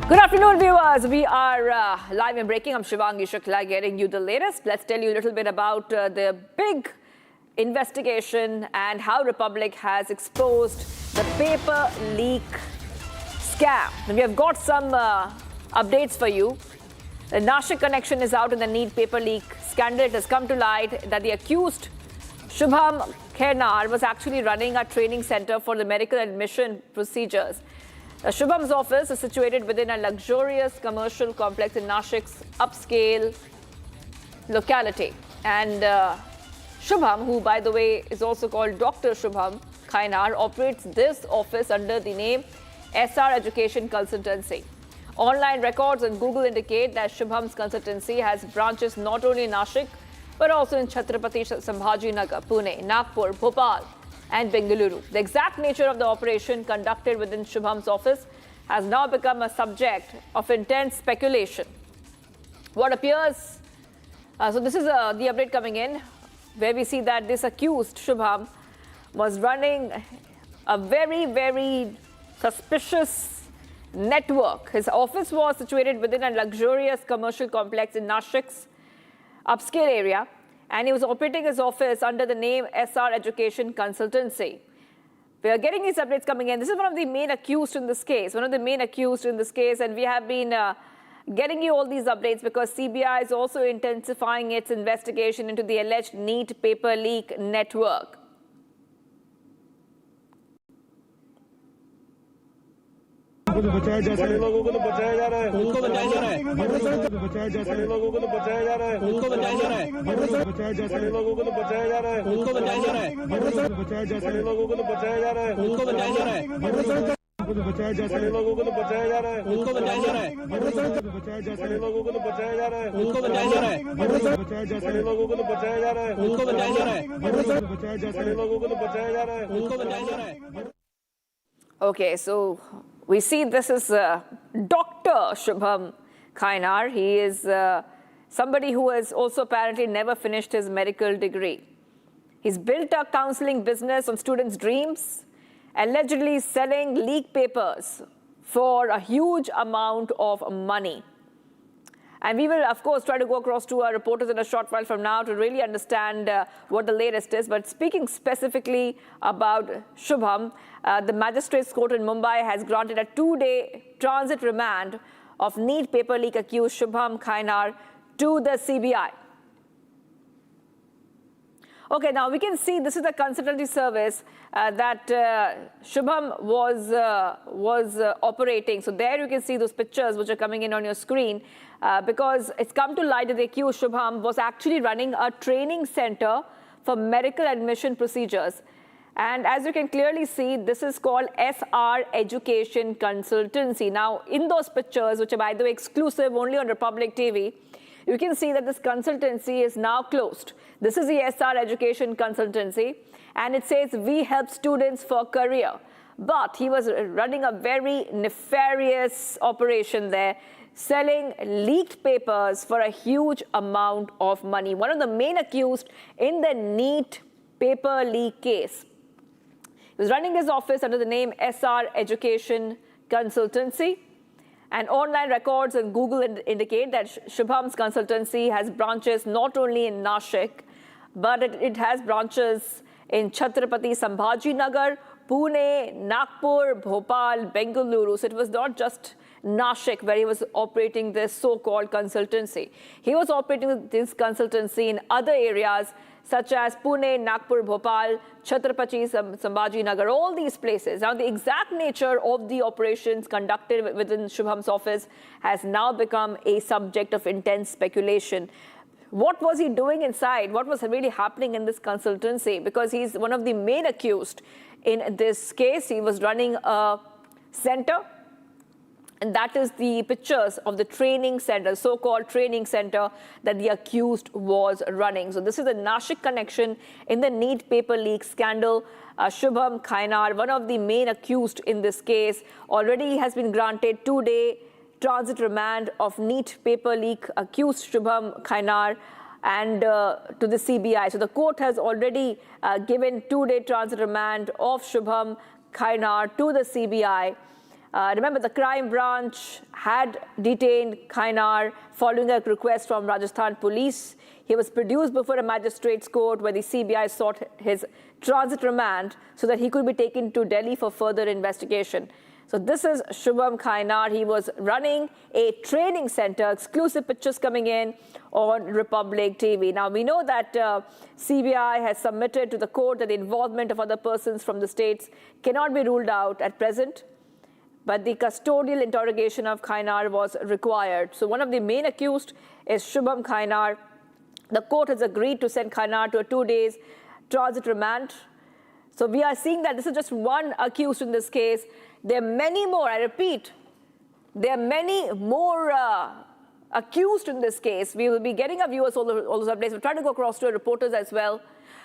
Good afternoon, viewers. We are live and breaking. I'm Shivangi Shukla getting you the latest. Let's tell you a little bit about the big investigation and how Republic has exposed the paper leak scam. We have got some updates for you. The Nashik connection is out in the NEET paper leak scandal. It has come to light that the accused Shubham Khainar was actually running a training center for the medical admission procedures. Shubham's office is situated within a luxurious commercial complex in Nashik's upscale locality. And Shubham, who by the way is also called Dr. Shubham Khainar, operates this office under the name SR Education Consultancy. Online records on Google indicate that Shubham's consultancy has branches not only in Nashik, but also in Chhatrapati Sambhaji Nagar, Pune, Nagpur, Bhopal, and Bengaluru. The exact nature of the operation conducted within Shubham's office has now become a subject of intense speculation. What appears, so this is the update coming in, where we see that this accused Shubham was running a very, very suspicious network. His office was situated within a luxurious commercial complex in Nashik's upscale area, and he was operating his office under the name SR Education Consultancy. We are getting these updates coming in. This is one of the main accused in this case, and we have been getting you all these updates because CBI is also intensifying its investigation into the alleged NEET paper leak network. बचाया जा रहा है लोगों को तो बचाया जा रहा है उनको बचाया जा रहा है बचाया जा रहा है लोगों को तो बचाया जा रहा है उनको बचाया जा रहा है बचाया जा रहा है लोगों को तो बचाया जा रहा है उनको बचाया जा रहा है बचाया जा रहा है लोगों को तो बचाया जा रहा है उनको बचाया जा रहा है बचाया जा रहा है लोगों को तो बचाया जा रहा है उनको बचाया जा रहा है बचाया जा रहा है लोगों को तो बचाया जा रहा है उनको बचाया जा रहा है बचाया जा रहा है लोगों को तो बचाया जा रहा है उनको बचाया जा रहा है बचाया जा रहा है लोगों को तो बचाया जा रहा है उनको बचाया जा रहा है. Okay, so we see this is Dr. Shubham Khainar. He is somebody who has also apparently never finished his medical degree. He's built a counseling business on students' dreams, allegedly selling leak papers for a huge amount of money. And we will, of course, try to go across to our reporters in a short while from now to really understand what the latest is. But speaking specifically about Shubham, the Magistrates Court in Mumbai has granted a 2-day transit remand of NEET paper leak accused Shubham Khainar to the CBI. Okay, now we can see this is the consultancy service that Shubham was operating. So there you can see those pictures which are coming in on your screen because it's come to light that the accused Shubham was actually running a training center for medical admission procedures. And as you can clearly see, this is called SR Education Consultancy. Now, in those pictures, which are by the way exclusive only on Republic TV, you can see that this consultancy is now closed. This is the SR Education Consultancy, and it says, we help students for career. But he was running a very nefarious operation there, selling leaked papers for a huge amount of money. One of the main accused in the NEET paper leak case. He was running his office under the name SR Education Consultancy. And online records on Google indicate that Shubham's consultancy has branches not only in Nashik, but it has branches in Chhatrapati Sambhaji Nagar, Pune, Nagpur, Bhopal, Bengaluru. So it was not just Nashik where he was operating this so-called consultancy. He was operating this consultancy in other areas such as Pune, Nagpur, Bhopal, Chhatrapati Sambhaji Nagar, all these places. Now, the exact nature of the operations conducted within Shubham's office has now become a subject of intense speculation. What was he doing inside? What was really happening in this consultancy? Because he's one of the main accused in this case. He was running a center, and that is the pictures of the training center, so-called training center that the accused was running. So this is the Nashik connection in the NEET paper leak scandal. Shubham Khainar, one of the main accused in this case, already has been granted 2-day transit remand of NEET paper leak accused Shubham Khainar and to the CBI. So the court has already given 2-day transit remand of Shubham Khainar to the CBI. Remember, the crime branch had detained Khainar following a request from Rajasthan police. He was produced before a magistrate's court where the CBI sought his transit remand so that he could be taken to Delhi for further investigation. So this is Shubham Khainar. He was running a training center, exclusive pictures coming in on Republic TV. Now, we know that CBI has submitted to the court that the involvement of other persons from the states cannot be ruled out at present, but the custodial interrogation of Khainar was required. So one of the main accused is Shubham Khainar. The court has agreed to send Khainar to a 2-day transit remand. So we are seeing that this is just one accused in this case. There are many more, I repeat, there are many more accused in this case. We will be getting our viewers all those updates. We're trying to go across to our reporters as well.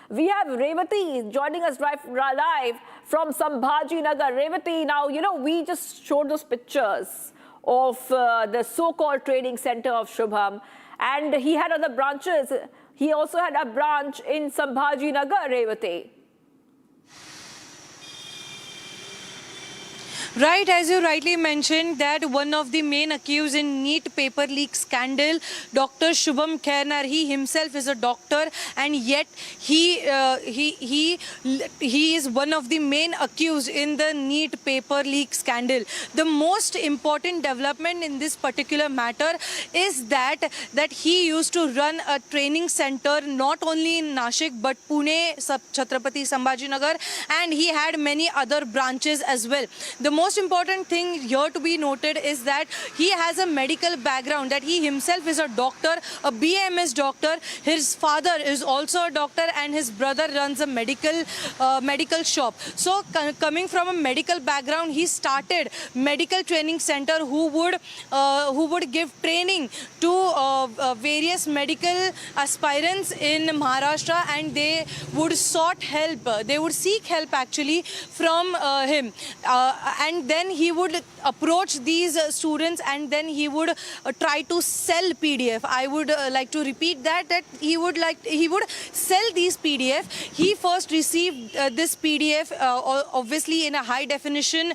We have Revati joining us live from Sambhaji Nagar. Revati, now, you know, we just showed those pictures of the so-called training center of Shubham, and he had other branches. He also had a branch in Sambhaji Nagar, Revati. Right, as you rightly mentioned, that one of the main accused in NEET paper leak scandal, Dr. Shubham Khainar, he himself is a doctor, and yet he is one of the main accused in the NEET paper leak scandal. The most important development in this particular matter is that he used to run a training center not only in Nashik but Pune, Chhatrapati Sambhajinagar, and he had many other branches as well. The most important thing here to be noted is that he has a medical background, that he himself is a doctor, a BAMS doctor. His father is also a doctor and his brother runs a medical shop. So coming from a medical background, he started medical training center who would give training to various medical aspirants in Maharashtra, and they would sought help. They would seek help actually from him. And then he would approach these students, and then he would try to sell PDF. I would like to repeat that he would sell these PDF. He first received this PDF obviously in a high definition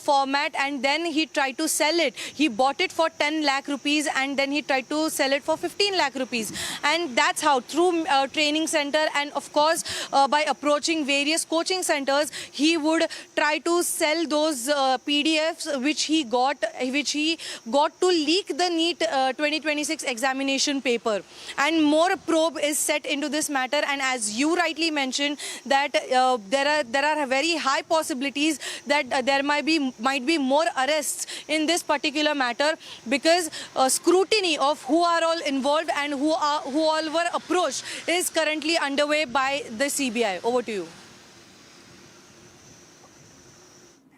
format, and then he tried to sell it. He bought it for 10 lakh rupees and then he tried to sell it for 15 lakh rupees. And that's how, through training center and of course by approaching various coaching centers, he would try to sell those PDFs which he got to leak the NEET 2026 examination paper. And more probe is set into this matter, and as you rightly mentioned that there are very high possibilities that there might be more arrests in this particular matter, because scrutiny of who are all involved and who all were approached is currently underway by the CBI. Over to you.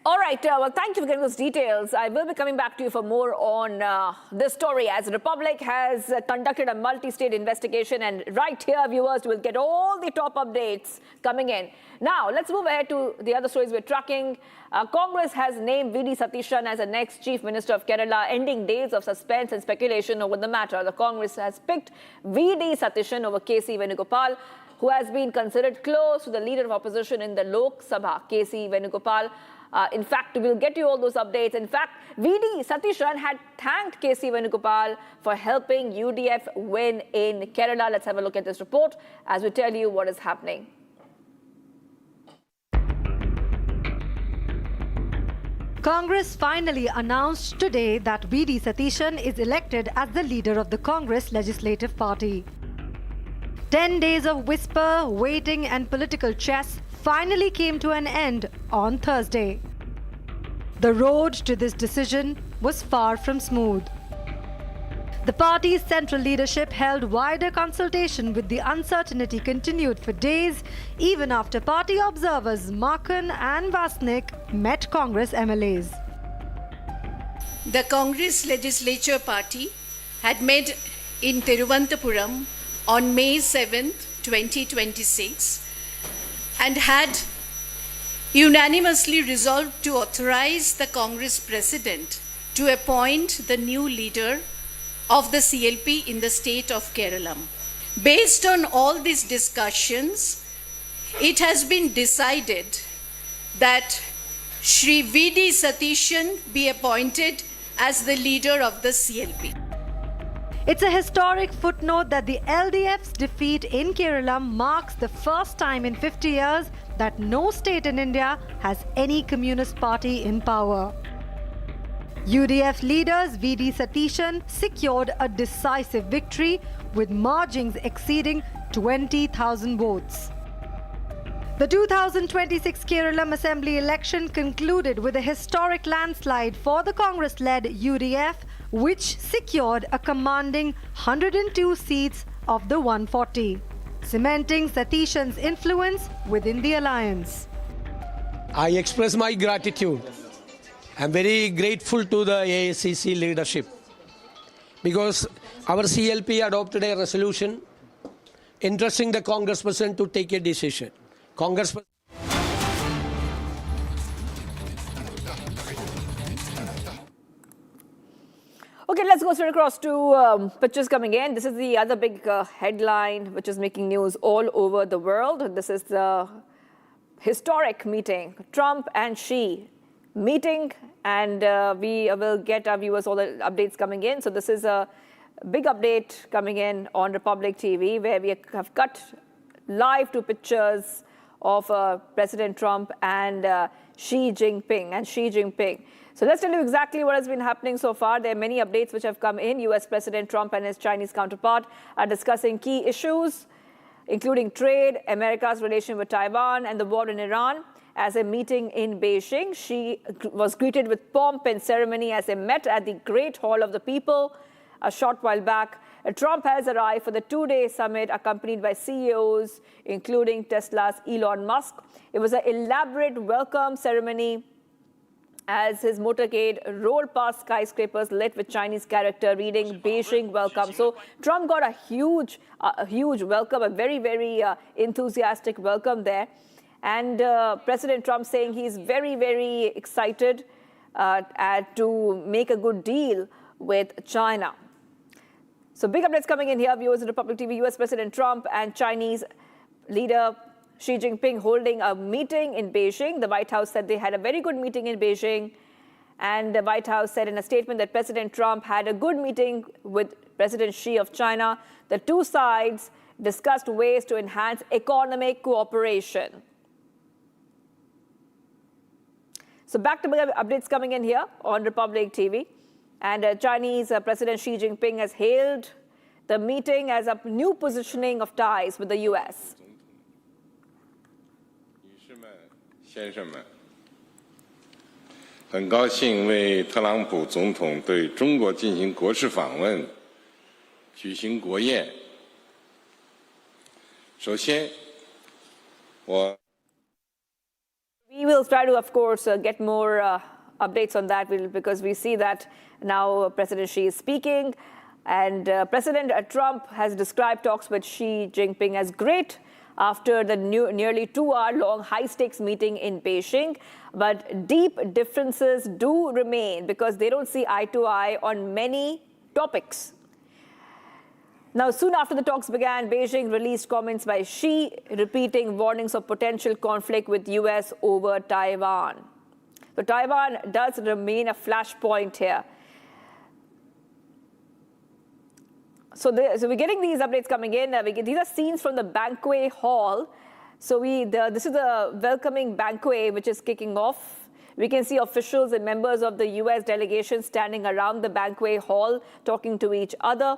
All right, well, thank you for getting those details. I will be coming back to you for more on this story, as Republic has conducted a multi-state investigation, and right here, viewers, will get all the top updates coming in. Now, let's move ahead to the other stories we're tracking. Congress has named V.D. Satishan as the next Chief Minister of Kerala, ending days of suspense and speculation over the matter. The Congress has picked V.D. Satishan over K.C. Venugopal, who has been considered close to the leader of opposition in the Lok Sabha, K.C. Venugopal. In fact, we'll get you all those updates. In fact, V.D. Satishan had thanked K.C. Venugopal for helping UDF win in Kerala. Let's have a look at this report as we tell you what is happening. Congress finally announced today that V.D. Satishan is elected as the leader of the Congress Legislative Party. 10 days of whisper, waiting and political chess finally came to an end on Thursday. The road to this decision was far from smooth. The party's central leadership held wider consultation, with the uncertainty continued for days, even after party observers Makhan and Vasnik met Congress MLAs. The Congress Legislature Party had met in Thiruvananthapuram on May 7, 2026, and had unanimously resolved to authorize the Congress President to appoint the new leader of the CLP in the state of Kerala. Based on all these discussions, it has been decided that Shri V.D. Satishan be appointed as the leader of the CLP. It's a historic footnote that the LDF's defeat in Kerala marks the first time in 50 years that no state in India has any communist party in power. UDF leaders V.D. Satishan secured a decisive victory with margins exceeding 20,000 votes. The 2026 Kerala Assembly election concluded with a historic landslide for the Congress-led UDF, which secured a commanding 102 seats of the 140, cementing Satishan's influence within the alliance. I express my gratitude. I'm very grateful to the AICC leadership because our CLP adopted a resolution entrusting the Congressperson to take a decision. Congressperson. Okay, let's go straight across to pictures coming in. This is the other big headline which is making news all over the world. This is the historic meeting, Trump and Xi meeting, and we will get our viewers all the updates coming in. So this is a big update coming in on Republic TV, where we have cut live to pictures of President Trump and Xi Jinping. So let's tell you exactly what has been happening so far. There are many updates which have come in. US President Trump and his Chinese counterpart are discussing key issues, including trade, America's relation with Taiwan, and the war in Iran. As a meeting in Beijing, Xi was greeted with pomp and ceremony as they met at the Great Hall of the People a short while back. Trump has arrived for the two-day summit accompanied by CEOs, including Tesla's Elon Musk. It was an elaborate welcome ceremony as his motorcade rolled past skyscrapers lit with Chinese character reading Beijing welcome. So Trump got a huge welcome, a very, very enthusiastic welcome there. And President Trump saying he's very, very excited to make a good deal with China. So big updates coming in here, viewers of Republic TV. US President Trump and Chinese leader Xi Jinping holding a meeting in Beijing. The White House said they had a very good meeting in Beijing. And the White House said in a statement that President Trump had a good meeting with President Xi of China. The two sides discussed ways to enhance economic cooperation. So back to updates coming in here on Republic TV. And Chinese President Xi Jinping has hailed the meeting as a new positioning of ties with the U.S. 女士们、先生们，很高兴为特朗普总统对中国进行国事访问举行国宴。首先，我 We will try to, of course, get more updates on that because we see that now President Xi is speaking. And President Trump has described talks with Xi Jinping as great after the nearly 2-hour-long high-stakes meeting in Beijing. But deep differences do remain because they don't see eye to eye on many topics. Now, soon after the talks began, Beijing released comments by Xi repeating warnings of potential conflict with U.S. over Taiwan. So Taiwan does remain a flashpoint here. So we're getting these updates coming in. These are scenes from the banquet hall. So this is the welcoming banquet which is kicking off. We can see officials and members of the U.S. delegation standing around the banquet hall talking to each other.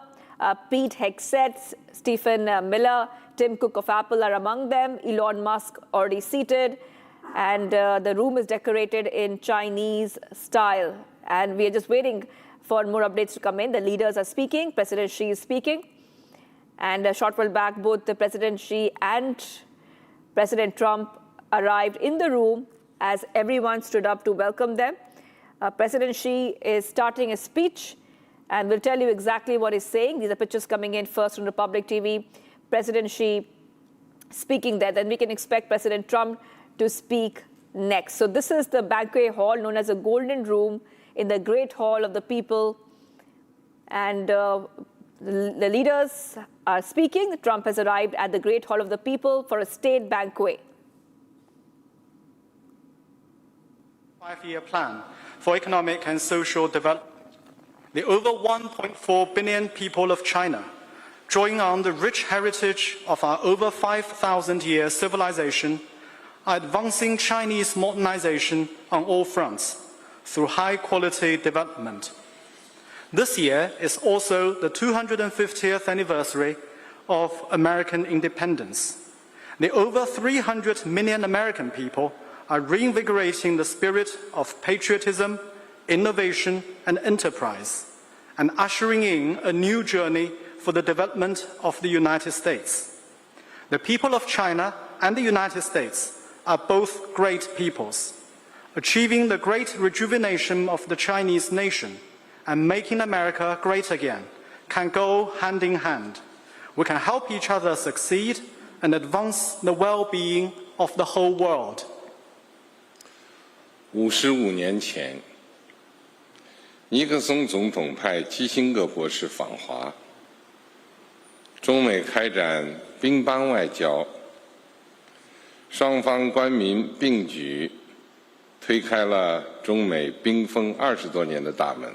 Pete Hegseth, Stephen Miller, Tim Cook of Apple are among them. Elon Musk already seated. And the room is decorated in Chinese style. And we are just waiting for more updates to come in. The leaders are speaking. President Xi is speaking. And a short while back, both the President Xi and President Trump arrived in the room as everyone stood up to welcome them. President Xi is starting a speech, and we'll tell you exactly what he's saying. These are pictures coming in first on Republic TV. President Xi speaking there. Then we can expect President Trump to speak next. So this is the banquet hall known as the Golden Room in the Great Hall of the People. And the leaders are speaking. Trump has arrived at the Great Hall of the People for a state banquet. 5-year plan for economic and social development. The over 1.4 billion people of China, drawing on the rich heritage of our over 5,000-year civilization, are advancing Chinese modernization on all fronts through high-quality development. This year is also the 250th anniversary of American independence. The over 300 million American people are reinvigorating the spirit of patriotism, innovation, and enterprise, and ushering in a new journey for the development of the United States. The people of China and the United States are both great peoples. Achieving the great rejuvenation of the Chinese nation and making America great again can go hand in hand. We can help each other succeed and advance the well-being of the whole world. 55年前，尼克松总统派基辛格博士访华，中美开展乒乓外交，双方官民并举，推开了中美冰封20多年的大门，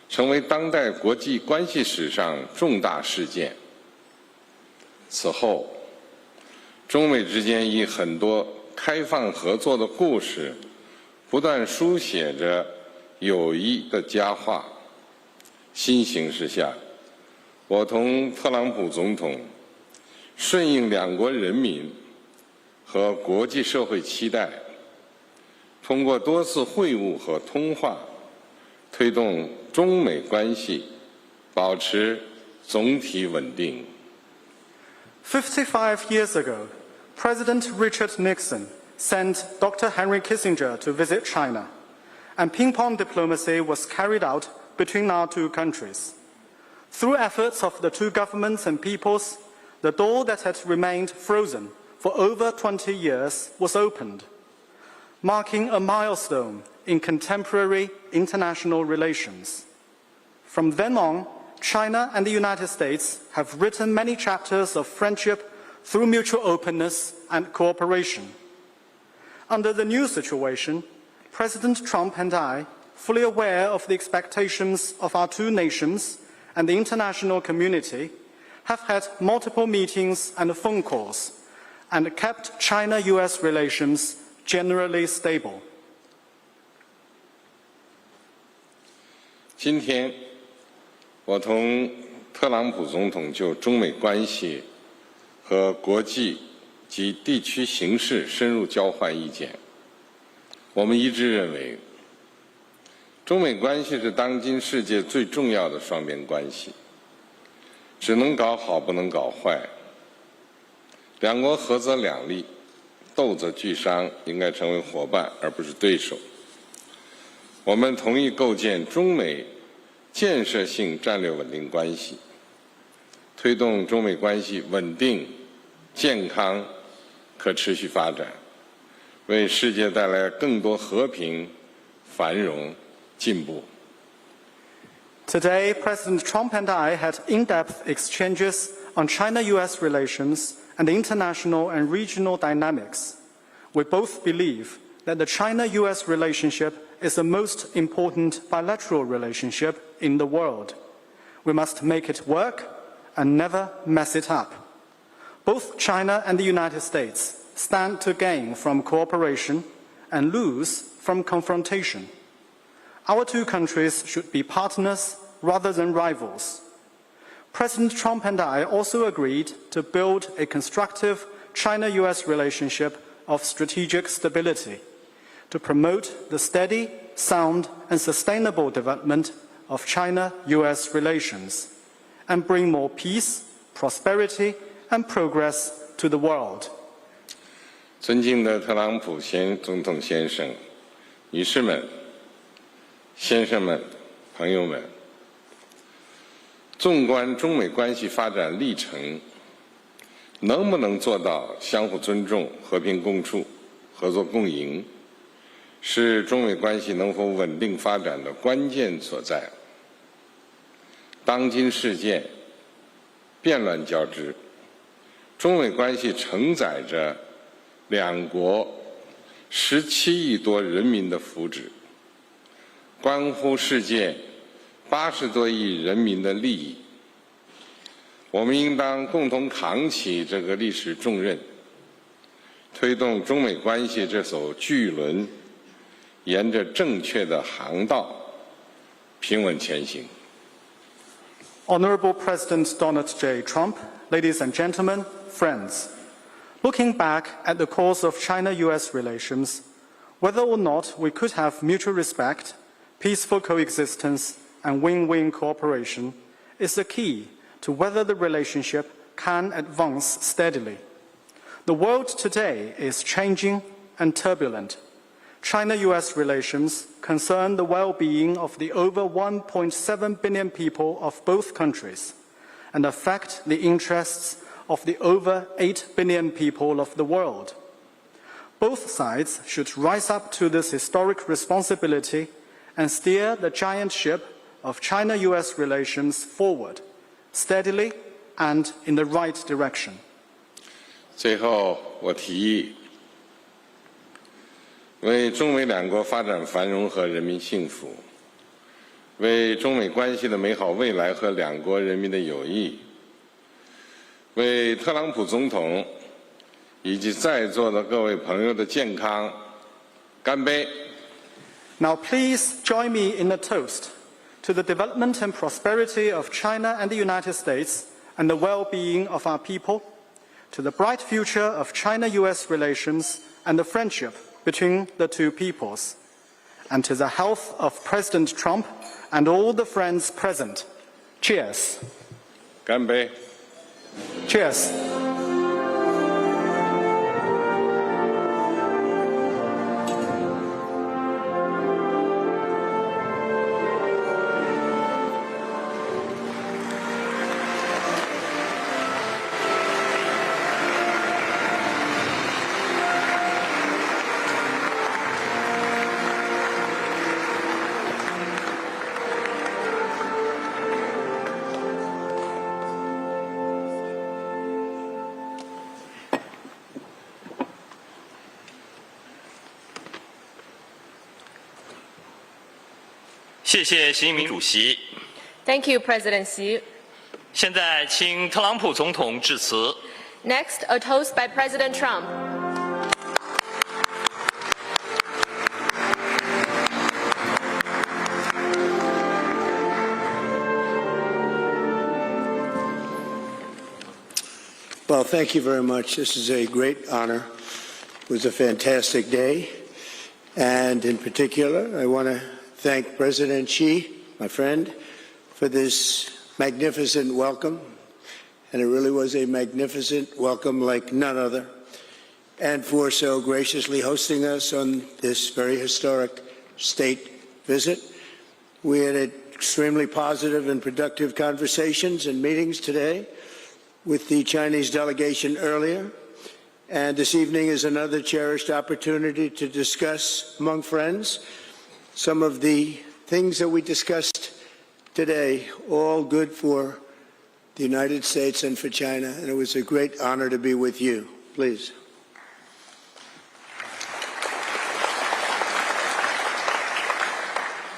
成为当代国际关系史上重大事件。此后，中美之间以很多开放合作的故事，不断书写着友谊的佳话。新形势下，我同特朗普总统顺应两国人民和国际社会期待，通过多次会晤和通话，推动中美关系保持总体稳定。55 years ago, President Richard Nixon sent Dr. Henry Kissinger to visit China, and ping-pong diplomacy was carried out between our two countries. Through efforts of the two governments and peoples, the door that had remained frozen for over 20 years was opened, marking a milestone in contemporary international relations. From then on, China and the United States have written many chapters of friendship through mutual openness and cooperation. Under the new situation, President Trump and I, fully aware of the expectations of our two nations and the international community, have had multiple meetings and phone calls and kept China-US relations generally stable. 今天，我同特朗普总统就中美关系和国际及地区形势深入交换意见。我们一致认为，中美关系是当今世界最重要的双边关系，只能搞好，不能搞坏。两国合则两利，斗则俱伤，应该成为伙伴而不是对手。我们同意构建中美建设性战略稳定关系，推动中美关系稳定、健康、可持续发展，为世界带来更多和平、繁荣、进步。Today, President Trump and I had in-depth exchanges on China-US relations and international and regional dynamics. We both believe that the China-US relationship is the most important bilateral relationship in the world. We must make it work and never mess it up. Both China and the United States stand to gain from cooperation and lose from confrontation. Our two countries should be partners rather than rivals. President Trump and I also agreed to build a constructive China-US relationship of strategic stability to promote the steady, sound, and sustainable development of China-US relations and bring more peace, prosperity, and progress to the world. 尊敬的特朗普总统先生、女士们、先生们、朋友们，纵观中美关系发展历程，能不能做到相互尊重、和平共处、合作共赢，是中美关系能否稳定发展的关键所在。当今世界变乱交织，中美关系承载着两国17亿多人民的福祉，关乎世界80多亿人民的利益。我们应当共同扛起这个历史重任，推动中美关系这艘巨轮沿着正确的航道平稳前行。Honorable President Donald J. Trump, ladies and gentlemen, friends, looking back at the course of China-US relations, whether or not we could have mutual respect, peaceful coexistence, and win-win cooperation is the key to whether the relationship can advance steadily. The world today is changing and turbulent. China-US relations concern the well-being of the over 1.7 billion people of both countries and affect the interests of the over 8 billion people of the world. Both sides should rise up to this historic responsibility and steer the giant ship of China-US relations forward, steadily and in the right direction. 最后，我提议为中美两国发展繁荣和人民幸福，为中美关系的美好未来和两国人民的友谊，为特朗普总统以及在座的各位朋友的健康干杯。Now please join me in a toast to the development and prosperity of China and the United States and the well-being of our people, to the bright future of China-US relations and the friendship between the two peoples, and to the health of President Trump and all the friends present. Cheers. 干杯。Cheers.谢谢习近平主席。Thank you, President Xi. 现在请特朗普总统致辞。Next, a toast by President Trump. Well, thank you very much. This is a great honor. It was a fantastic day. And in particular, I want to thank President Xi, my friend, for this magnificent welcome. And it really was a magnificent welcome like none other. And for so graciously hosting us on this very historic state visit. We had extremely positive and productive conversations and meetings today with the Chinese delegation earlier. And this evening is another cherished opportunity to discuss among friends some of the things that we discussed today, all good for the United States and for China, and it was a great honor to be with you. Please.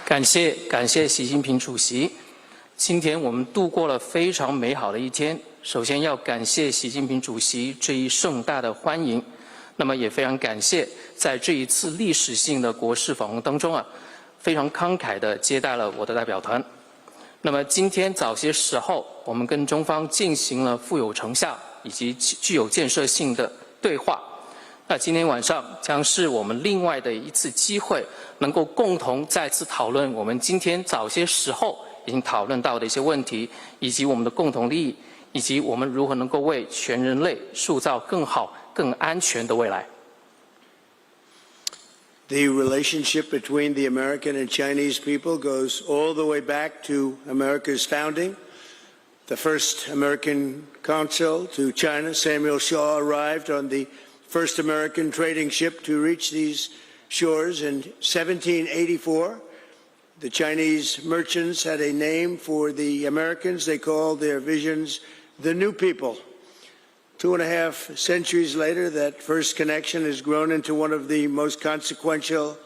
感谢习近平主席。今天我们度过了非常美好的一天。首先要感谢习近平主席这一盛大的欢迎，那么也非常感谢在这一次历史性的国事访问当中非常慷慨地接待了我的代表团。那么今天早些时候，我们跟中方进行了富有成效以及具有建设性的对话。那今天晚上将是我们另外的一次机会，能够共同再次讨论我们今天早些时候已经讨论到的一些问题，以及我们的共同利益，以及我们如何能够为全人类塑造更好、更安全的未来。The relationship between the American and Chinese people goes all the way back to America's founding. The first American consul to China, Samuel Shaw, arrived on the first American trading ship to reach these shores in 1784. The Chinese merchants had a name for the Americans. They called their visions the New People. 2.5 centuries later, that first connection has grown into one of the most consequential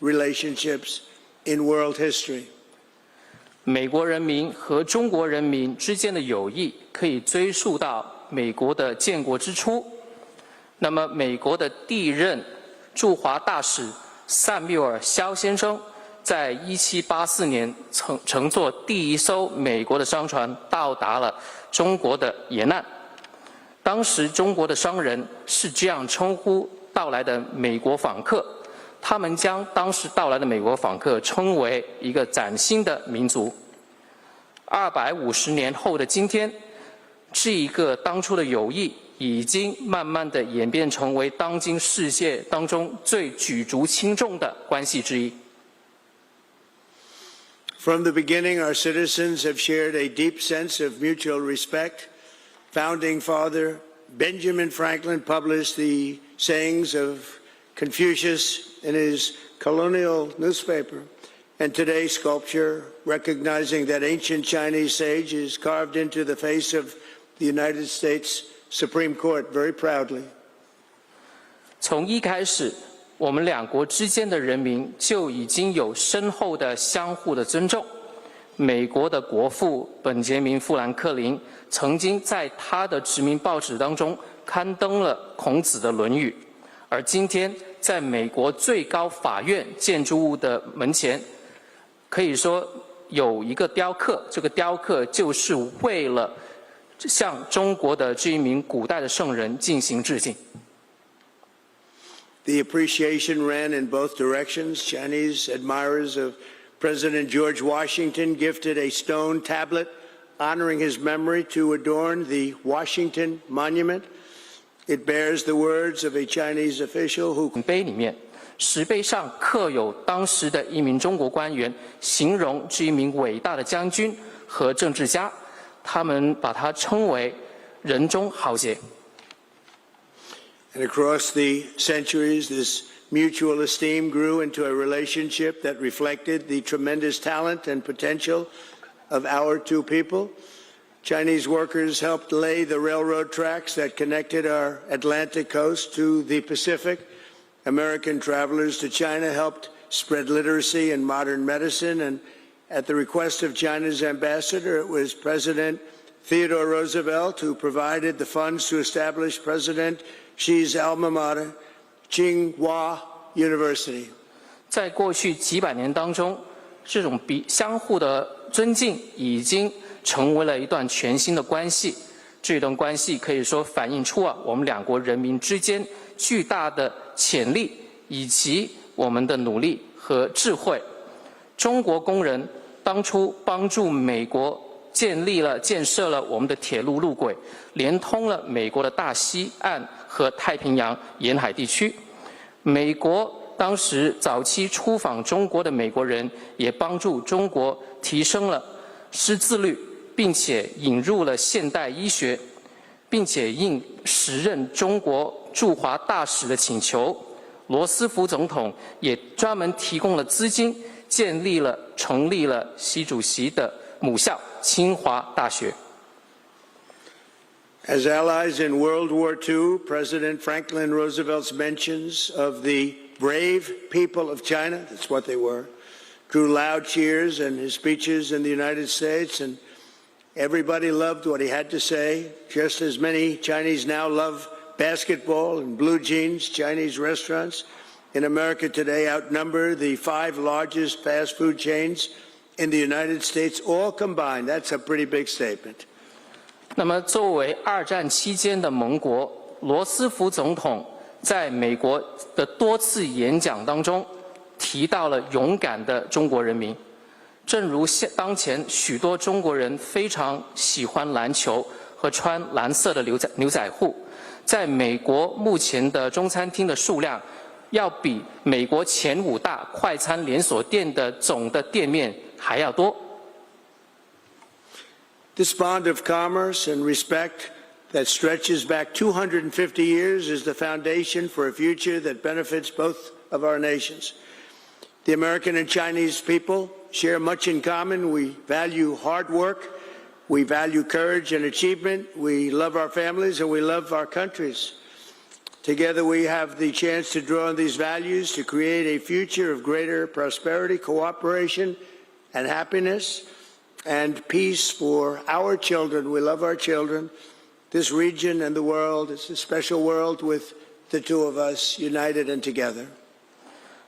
relationships in world history. 美国人民和中国人民之间的友谊可以追溯到美国的建国之初。那么，美国的第一任驻华大使萨缪尔·肖先生在1784年乘坐第一艘美国的商船到达了中国的沿岸。当时中国的商人是这样称呼到来的美国访客，他们将当时到来的美国访客称为一个崭新的民族。250年后的今天，这一个当初的友谊已经慢慢的演变成为当今世界当中最举足轻重的关系之一。From the beginning, our citizens have shared a deep sense of mutual respect. Founding Father Benjamin Franklin published the sayings of Confucius in his colonial newspaper, and today's sculpture, recognizing that ancient Chinese sage, is carved into the face of the United States Supreme Court very proudly. 从一开始，我们两国之间的人民就已经有深厚的相互的尊重。美国的国父本杰明·富兰克林曾经在他的殖民报纸当中刊登了孔子的《论语》，而今天在美国最高法院建筑物的门前，可以说有一个雕刻，这个雕刻就是为了向中国的这一名古代的圣人进行致敬。The appreciation ran in both directions. Chinese admirers of President George Washington gifted a stone tablet honoring his memory to adorn the Washington Monument. It bears the words of a Chinese official who 碑里面，石碑上刻有当时的一名中国官员形容这一名伟大的将军和政治家，他们把他称为人中豪杰。And across the centuries, this mutual esteem grew into a relationship that reflected the tremendous talent and potential of our two people. Chinese workers helped lay the railroad tracks that connected our Atlantic coast to the Pacific. American travelers to China helped spread literacy and modern medicine. And at the request of China's ambassador, it was President Theodore Roosevelt who provided the funds to establish President Xi's alma mater, Tsinghua University. 在过去几百年当中，这种相互的尊敬已经成为了一段全新的关系。这段关系可以说反映出我们两国人民之间巨大的潜力以及我们的努力和智慧。中国工人当初帮助美国建设了我们的铁路路轨，连通了美国的大西岸和太平洋沿海地区。美国当时早期出访中国的美国人也帮助中国提升了识字率，并且引入了现代医学，并且应时任中国驻华大使的请求，罗斯福总统也专门提供了资金，成立了习主席的母校清华大学。As allies in World War II, President Franklin Roosevelt's mentions of the brave people of China, that's what they were, drew loud cheers in his speeches in the United States, and everybody loved what he had to say, just as many Chinese now love basketball and blue jeans. Chinese restaurants in America today outnumber the 5 largest fast food chains in the United States, all combined. That's a pretty big statement. 那么，作为二战期间的盟国，罗斯福总统在美国的多次演讲当中提到了勇敢的中国人民。正如当前许多中国人非常喜欢篮球和穿蓝色的牛仔裤，在美国目前的中餐厅的数量要比美国前5大快餐连锁店的总的店面还要多。This bond of commerce and respect that stretches back 250 years is the foundation for a future that benefits both of our nations. The American and Chinese people share much in common. We value hard work We value courage and achievement. We love our families and we love our countries. Together we have the chance to draw on these values to create a future of greater prosperity, cooperation, and happiness, and peace for our children. We love our children, this region and the world. It's a special world with the two of us united and together.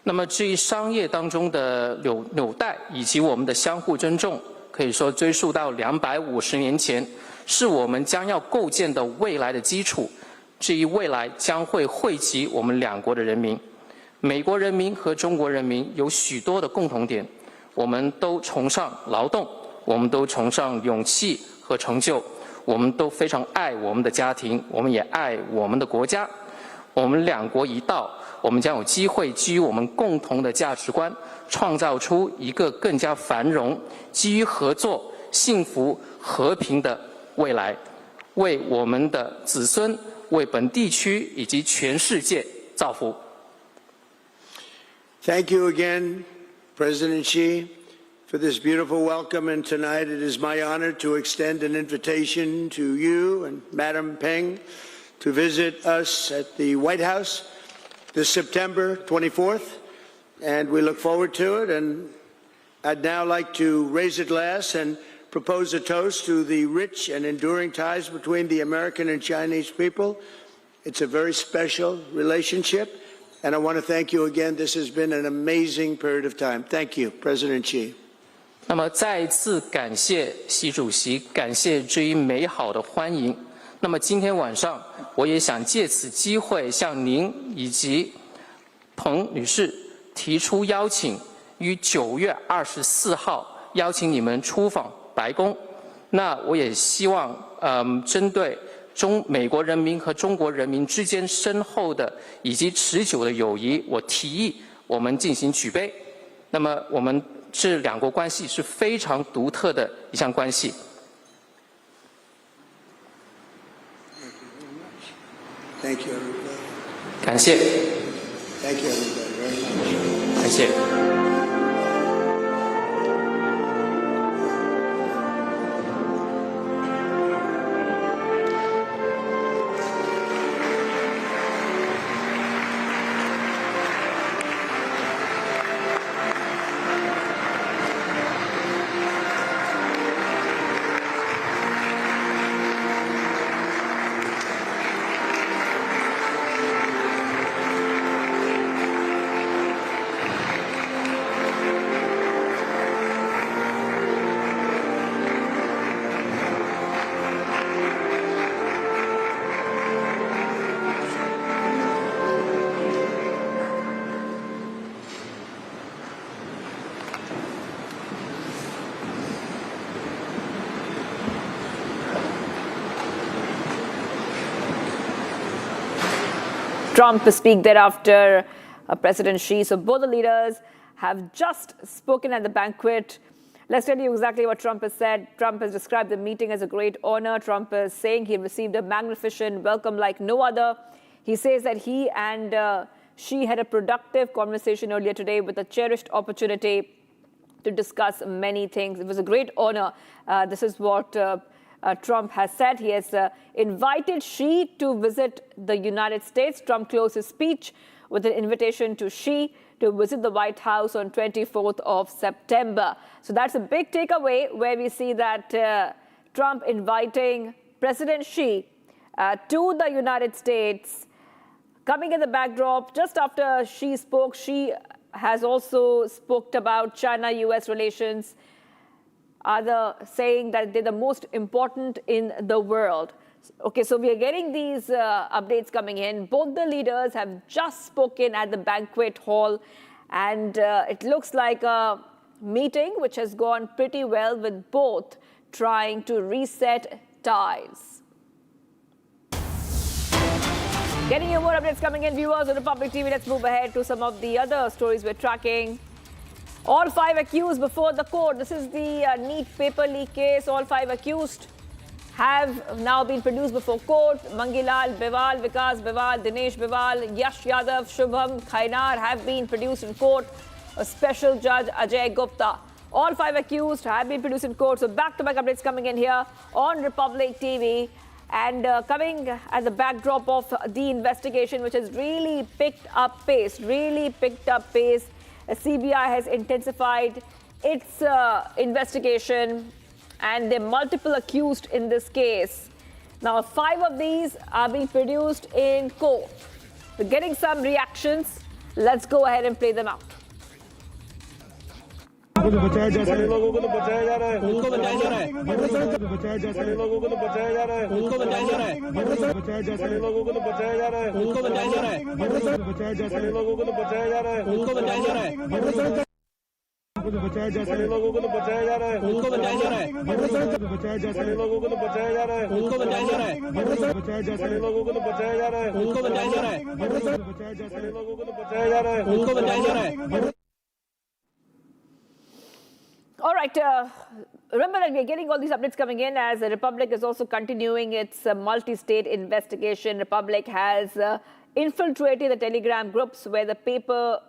那么至于商业当中的纽带以及我们的相互尊重，可以说追溯到250年前，是我们将要构建的未来的基础。至于未来将会惠及我们两国的人民，美国人民和中国人民有许多的共同点，我们都崇尚劳动，我们都崇尚勇气和成就，我们都非常爱我们的家庭，我们也爱我们的国家。我们两国一道，我们将有机会基于我们共同的价值观，创造出一个更加繁荣、基于合作、幸福、和平的未来，为我们的子孙、为本地区以及全世界造福。Thank you again, President Xi, for this beautiful welcome. And tonight it is my honor to extend an invitation to you and Madam Peng to visit us at the White House this September 24th. And we look forward to it. And I'd now like to raise a glass and propose a toast to the rich and enduring ties between the American and Chinese people. It's a very special relationship, and I want to thank you again. This has been an amazing period of time. Thank you, President Xi. 那么再一次感谢习主席，感谢这一美好的欢迎。那么今天晚上，我也想借此机会向您以及彭女士提出邀请，于9月24号邀请你们出访白宫。那我也希望，针对美国人民和中国人民之间深厚的以及持久的友谊，我提议我们进行举杯。那么我们这两国关系是非常独特的一项关系。Thank you, everybody. 感谢。Thank you, everybody, very much. 感谢。Trump speak thereafter, President Xi. So both the leaders have just spoken at the banquet. Let's tell you exactly what Trump has said. Trump has described the meeting as a great honor. Trump is saying he received a magnificent welcome like no other. He says that he and Xi had a productive conversation earlier today with a cherished opportunity to discuss many things. It was a great honor. This is what Trump has said. He has invited Xi to visit the United States. Trump closed his speech with an invitation to Xi to visit the White House on 24th of September. So that's a big takeaway, where we see that Trump inviting President Xi to the United States. Coming in the backdrop, just after Xi spoke, Xi has also spoke about China-US relations, saying that they're the most important in the world. Okay, so we are getting these updates coming in. Both the leaders have just spoken at the banquet hall, and it looks like a meeting which has gone pretty well, with both trying to reset ties. Getting you more updates coming in, viewers on Republic TV. Let's move ahead to some of the other stories we're tracking. All 5 accused before the court. This is the NEET paper leak case. All 5 accused have now been produced before court. Mangilal Biwal, Vikas Biwal, Dinesh Biwal, Yash Yadav, Shubham Khainar have been produced in court. A special judge, Ajay Gupta, All 5 accused have been produced in court. So back-to-back updates coming in here on Republic TV. And coming as a backdrop of the investigation, which has really picked up pace, CBI has intensified its investigation, and there are multiple accused in this case. Now, 5 of these are being produced in court. We're getting some reactions. Let's go ahead and play them out. बचाया जा रहा है, लोगों को तो बचाया जा रहा है, उनको बचाया जा रहा है, बचाया जा रहा है, लोगों को तो बचाया जा रहा है, उनको बचाया जा रहा है, बचाया जा रहा है, लोगों को तो बचाया जा रहा है, उनको बचाया जा रहा है, बचाया जा रहा है, लोगों को तो बचाया जा रहा है, उनको बचाया जा रहा है, बचाया जा रहा है, लोगों को तो बचाया जा रहा है, उनको बचाया जा रहा है, बचाया जा रहा है, लोगों को तो बचाया जा रहा है, उनको बचाया जा रहा है, बचाया जा रहा है, लोगों को तो बचाया जा रहा है, उनको बचाया जा रहा है, बचाया जा रहा है, लोगों को तो बचाया जा रहा है, उनको बचाया जा रहा है. All right. Remember that we are getting all these updates coming in as the Republic is also continuing its multi-state investigation. Republic has infiltrated the Telegram groups where the paper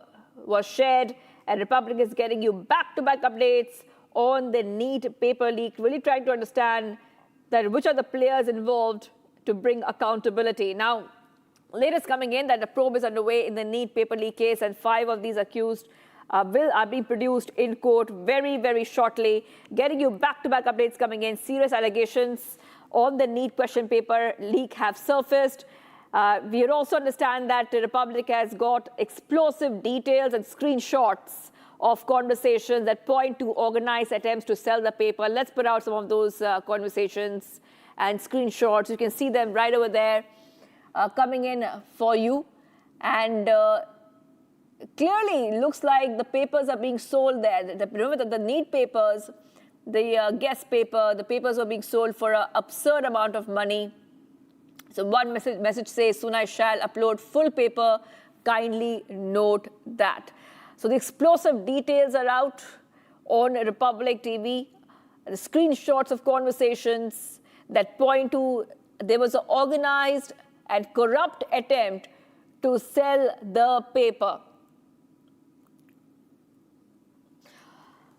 was shared, and Republic is getting you back-to-back updates on the NEET paper leak, really trying to understand that which are the players involved to bring accountability. Now, latest coming in that the probe is underway in the NEET paper leak case, and 5 of these accused are being produced in court very, very shortly. Getting you back-to-back updates coming in. Serious allegations on the NEET question paper leak have surfaced. We also understand that the Republic has got explosive details and screenshots of conversations that point to organized attempts to sell the paper. Let's put out some of those conversations and screenshots. You can see them right over there coming in for you. And clearly looks like the papers are being sold there. Remember that the NEET papers, the guest paper, the papers were being sold for an absurd amount of money. So one message says, soon I shall upload full paper, kindly note that. So the explosive details are out on Republic TV, the screenshots of conversations that point to there was an organized and corrupt attempt to sell the paper.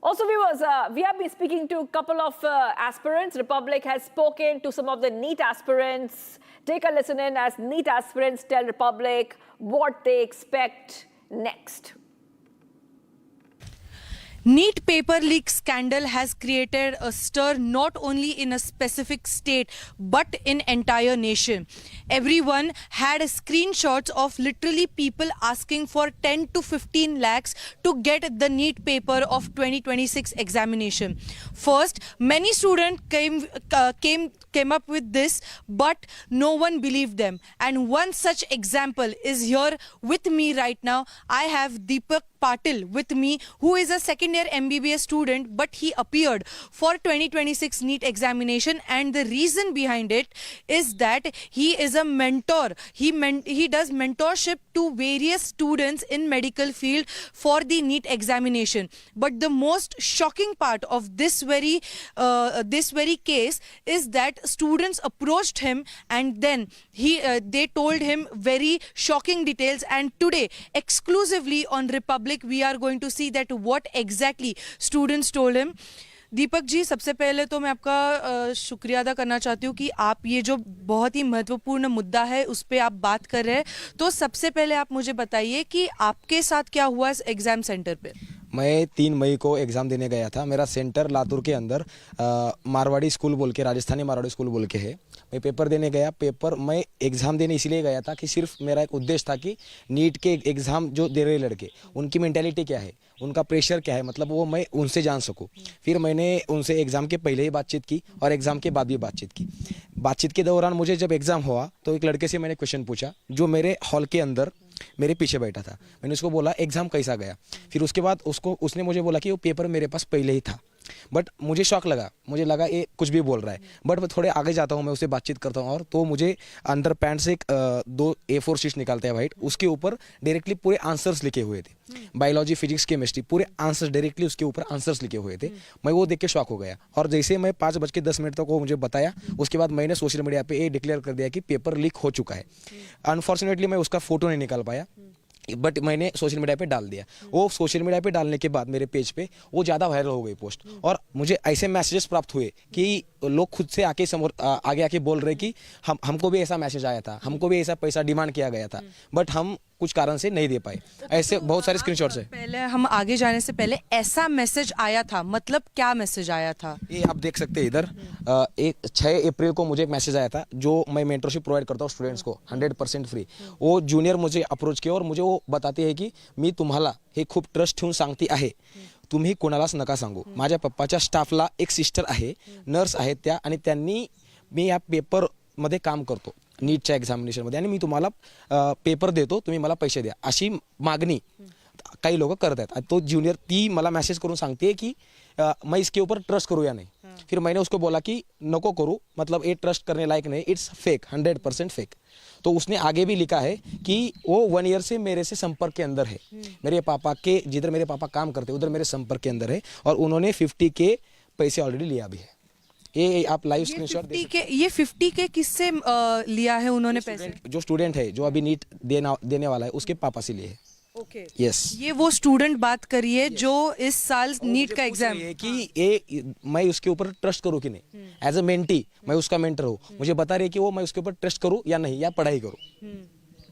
Also, viewers, we have been speaking to a couple of aspirants. Republic has spoken to some of the NEET aspirants. Take a listen in as NEET aspirants tell Republic what they expect next. NEET paper leak scandal has created a stir not only in a specific state but in entire nation. Everyone had screenshots of literally people asking for 10 to 15 lakhs to get the NEET paper of 2026 examination. First, many students came up with this, but no one believed them. And one such example is here with me right now. I have Deepak Patil with me, who is a second-year MBBS student, but he appeared for 2026 NEET examination, and the reason behind it is that he is a mentor. He does mentorship to various students in medical field for the NEET examination. But the most shocking part of this very case is that students approached him, and then they told him very shocking details. And today, exclusively on Republic, we are going to see that what exactly students told him. Deepak ji, सबसे पहले तो मैं आपका शुक्रिया अदा करना चाहती हूँ कि आप ये जो बहुत ही महत्वपूर्ण मुद्दा है उस पर आप बात कर रहे हैं. तो सबसे पहले आप मुझे बताइए कि आपके साथ क्या हुआ इस एग्जाम सेंटर पे. मैं 3 मई को एग्ज़ाम देने गया था. मेरा सेंटर लातूर के अंदर मारवाड़ी स्कूल बोल के, राजस्थानी मारवाड़ी स्कूल बोल के है. मैं पेपर देने गया. मैं एग्ज़ाम देने इसलिए गया था कि सिर्फ मेरा एक उद्देश्य था कि नीट के एग्ज़ाम जो दे रहे लड़के, उनकी मेंटालिटी क्या है, उनका प्रेशर क्या है, मतलब वो मैं उनसे जान सकूं. फिर मैंने उनसे एग्ज़ाम के पहले ही बातचीत की और एग्ज़ाम के बाद भी बातचीत की. बातचीत के दौरान मुझे जब एग्ज़ाम हुआ तो एक लड़के से मैंने क्वेश्चन पूछा जो मेरे हॉल के अंदर मेरे पीछे बैठा था. मैंने उसको बोला एग्ज़ाम कैसा गया. फिर उसके बाद उसने मुझे बोला कि वो पेपर मेरे पास पहले ही था. बट मुझे शॉक लगा, मुझे लगा ये कुछ भी बोल रहा है. बट मैं थोड़े आगे जाता हूँ, मैं उससे बातचीत करता हूँ, और तो मुझे अंडर पैंट से 2 A4 शीट्स निकालते हैं वाइट. उसके ऊपर डायरेक्टली पूरे आंसर्स लिखे हुए थे. बायोलॉजी, फिजिक्स, केमिस्ट्री, पूरे आंसर्स डायरेक्टली उसके ऊपर आंसर्स लिखे हुए थे. मैं वो देख के शॉक हो गया. और जैसे मैं 5:10 तक वो मुझे बताया, उसके बाद मैंने सोशल मीडिया पे ये डिक्लेयर कर दिया कि पेपर लीक हो चुका है. अनफॉर्चुनेटली मैं उसका फोटो नहीं निकाल पाया. बट मैंने सोशल मीडिया पे डाल दिया। वो सोशल मीडिया पे डालने के बाद मेरे पेज पे वो ज़्यादा वायरल हो गई पोस्ट, और मुझे ऐसे मैसेजेस प्राप्त हुए कि लोग खुद से आके आगे आके बोल रहे कि हमको भी ऐसा मैसेज आया था, हमको भी ऐसा पैसा डिमांड किया गया था, बट हम कुछ कारण से नहीं दे पाए। ऐसे बहुत सारे स्क्रीनशॉट्स है। पहले हम आगे जाने से पहले ऐसा मैसेज आया था, मतलब क्या मैसेज आया था? ये आप देख सकते हैं इधर, 6 अप्रैल को मुझे एक मैसेज आया था, जो मैं मेंटरशिप प्रोवाइड करता हूँ स्टुडंट्स को 100% फ्री। वो जूनियर मुझे अप्रोच किया और मुझे वो बताते हैं की मी तुम्हाला हे खूप ट्रस्ट ठेवून सांगते आहे, तुम्ही कोणालाच नका सांगू। माझ्या पप्पाच्या स्टाफला एक सिस्टर आहे, नर्स आहेत त्या, आणि त्यांनी मी या पेपरमध्ये काम करतो नीटच्या एक्झामिनेशनमध्ये, आणि मी तुम्हाला पेपर देतो, तुम्ही मला पैसे द्या, अशी मागणी काही लोग करत आहेत। तो जूनियर ती मला मैसेज करून सांगते कि मैं इसके ऊपर ट्रस्ट करूँ या नहीं। फिर मैंने उसको बोला कि नको करूँ, मतलब ये ट्रस्ट करने लायक नहीं, इट्स फेक, 100% फेक। तो उसने आगे भी लिखा है कि वो 1 ईयर से मेरे से संपर्क के अंदर है, मेरे पापा के जिधर मेरे पापा काम करते उधर मेरे संपर्क के अंदर है, और उन्होंने 50K पैसे ऑलरेडी लिया भी है। ये आप लाइव स्क्रीनशॉट ये 50K किससे लिया है उन्होंने पैसे? जो स्टूडेंट है जो अभी नीट देने वाला है, उसके पापा से लिए है। ओके, यस, ये वो स्टूडेंट बात करिए जो इस साल नीट का एग्जाम है कि ये मैं उसके ऊपर ट्रस्ट करूँ कि नहीं, एज अ मेंटी मैं उसका मेंटर हूँ, मुझे बता रही है कि वो मैं उसके ऊपर ट्रस्ट करूँ या नहीं, या पढ़ाई करूँ।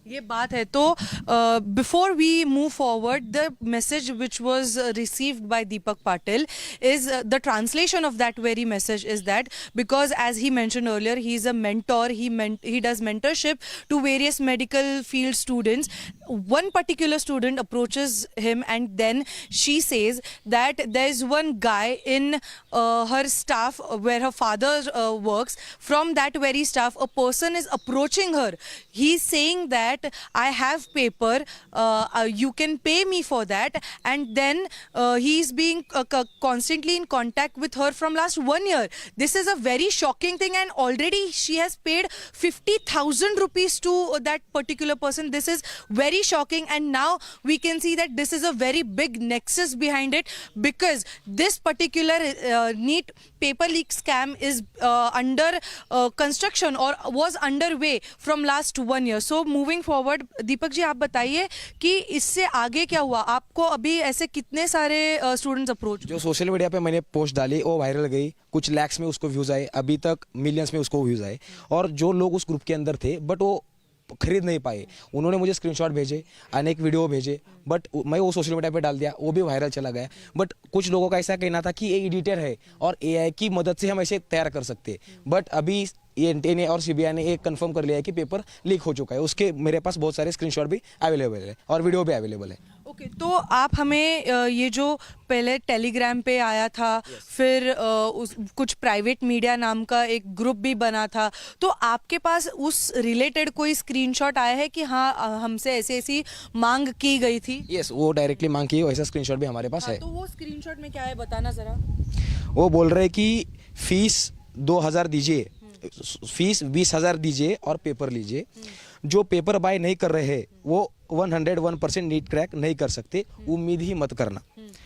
ये बात है। तो before we move forward, the message which was received by Deepak Patil is the translation of that very message is that because as he mentioned earlier, he is a mentor, he does mentorship to various medical field students. One particular student approaches him and then she says that there is one guy in her staff where her father works. From that very staff, a person is approaching her. He's saying that I have paper, you can pay me for that, and then he's being constantly in contact with her from last 1 year. This is a very shocking thing, and already she has paid 50,000 rupees to that particular person. This is very shocking, and now we can see that this is a very big nexus behind it, because this particular NEET paper leak scam is under construction or was underway from last 1 year. So moving forward, Deepak ji आप बताइए कि इससे आगे क्या हुआ? आपको अभी ऐसे कितने सारे स्टूडेंट्स अप्रोच? जो सोशल मीडिया पे मैंने पोस्ट डाली वो वायरल गई, कुछ लैक्स में उसको व्यूज आए, अभी तक मिलियंस में उसको व्यूज आए, और जो लोग उस ग्रुप के अंदर थे बट वो खरीद नहीं पाए, उन्होंने मुझे स्क्रीनशॉट भेजे, अनेक वीडियो भेजे, बट मैं वो सोशल मीडिया पे डाल दिया, वो भी वायरल चला गया। बट कुछ लोगों का ऐसा कहना था कि ये एडिटर है और AI की मदद से हम ऐसे तैयार कर सकते, बट अभी NTA ने और CBI ने एक कंफर्म कर लिया है कि पेपर लीक हो चुका है। उसके मेरे पास बहुत सारे स्क्रीनशॉट भी अवेलेबल है और वीडियो भी अवेलेबल है। ओके, तो आप हमें ये जो पहले टेलीग्राम पे आया था, फिर कुछ प्राइवेट मीडिया नाम का एक ग्रुप भी बना था, तो आपके पास उस रिलेटेड कोई स्क्रीनशॉट आया है कि हाँ हमसे ऐसी मांग की गई थी? यस, वो डायरेक्टली मांग की, वैसा स्क्रीनशॉट भी हमारे पास है। तो वो स्क्रीनशॉट में क्या है बताना जरा। वो बोल रहे कि फीस 2,000 दीजिए, फीस 20,000 दीजिए और पेपर लीजिए। जो पेपर बाय नहीं कर रहे हैं वो 101% नीट क्रैक नहीं कर सकते, उम्मीद ही मत करना,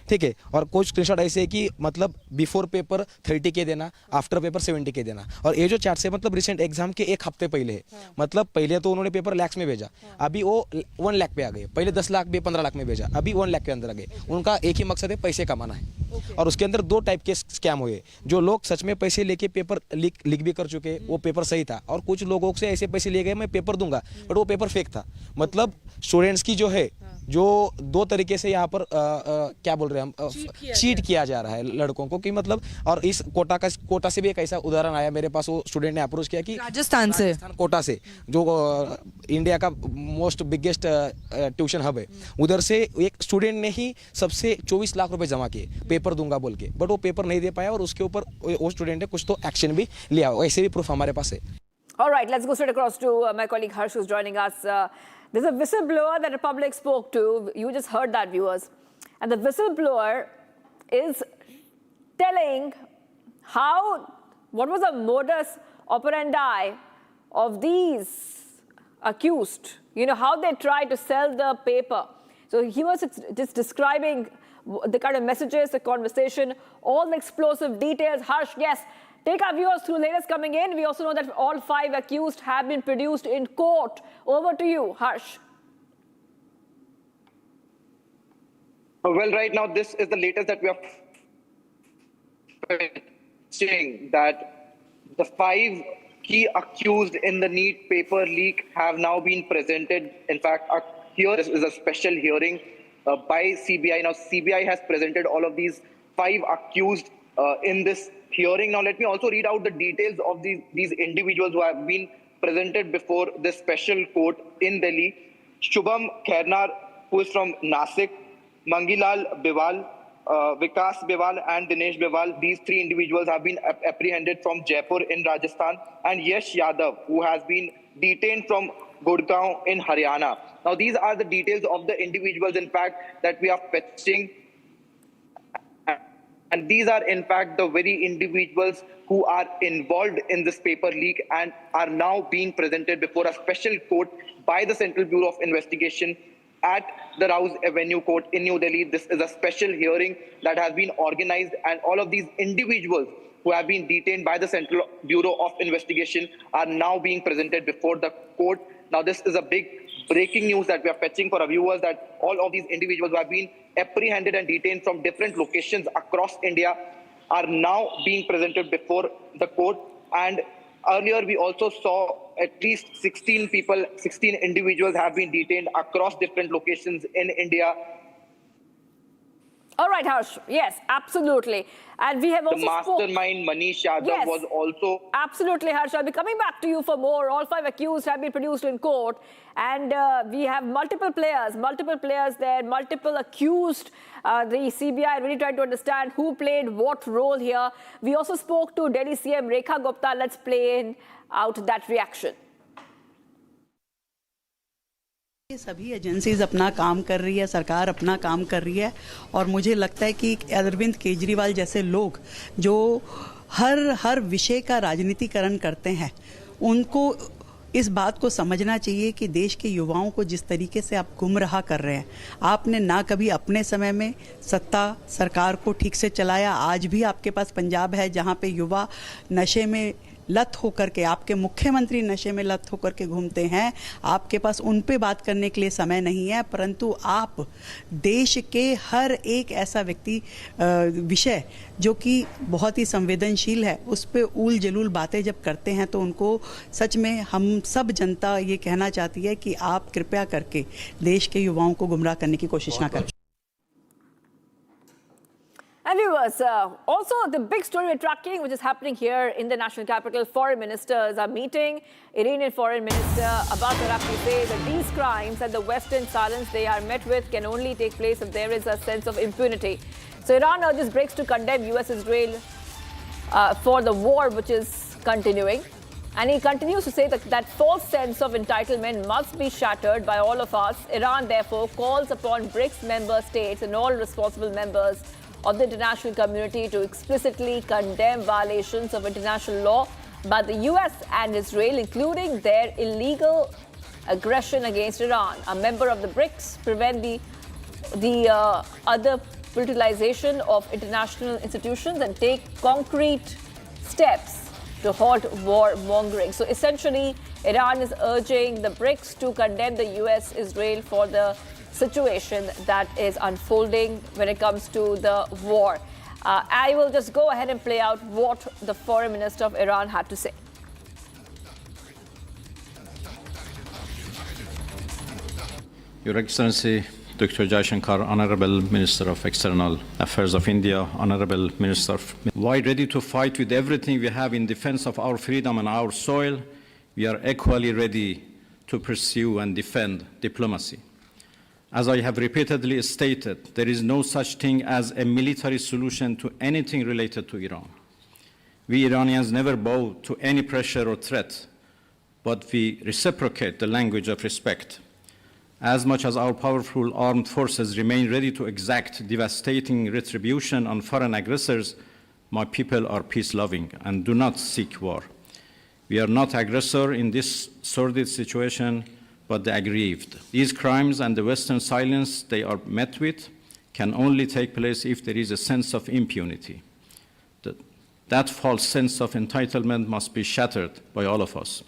ठीक है। और कुछ स्क्रीनशॉट ऐसे है कि मतलब बिफोर पेपर 30K देना, आफ्टर पेपर 70K देना, और ये जो चैट से मतलब रिसेंट एग्जाम के 1 हफ्ते पहले है, मतलब पहले तो उन्होंने पेपर लैक्स में भेजा, अभी वो 1 लाख पे आ गए, पहले 10 लाख भी 15 लाख में भेजा, अभी 1 लाख के अंदर आ गए। उनका एक ही मकसद है, पैसे कमाना है। और उसके अंदर 2 टाइप के स्कैम हुए, जो लोग सच में पैसे लेके पेपर लीक भी कर चुके, वो पेपर सही था, और कुछ लोगों से ऐसे पैसे लिए गए मैं पेपर दूंगा बट वो पेपर फेक था। मतलब स्टूडेंट्स की जो है, जो 2 तरीके से यहाँ पर क्या बोल रहे हैं हम, चीट किया जा रहा है लड़कों को, कि मतलब, और इस कोटा से भी एक ऐसा उदाहरण आया मेरे पास। वो स्टूडेंट ने अप्रोच किया कि राजस्थान कोटा से, जो इंडिया का मोस्ट बिगेस्ट ट्यूशन हब है, उधर से एक स्टूडेंट ने ही सबसे 24 लाख रुपए जमा किए पेपर दूंगा बोल के, बट वो पेपर नहीं दे पाया, और उसके ऊपर वो स्टूडेंट ने कुछ तो एक्शन भी लिया, ऐसे भी प्रूफ हमारे पास है। All right, let's go straight across to my colleague Harsh, who's joining us. There's a whistleblower that the public spoke to. You just heard that, viewers. And the whistleblower is telling what was the modus operandi of these accused. You know, how they tried to sell the paper. So he was just describing the kind of messages, the conversation, all the explosive details. Harsh, yes. Take our viewers through latest coming in. We also know that all 5 accused have been produced in court. Over to you, Harsh. Well, right now, this is the latest that we are saying, that the 5 key accused in the NEET paper leak have now been presented. In fact, here this is a special hearing by CBI. Now, CBI has presented all of these 5 accused in this hearing. Now, let me also read out the details of these individuals who have been presented before this special court in Delhi. Shubham Khairnar, who is from Nashik, Mangilal Biwal, Vikas Biwal and Dinesh Biwal. These 3 individuals have been apprehended from Jaipur in Rajasthan, and Yash Yadav, who has been detained from Gurgaon in Haryana. Now, these are the details of the individuals, in fact, that we are fetching. And these are, in fact, the very individuals who are involved in this paper leak and are now being presented before a special court by the Central Bureau of Investigation at the Rouse Avenue Court in New Delhi. This is a special hearing that has been organized, and all of these individuals who have been detained by the Central Bureau of Investigation are now being presented before the court. Now, this is a big breaking news that we are fetching for our viewers, that all of these individuals who have been apprehended and detained from different locations across India are now being presented before the court. And earlier, we also saw at least 16 individuals have been detained across different locations in India. All right, Harsh. Yes, absolutely. And we have also the mastermind Manish Yadav was also... Absolutely, Harsh. I'll be coming back to you for more. All 5 accused have been produced in court. And we have multiple players there, multiple accused. The CBI really trying to understand who played what role here. We also spoke to Delhi CM Rekha Gupta. Let's play out that reaction. सभी agencies अपना काम कर रही है, सरकार अपना काम कर रही है, और मुझे लगता है कि अरविंद केजरीवाल जैसे लोग जो हर विषय का राजनीतिकरण करते हैं, उनको इस बात को समझना चाहिए कि देश के युवाओं को जिस तरीके से आप गुमराह कर रहे हैं, आपने ना कभी अपने समय में सत्ता सरकार को ठीक से चलाया। आज भी आपके पास पंजाब है जहां पे युवा नशे में लत होकर के, आपके मुख्यमंत्री नशे में लत होकर के घूमते हैं। आपके पास उन पे बात करने के लिए समय नहीं है, परंतु आप देश के हर एक ऐसा विषय जो कि बहुत ही संवेदनशील है, उस पे ऊल जलूल बातें जब करते हैं तो उनको सच में हम सब जनता ये कहना चाहती है कि आप कृपया करके देश के युवाओं को गुमराह करने की कोशिश ना करें। And viewers, also the big story we're tracking, which is happening here in the national capital, foreign ministers are meeting. Iranian foreign minister Abbas Araghchi says that these crimes and the Western silence they are met with can only take place if there is a sense of impunity. So Iran urges BRICS to condemn US-Israel for the war which is continuing. And he continues to say that that false sense of entitlement must be shattered by all of us. Iran therefore calls upon BRICS member states and all responsible members of the international community to explicitly condemn violations of international law by the US and Israel, including their illegal aggression against Iran. A member of the BRICS prevent the other politicalization of international institutions and take concrete steps to halt war mongering. So essentially, Iran is urging the BRICS to condemn the US-Israel for the situation that is unfolding when it comes to the war. I will just go ahead and play out what the foreign minister of Iran had to say. Your Excellency, Dr. Jaishankar, Honorable Minister of External Affairs of India, Honorable Minister, why ready to fight with everything we have in defense of our freedom and our soil, we are equally ready to pursue and defend diplomacy. As I have repeatedly stated, there is no such thing as a military solution to anything related to Iran. We Iranians never bow to any pressure or threat, but we reciprocate the language of respect. As much as our powerful armed forces remain ready to exact devastating retribution on foreign aggressors, my people are peace-loving and do not seek war. We are not aggressor in this sordid situation, but the aggrieved. These crimes and the Western silence they are met with can only take place if there is a sense of impunity. That false sense of entitlement must be shattered by all of us.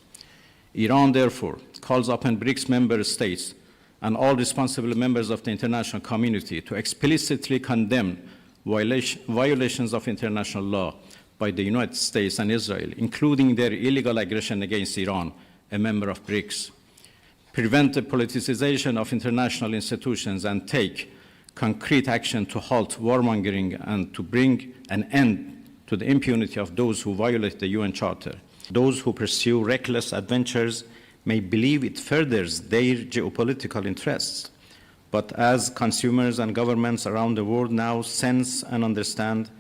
Iran, therefore, calls upon BRICS member states and all responsible members of the international community to explicitly condemn violations of international law by the United States and Israel, including their illegal aggression against Iran, a member of BRICS, prevent the politicization of international institutions, and take concrete action to halt warmongering and to bring an end to the impunity of those who violate the UN Charter. Those who pursue reckless adventures may believe it furthers their geopolitical interests, but as consumers and governments around the world now sense and understand,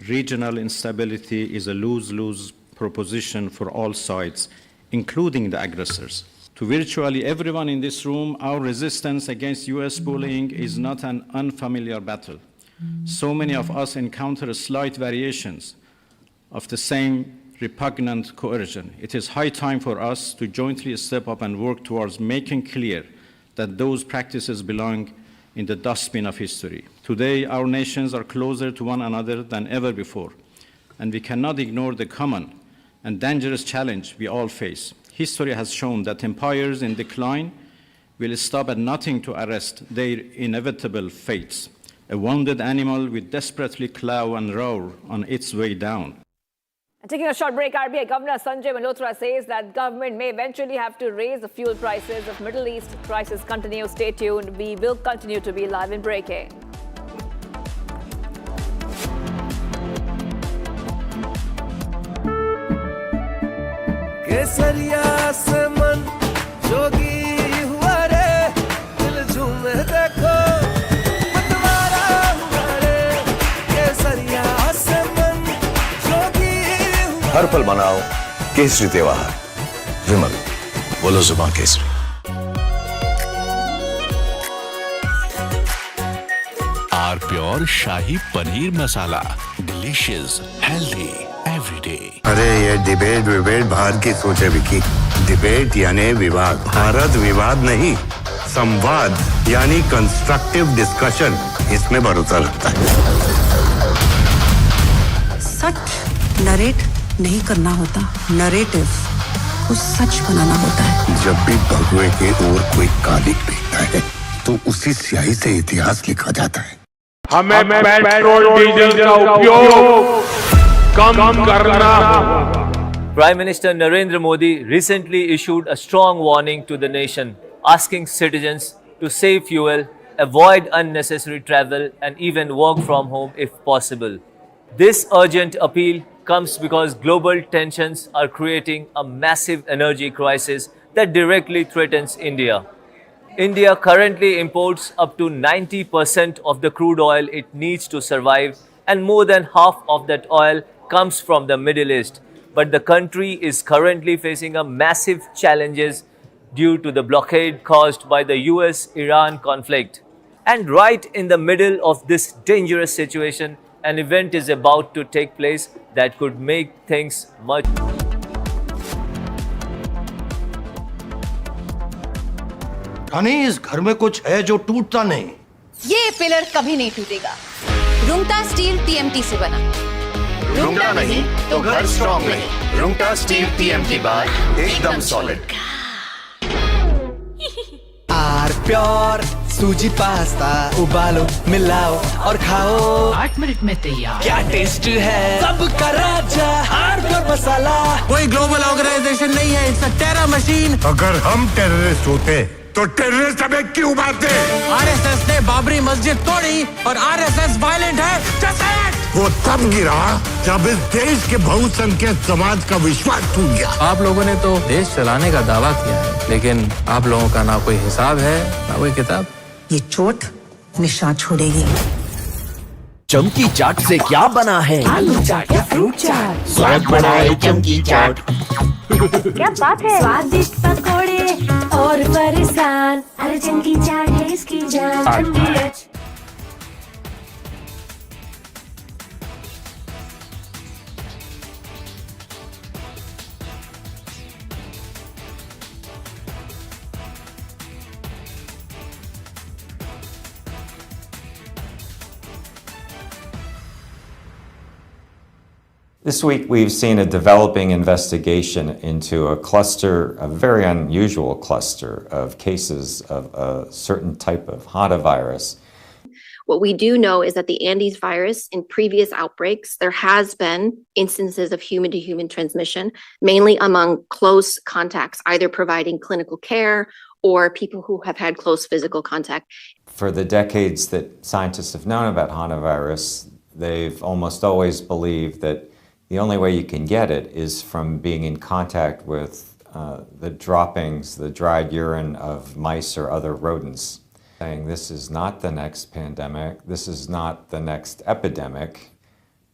regional instability is a lose-lose proposition for all sides, including the aggressors. To virtually everyone in this room, our resistance against US bullying is not an unfamiliar battle. So many of us encounter slight variations of the same repugnant coercion. It is high time for us to jointly step up and work towards making clear that those practices belong in the dustbin of history. Today, our nations are closer to one another than ever before, and we cannot ignore the common and dangerous challenge we all face. History has shown that empires in decline will stop at nothing to arrest their inevitable fates. A wounded animal will desperately claw and roar on its way down. And taking a short break, RBI Governor Sanjay Manotra says that government may eventually have to raise the fuel prices if Middle East crisis continues. Stay tuned. We will continue to be live in breaking. केसरिया से मन जोगी हुआ रे दिल झूमे देखो मतवारा हुआ रे केसरिया से मन जोगी हुआ हर पल मनाओ केसरी त्योहार विमल बोलो जुबान केसरी are pure shahi paneer masala delicious healthy everyday. अरे ये डिबेट बाहर की सोचे विकी। डिबेट यानी विवाद। भारत विवाद नहीं, संवाद यानी कंस्ट्रक्टिव डिस्कशन, इसमें भरोसा रखता है। सच नरेट नहीं करना होता, नरेटिव को सच बनाना होता है। जब भी भगवे के ओर कोई कालिक दिखता है तो उसी स्याही से इतिहास लिखा जाता है। हमें पेट्रोल डीजल का उपयोग कम करना होगा। Prime Minister Narendra Modi recently issued a strong warning to the nation, asking citizens to save fuel, avoid unnecessary travel, and even work from home if possible. This urgent appeal comes because global tensions are creating a massive energy crisis that directly threatens India. India currently imports up to 90% of the crude oil it needs to survive, and more than half of that oil comes from the Middle East. But the country is currently facing a massive challenges due to the blockade caused by the US-Iran conflict. And right in the middle of this dangerous situation, an event is about to take place that could make things much. रानी, इस घर में कुछ है जो टूटता नहीं। ये pillar कभी नहीं टूटेगा। रुंगटा स्टील टीएमटी से बना। रुंगटा नहीं तो घर स्ट्रॉन्ग नहीं। रुंगटा स्टील टीएमटी बार एकदम सॉलिड। आर प्योर सूजी पास्ता उबालो मिलाओ और खाओ 8 मिनट में तैयार। क्या टेस्ट है सबका राजा आर प्योर मसाला। कोई ग्लोबल ऑर्गेनाइजेशन नहीं है, इट्स अ टेरर मशीन। अगर हम टेररिस्ट होते तो टेररिस्ट हमें क्यों मारते? आरएसएस ने बाबरी मस्जिद तोड़ी और आरएसएस वायलेंट है। वो तब गिरा जब इस देश के बहुसंख्यक समाज का विश्वास टूट गया। आप लोगों ने तो देश चलाने का दावा किया है, लेकिन आप लोगों का ना कोई हिसाब है ना कोई किताब। ये चोट निशान छोड़ेगी। चमकी चाट से क्या बना है? आलू चाट या फ्रूट चाट, स्वाद बनाए चमकी चाट। क्या बात है? स्वादिष्ट पकोड़े और फरसान, अरे चमकी चाट है इसकी जान। This week, we've seen a developing investigation into a cluster, a very unusual cluster of cases of a certain type of hantavirus. What we do know is that the Andes virus, in previous outbreaks, there has been instances of human-to-human transmission, mainly among close contacts, either providing clinical care or people who have had close physical contact. For the decades that scientists have known about hantavirus, they've almost always believed that the only way you can get it is from being in contact with the droppings, the dried urine of mice or other rodents. Saying this is not the next pandemic, this is not the next epidemic,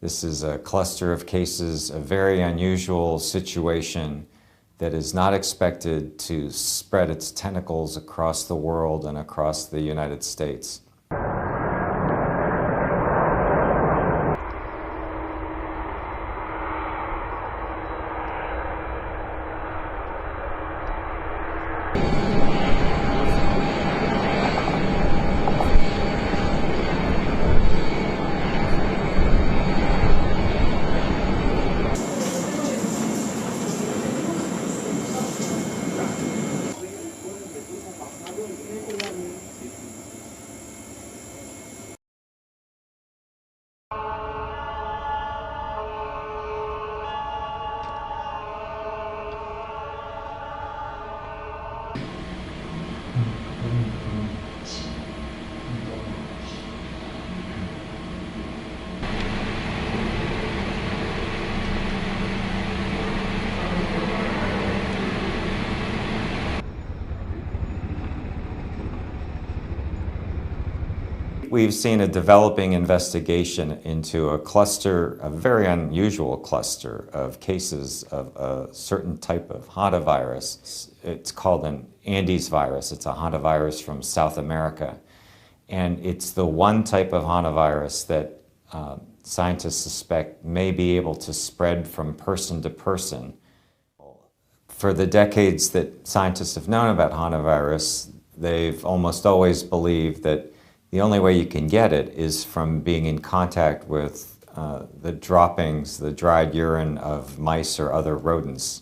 this is a cluster of cases, a very unusual situation that is not expected to spread its tentacles across the world and across the United States. We've seen a developing investigation into a cluster, a very unusual cluster of cases of a certain type of hantavirus. It's called an Andes virus. It's a hantavirus from South America. And it's the one type of hantavirus that scientists suspect may be able to spread from person to person. For the decades that scientists have known about hantavirus, they've almost always believed that the only way you can get it is from being in contact with the droppings, the dried urine of mice or other rodents.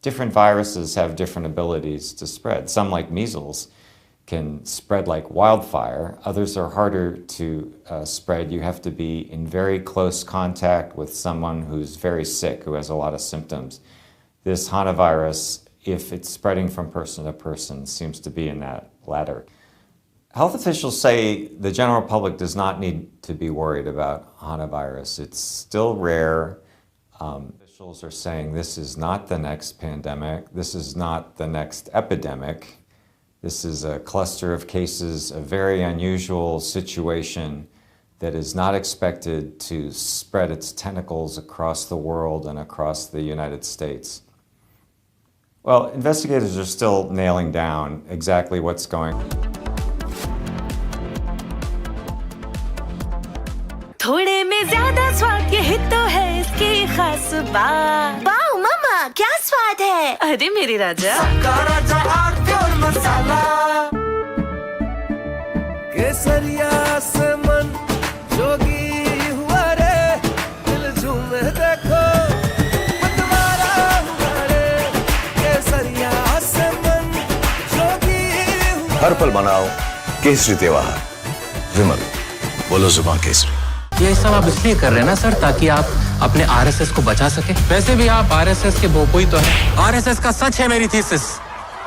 Different viruses have different abilities to spread. Some, like measles, can spread like wildfire. Others are harder to spread. You have to be in very close contact with someone who's very sick, who has a lot of symptoms. This hantavirus, if it's spreading from person to person, seems to be in that latter. Health officials say the general public does not need to be worried about hantavirus. It's still rare. Officials are saying this is not the next pandemic. This is not the next epidemic. This is a cluster of cases, a very unusual situation that is not expected to spread its tentacles across the world and across the United States. Well, investigators are still nailing down exactly what's going on. थोड़े में ज्यादा स्वाद यही तो है इसकी खास बात। वाओ मामा क्या स्वाद है? अरे मेरे राजा सबका राजा और प्योर मसाला केसरिया से मन जोगी हुआ रे दिल झूमे देखो मतवारा हुआ रे केसरिया से मन जोगी हुआ। हर पल मनाओ केसरी त्योहार। विमल बोलो जुबान केसरी। ये सब आप इसलिए कर रहे हैं ना सर, ताकि आप अपने आरएसएस को बचा सके। वैसे भी आप आरएसएस के बोपोई तो हैं। आरएसएस का सच है मेरी थीसिस,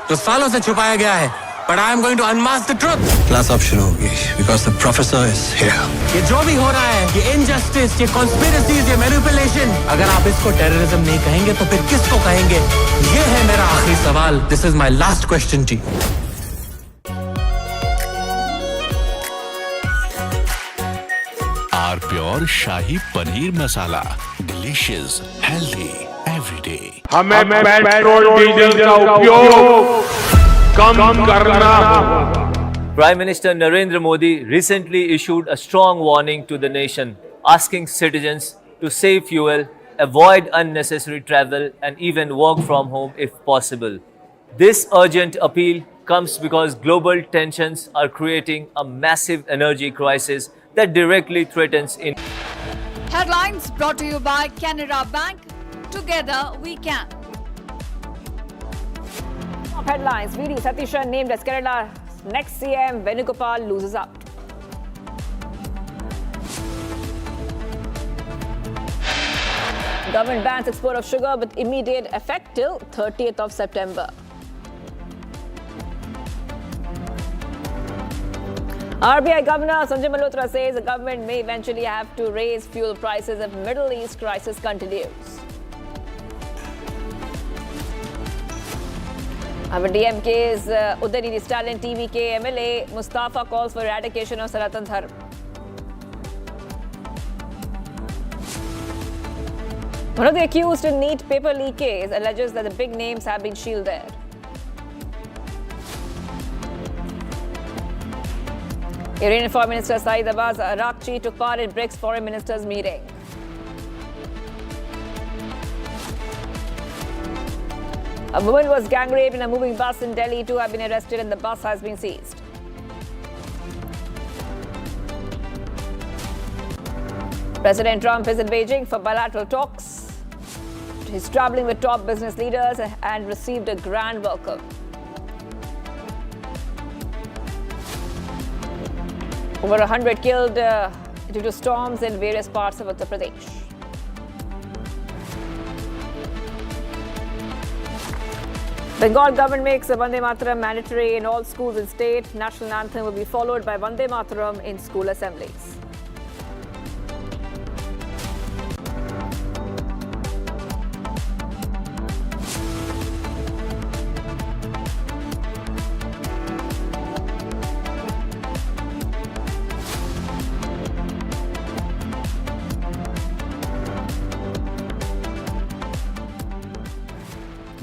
जो सालों से छुपाया गया है। But I am going to unmask the truth. Class अब शुरू होगी because the professor is here. ये जो भी हो रहा है, ये injustice, ये conspiracies, ये manipulation, अगर आप इसको terrorism नहीं कहेंगे तो फिर किसको कहेंगे? ये है मेरा आखिरी सवाल. This is my last question to you. Are pure shahi paneer masala, delicious, healthy, everyday. हमें पेट्रोल डीजल का उपयोग कम करना होगा। Prime Minister Narendra Modi recently issued a strong warning to the nation, asking citizens to save fuel, avoid unnecessary travel, and even work from home if possible. This urgent appeal comes because global tensions are creating a massive energy crisis that directly threatens Headlines brought to you by Canara Bank. Together we can. Top headlines. VD Satishan named as Kerala's next CM. Venugopal loses out. Government bans export of sugar with immediate effect till 30th of September. RBI Governor Sanjay Malhotra says the government may eventually have to raise fuel prices if Middle East crisis continues. Our DMK's Udaynidhi Stalin TVK MLA Mustafa calls for eradication of Sanatan Dharma. One of the accused in NEET paper leak case alleges that the big names have been shielded. Iranian Foreign Minister Saeed Abbas Araghchi took part in BRICS foreign ministers meeting. A woman was gang raped in a moving bus in Delhi. 2 have been arrested and the bus has been seized. President Trump is in Beijing for bilateral talks. He's traveling with top business leaders and received a grand welcome. Over 100 killed due to storms in various parts of Uttar Pradesh. Bengal government makes a Vande Mataram mandatory in all schools in state. National anthem will be followed by Vande Mataram in school assemblies.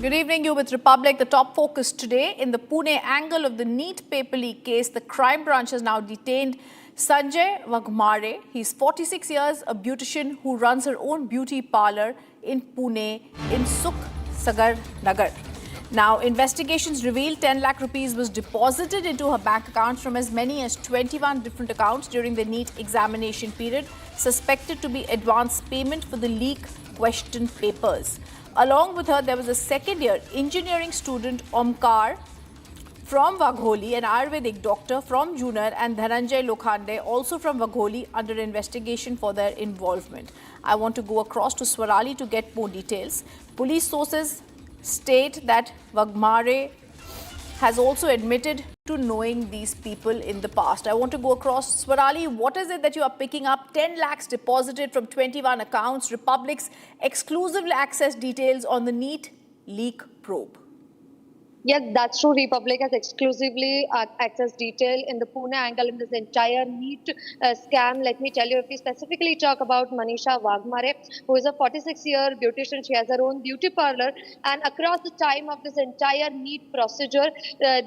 Good evening, you with Republic. The top focus today in the Pune angle of the NEET paper leak case. The crime branch has now detained Sanjay Waghmare. He's 46 years, a beautician who runs her own beauty parlor in Pune in Sukh Sagar Nagar. Now, investigations reveal 10 lakh rupees was deposited into her bank accounts from as many as 21 different accounts during the NEET examination period, suspected to be advance payment for the leak question papers. Along with her, there was a second-year engineering student, Omkar, from Wagholi, an Ayurvedic doctor from Junar, and Dhananjay Lokhande, also from Wagholi, under investigation for their involvement. I want to go across to Swarali to get more details. Police sources state that Waghmare has also admitted to knowing these people in the past. I want to go across. Swarali, what is it that you are picking up? 10 lakhs deposited from 21 accounts. Republic's exclusive access details on the NEET leak probe. Yes, that's true. Republic has exclusively accessed detail in the Pune angle in this entire NEET scam. Let me tell you, if we specifically talk about Manisha Waghmare, who is a 46-year beautician, she has her own beauty parlor, and across the time of this entire NEET procedure,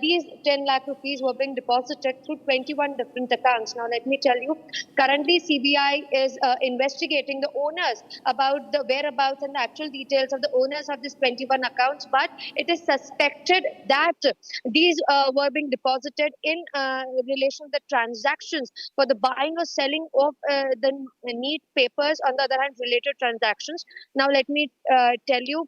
these 10 lakh rupees were being deposited through 21 different accounts. Now, let me tell you, currently CBI is investigating the owners about the whereabouts and the actual details of the owners of these 21 accounts, but it is suspected that these were being deposited in relation to the transactions for the buying or selling of the NEET papers, on the other hand, related transactions. Now, let me tell you,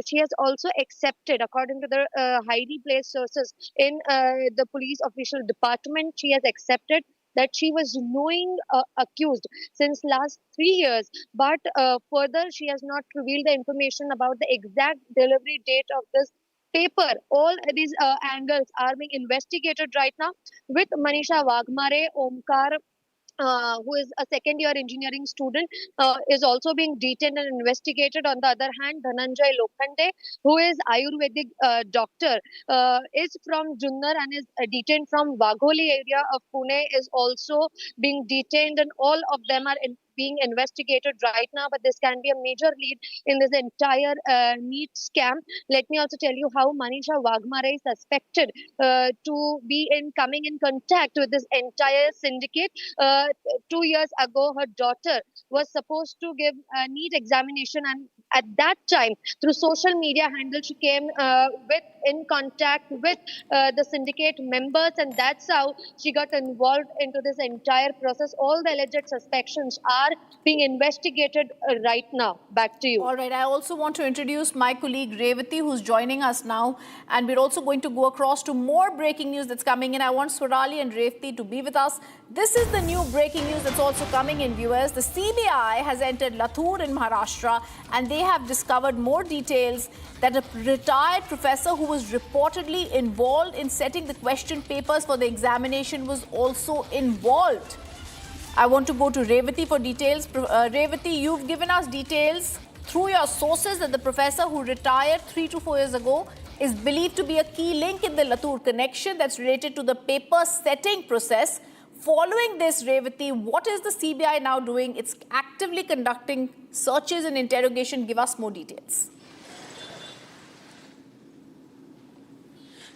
she has also accepted, according to the highly placed sources in the police official department, she has accepted that she was knowing accused since last 3 years, but further she has not revealed the information about the exact delivery date of this paper. All these angles are being investigated right now, with Manisha Waghmare, Omkar, who is a second-year engineering student, is also being detained and investigated. On the other hand, Dhananjay Lokhande, who is Ayurvedic doctor, is from Junnar and is detained from Wagholi area of Pune, is also being detained, and all of them are being investigated right now. But this can be a major lead in this entire NEET scam. Let me also tell you how Manisha Waghmare is suspected to be coming in contact with this entire syndicate. 2 years ago, her daughter was supposed to give a NEET examination, and at that time, through social media handle, she came in contact with the syndicate members, and that's how she got involved into this entire process. All the alleged suspicions are are being investigated right now. Back to you. All right. I also want to introduce my colleague Revati, who's joining us now. And we're also going to go across to more breaking news that's coming in. I want Swarali and Revati to be with us. This is the new breaking news that's also coming in, viewers. The CBI has entered Latur in Maharashtra, and they have discovered more details that a retired professor who was reportedly involved in setting the question papers for the examination was also involved. I want to go to Revati for details. Revati, you've given us details through your sources that the professor who retired 3 to 4 years ago is believed to be a key link in the Latur connection that's related to the paper setting process. Following this, Revati, what is the CBI now doing? It's actively conducting searches and interrogation. Give us more details.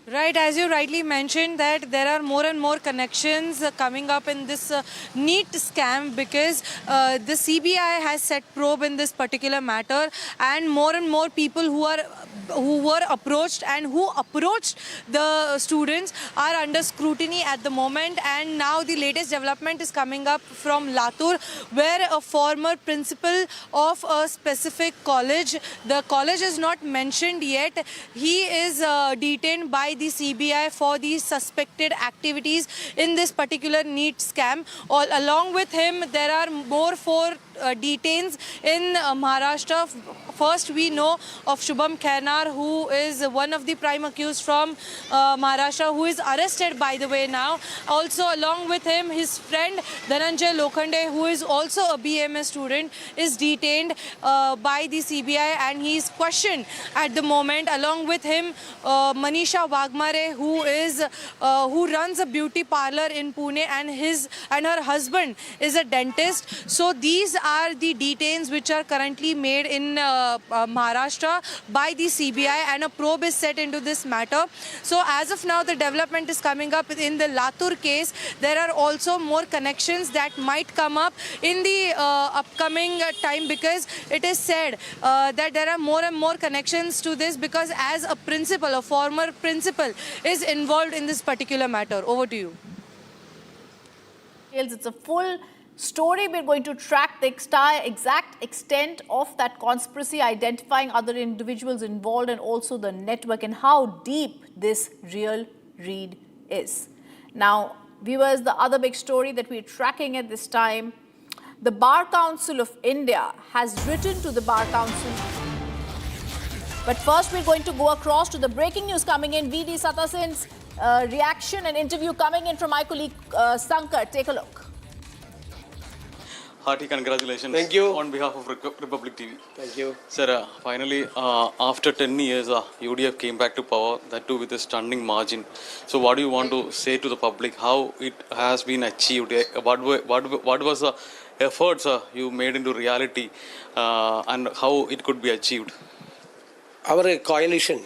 Right, as you rightly mentioned that there are more and more connections coming up in this NEET scam because the CBI has set probe in this particular matter, and more people who were approached and who approached the students are under scrutiny at the moment. And now the latest development is coming up from Latur, where a former principal of a specific college, the college is not mentioned yet, he is detained by the CBI for the suspected activities in this particular NEET scam. Along with him, there are more 4 detains in Maharashtra. First, we know of Shubham Khainar, who is one of the prime accused from Maharashtra, who is arrested, by the way, now. Also, along with him, his friend Dhananjay Lokhande, who is also a BMS student, is detained by the CBI and he is questioned at the moment. Along with him, Manisha Wagmare, who runs a beauty parlor in Pune, and her husband is a dentist. So these are the detains which are currently made in Maharashtra by the CBI, and a probe is set into this matter. So as of now, the development is coming up in the Latur case. There are also more connections that might come up in the upcoming time, because it is said that there are more and more connections to this, because as a principal, a former principal is involved in this particular matter. Over to you. It's a full story. We're going to track the exact extent of that conspiracy, identifying other individuals involved, and also the network and how deep this real read is. Now, viewers, the other big story that we're tracking at this time, the Bar Council of India has written to the Bar Council. But first, we're going to go across to the breaking news coming in. V.D. Satasin's reaction and interview coming in from my colleague Sankar. Take a look. Hearty congratulations. Thank you. On behalf of Republic TV. Thank you. Sir, finally, after 10 years, UDF came back to power, that too with a stunning margin. So what do you want to say to the public, how it has been achieved? What was the efforts you made into reality, and how it could be achieved? Our coalition,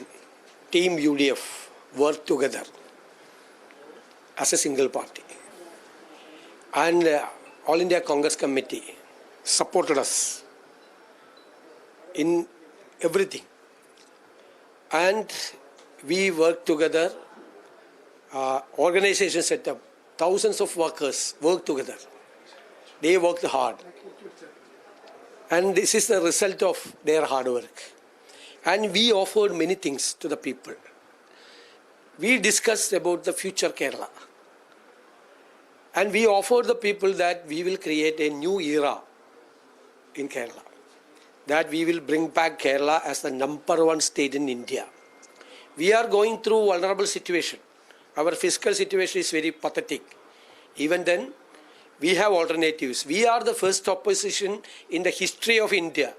Team UDF, worked together as a single party. And All India Congress Committee supported us in everything. And we worked together, organization set up, thousands of workers worked together. They worked hard. And this is the result of their hard work. And we offered many things to the people. We discussed about the future Kerala. And we offered the people that we will create a new era in Kerala. That we will bring back Kerala as the #1 state in India. We are going through a vulnerable situation. Our fiscal situation is very pathetic. Even then, we have alternatives. We are the first opposition in the history of India.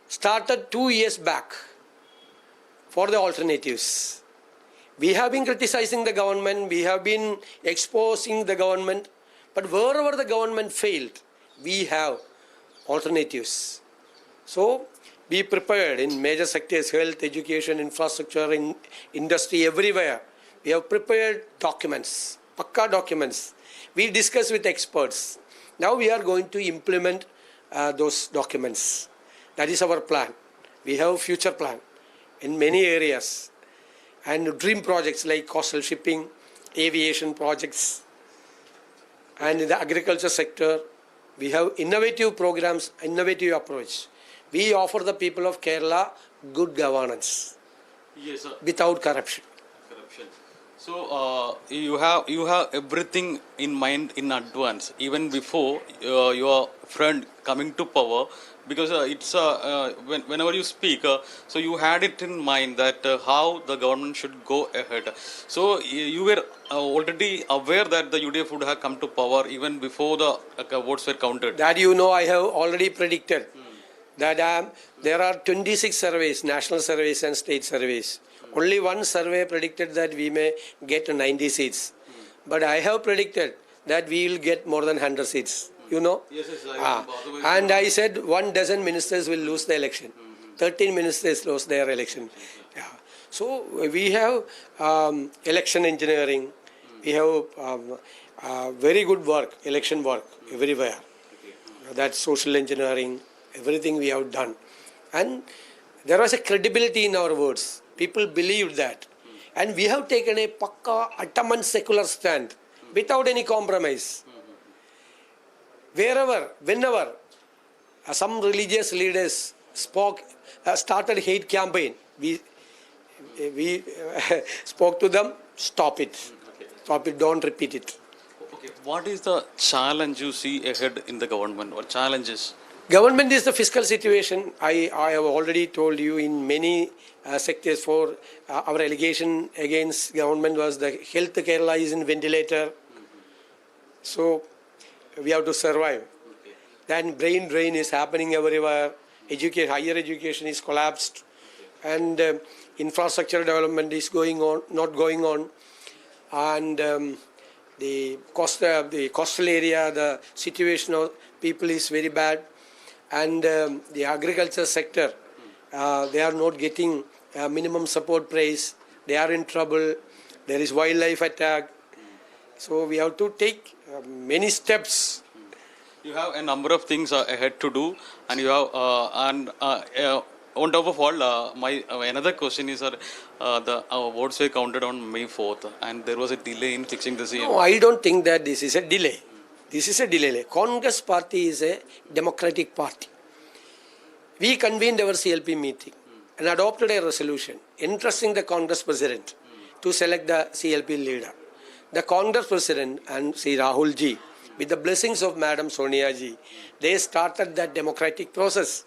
Started 2 years back for the alternatives. We have been criticizing the government, we have been exposing the government, but wherever the government failed, we have alternatives. So be prepared in major sectors, health, education, infrastructure, in industry, everywhere. We have prepared documents, Pakka documents. We discuss with experts. Now we are going to implement those documents. That is our plan. We have a future plan in many areas. And dream projects like coastal shipping, aviation projects, and in the agriculture sector, We have innovative programs, innovative approach. We offer the people of Kerala good governance. Yes, sir. Without corruption. So you have everything in mind in advance, even before your friend coming to power, because it's whenever you speak, so you had it in mind that how the government should go ahead. So you were already aware that the UDF would have come to power even before the votes were counted. That I have already predicted that there are 26 surveys, national surveys and state surveys. Only one survey predicted that we may get 90 seats. But I have predicted that we will get more than 100 seats. Yes, and I said 12 ministers will lose the election. 13 ministers lost their election. Yeah. So we have election engineering. We have very good work, election work everywhere. That's social engineering, everything we have done. And there was a credibility in our words. People believed that. And we have taken a pakka, adamant secular stand without any compromise. Wherever, whenever some religious leaders started hate campaign, we spoke to them, stop it. Stop it, don't repeat it. Okay. What is the challenge you see ahead in the government, or challenges? Government is the fiscal situation. I have already told you in many sectors. For our allegation against government was the health Kerala is in ventilator. So we have to survive. Then brain drain is happening everywhere. Higher education is collapsed. And infrastructure development is going on, not going on. And the coastal area, the situation of people is very bad. And the agriculture sector, they are not getting minimum support price. They are in trouble. There is wildlife attack. So we have to take many steps. You have a number of things ahead to do, and you have on top of all, my another question is the votes were counted on May 4th, and there was a delay in fixing the CM. No, I don't think that this is a delay. This is a delay. Congress party is a democratic party. We convened our CLP meeting and adopted a resolution entrusting the Congress president to select the CLP leader. The Congress president and Sri Rahul ji, with the blessings of Madam Sonia ji, they started that democratic process.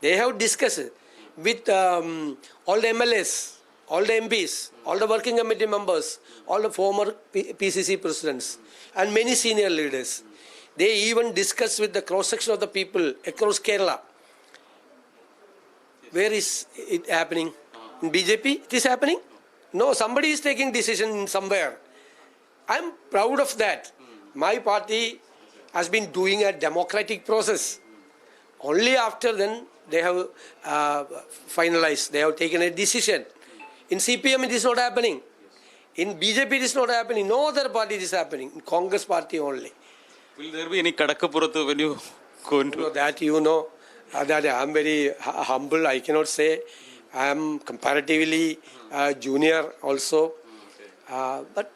They have discussed with all the MLAs, all the MPs, all the working committee members, all the former PCC presidents, and many senior leaders. They even discuss with the cross-section of the people across Kerala. Where is it happening? In BJP, it is happening? No, somebody is taking decision somewhere. I am proud of that. My party has been doing a democratic process. Only after then they have finalized, they have taken a decision. In CPM it is not happening. In BJP it is not happening. No other party it is happening. In Congress party only. Will there be any Kadakapuratu when you go into that? That I am very humble. I cannot say. I am comparatively junior also. But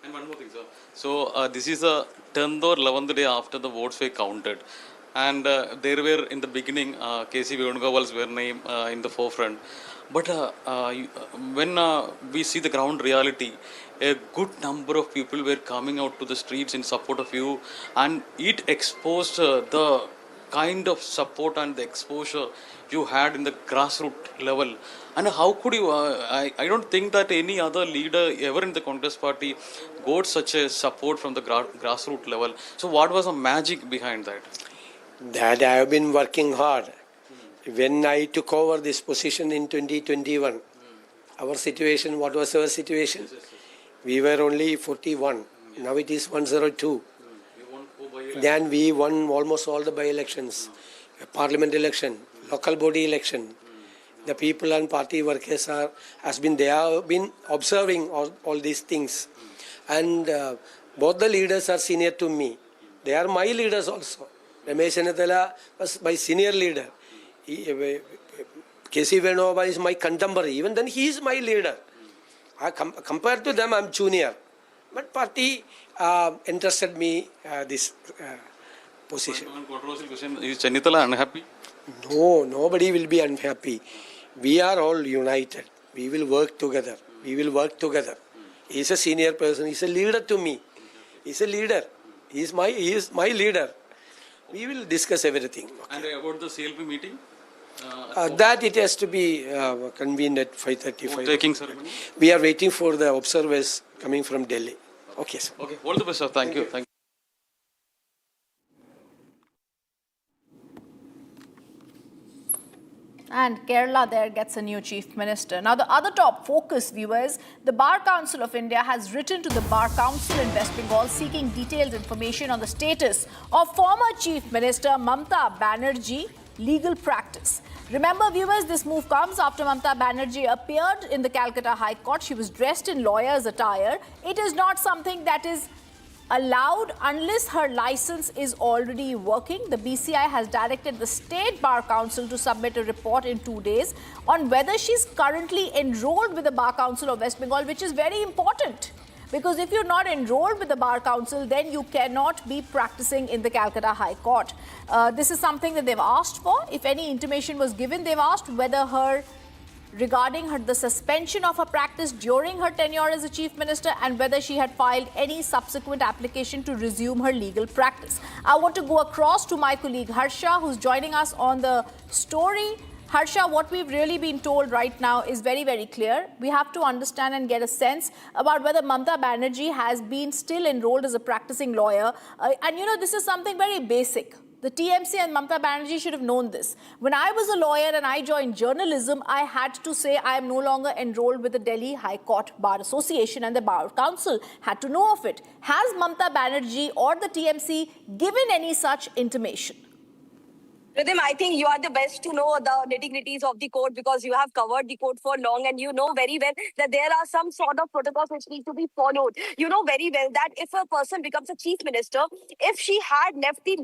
and one more thing, sir. So this is the 10th or 11th day after the votes were counted. And there were in the beginning K.C. Venugopal's name in the forefront. But when we see the ground reality, a good number of people were coming out to the streets in support of you, and it exposed the kind of support and the exposure you had in the grassroots level. And how could you, I don't think that any other leader ever in the Congress party got such a support from the grassroots level. So what was the magic behind that? That I have been working hard. When I took over this position in 2021, our situation, what was our situation? We were only 41. Now it is 102. Then we won almost all the by-elections, parliament election, local body election. The people and party workers they have been observing all these things. And both the leaders are senior to me. They are my leaders also. Ramesh Chennathila was my senior leader. K.C. Venugopal is my contemporary. Even then he is my leader. Compared to them, I am junior. But party entrusted me this position. One controversial question: is Chennithala unhappy? No, nobody will be unhappy. We are all united. We will work together. We will work together. He is a senior person. He is a leader to me. He is a leader. He is my leader. We will discuss everything. Okay. And about the CLP meeting? That it has to be convened at 5:35. Taking ceremony? We are waiting for the observers coming from Delhi. Okay, sir. Okay. All the best, sir. Thank you. Thank you. And Kerala there gets a new chief minister. Now, the other top focus, viewers, the Bar Council of India has written to the Bar Council in West Bengal seeking detailed information on the status of former Chief Minister Mamata Banerjee legal practice. Remember, viewers, this move comes after Mamata Banerjee appeared in the Calcutta High Court. She was dressed in lawyer's attire. It is not something that is allowed unless her license is already working. The BCI has directed the State Bar Council to submit a report in 2 days on whether she's currently enrolled with the Bar Council of West Bengal, which is very important. Because if you're not enrolled with the Bar Council, then you cannot be practicing in the Calcutta High Court. This is something that they've asked for. If any intimation was given, they've asked whether the suspension of her practice during her tenure as a chief minister and whether she had filed any subsequent application to resume her legal practice. I want to go across to my colleague Harsha, who's joining us on the story. Harsha, what we've really been told right now is very, very clear. We have to understand and get a sense about whether Mamata Banerjee has been still enrolled as a practicing lawyer. And you know, this is something very basic. The TMC and Mamata Banerjee should have known this. When I was a lawyer and I joined journalism, I had to say I am no longer enrolled with the Delhi High Court Bar Association, and the Bar Council had to know of it. Has Mamata Banerjee or the TMC given any such intimation? Rhythm, I think you are the best to know the nitty-gritties of the court because you have covered the court for long and you know very well that there are some sort of protocols which need to be followed. You know very well that if a person becomes a chief minister, if she had left the,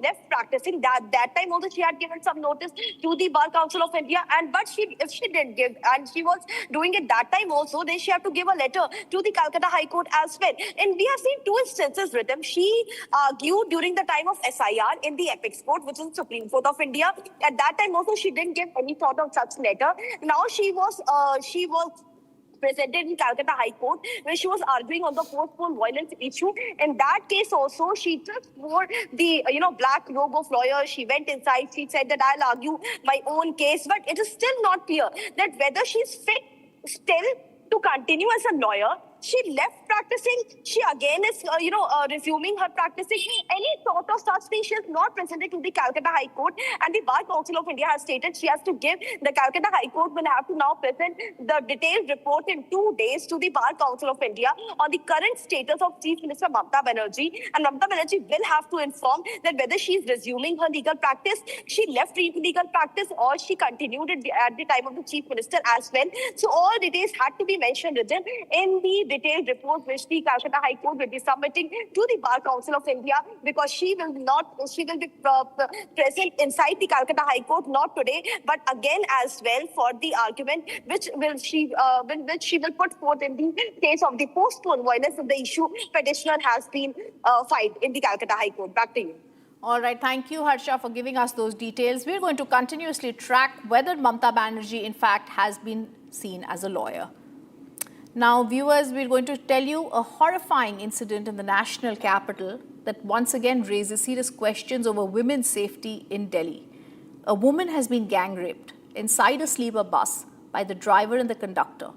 left practicing, that time also she had given some notice to the Bar Council of India, but if she did give and she was doing it that time also, then she had to give a letter to the Calcutta High Court as well. And we have seen two instances, Rhythm. She argued during the time of SIR in the Apex Court, which is Supreme Court of India. At that time also she didn't give any sort of such letter. Now she was presented in Calcutta High Court where she was arguing on the postponed violence issue. In that case also she just wore the black robe of lawyer. She went inside. She said that I'll argue my own case, but it is still not clear that whether she's fit still to continue as a lawyer. She left practicing. She again is, resuming her practicing. Any sort of such thing she is not presented to the Calcutta High Court. And the Bar Council of India has stated she has to give, the Calcutta High Court will have to now present the detailed report in 2 days to the Bar Council of India on the current status of Chief Minister Mamata Banerjee. And Mamata Banerjee will have to inform that whether she is resuming her legal practice, she left legal practice, or she continued it at the time of the Chief Minister as well. So all details had to be mentioned written in the detailed report which the Calcutta High Court will be submitting to the Bar Council of India, because she will be present inside the Calcutta High Court, not today, but again as well for the argument which she will put forth in the case of the postponed violence of the issue petitioner has been filed in the Calcutta High Court. Back to you. All right, thank you, Harsha, for giving us those details. We're going to continuously track whether Mamata Banerjee, in fact, has been seen as a lawyer. Now, viewers, we're going to tell you a horrifying incident in the national capital that once again raises serious questions over women's safety in Delhi. A woman has been gang raped inside a sleeper bus by the driver and the conductor.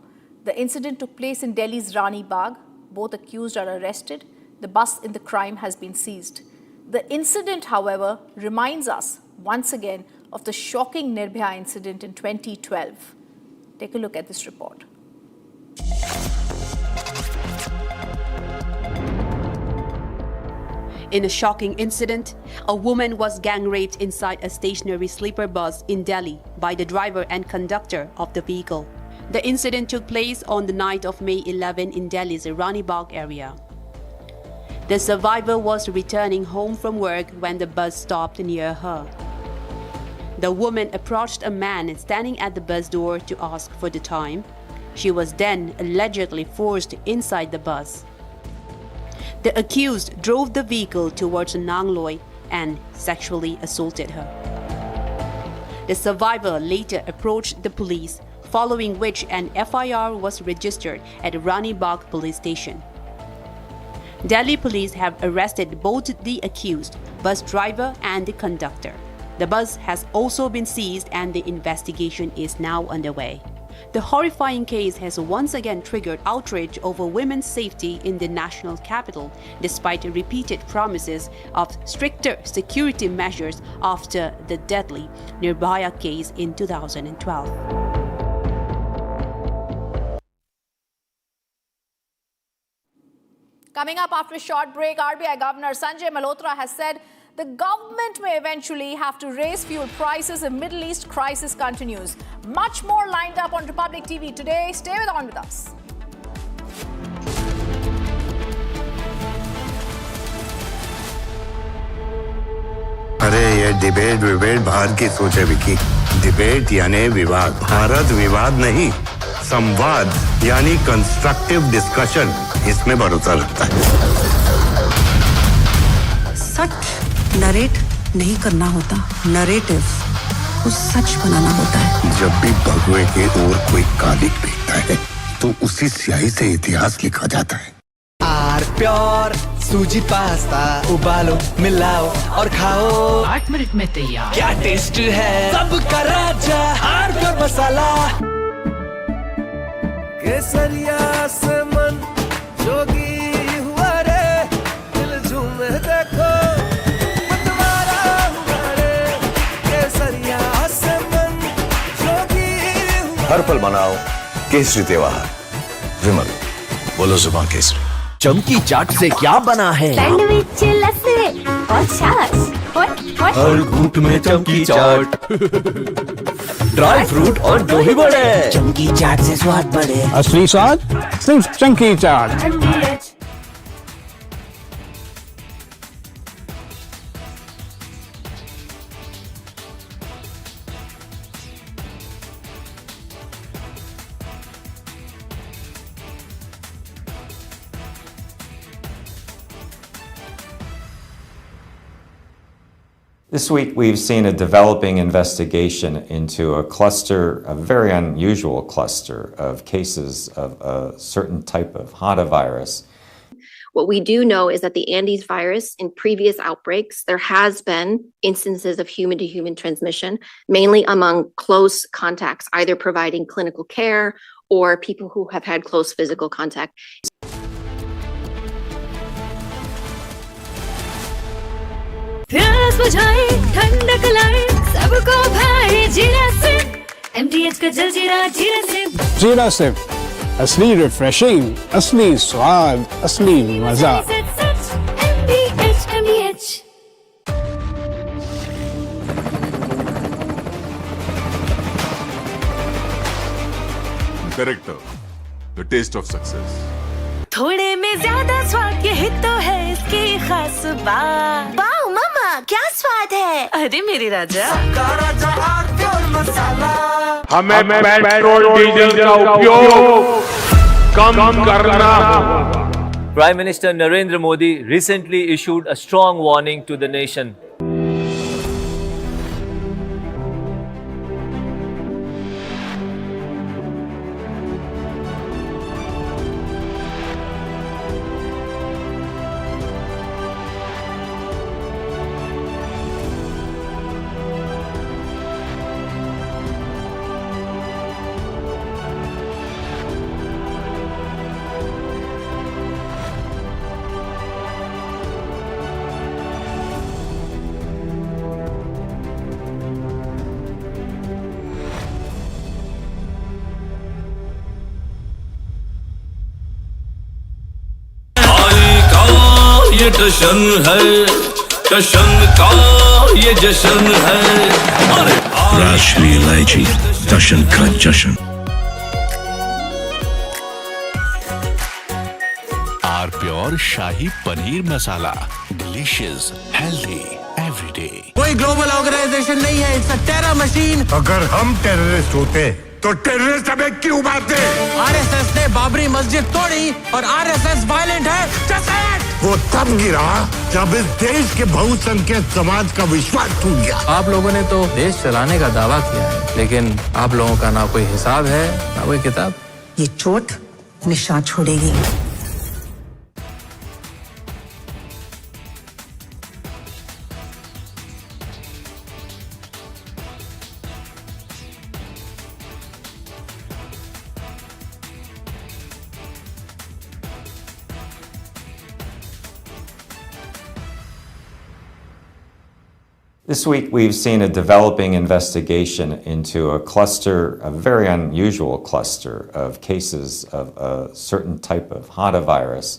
The incident took place in Delhi's Rani Bagh. Both accused are arrested. The bus in the crime has been seized. The incident, however, reminds us once again of the shocking Nirbhaya incident in 2012. Take a look at this report. In a shocking incident, a woman was gang raped inside a stationary sleeper bus in Delhi by the driver and conductor of the vehicle. The incident took place on the night of May 11 in Delhi's Rani Bagh area. The survivor was returning home from work when the bus stopped near her. The woman approached a man standing at the bus door to ask for the time. She was then allegedly forced inside the bus. The accused drove the vehicle towards Nangloi, and sexually assaulted her. The survivor later approached the police, following which an FIR was registered at Rani Bagh police station. Delhi police have arrested both the accused, bus driver and the conductor. The bus has also been seized and the investigation is now underway. The horrifying case has once again triggered outrage over women's safety in the national capital, despite repeated promises of stricter security measures after the deadly Nirbhaya case in 2012. Coming up after a short break, RBI Governor Sanjay Malhotra has said the government may eventually have to raise fuel prices if Middle East crisis continues. Much more lined up on Republic TV today. Stay on with us. अरे ये debate बाहर की सोच है Vicky. Debate यानी विवाद, भारत विवाद नहीं, संवाद यानी कंस्ट्रक्टिव डिस्कशन, इसमें भरोसा लगता है। सच नरेट नहीं करना होता, नरेटिव को सच बनाना होता है। जब भी भगवे के ओर कोई कालिक दिखता है तो उसी स्याही से इतिहास लिखा जाता है। आर प्योर सूजी पास्ता उबालो, मिलाओ और खाओ, 8 मिनट में तैयार। क्या टेस्ट है सबका राजा आर प्योर मसाला। केसरिया से मन जोगी हुआ रे, दिल झूमे देखो मतवारा हुआ रे। केसरिया से मन जोगी हुआ। हर पल मनाओ केसरी त्योहार, विमल बोलो जुबान केसरी। चमकी चाट से क्या बना है? सैंडविच, लस्सी और छाछ। हर घूंट में चमकी चाट, ड्राई फ्रूट और दही बड़े। चमकी चाट से स्वाद बढ़े। असली स्वाद सिर्फ चंकी चाट। This week, we've seen a developing investigation into a cluster, a very unusual cluster of cases of a certain type of Hantavirus. What we do know is that the Andes virus, in previous outbreaks, there has been instances of human-to-human transmission, mainly among close contacts, either providing clinical care or people who have had close physical contact. प्यास बुझाए, ठंडक लाए, सबको भाए जीरा से। MTH का जल जीरा, जीरा से। जीरा से असली रिफ्रेशिंग, असली स्वाद, असली मजा। MTH। Character, the taste of success. थोड़े में ज्यादा स्वाद, यही तो है इसकी खास बात। वाओ मामा, क्या स्वाद है? अरे मेरे राजा, राजा आर प्योर मसाला। हमें पेट्रोल डीजल का उपयोग कम करना होगा। Prime Minister Narendra Modi recently issued a strong warning to the nation. ये जशन है, जशन का ये जशन है। राष्ट्रीय इलायची, जशन का जशन। Our pure shahi paneer masala, delicious, healthy, everyday. कोई ग्लोबल ऑर्गेनाइजेशन नहीं है, इट्स अ टेरर मशीन। अगर हम टेररिस्ट होते तो टेररिस्ट हमें क्यों मारते? आरएसएस ने बाबरी मस्जिद तोड़ी और आरएसएस वायलेंट है। Just say it! वो तब गिरा जब इस देश के बहुसंख्यक समाज का विश्वास टूट गया। आप लोगों ने तो देश चलाने का दावा किया है, लेकिन आप लोगों का ना कोई हिसाब है ना कोई किताब। ये चोट निशान छोड़ेगी। This week, we've seen a developing investigation into a cluster, a very unusual cluster of cases of a certain type of Hantavirus.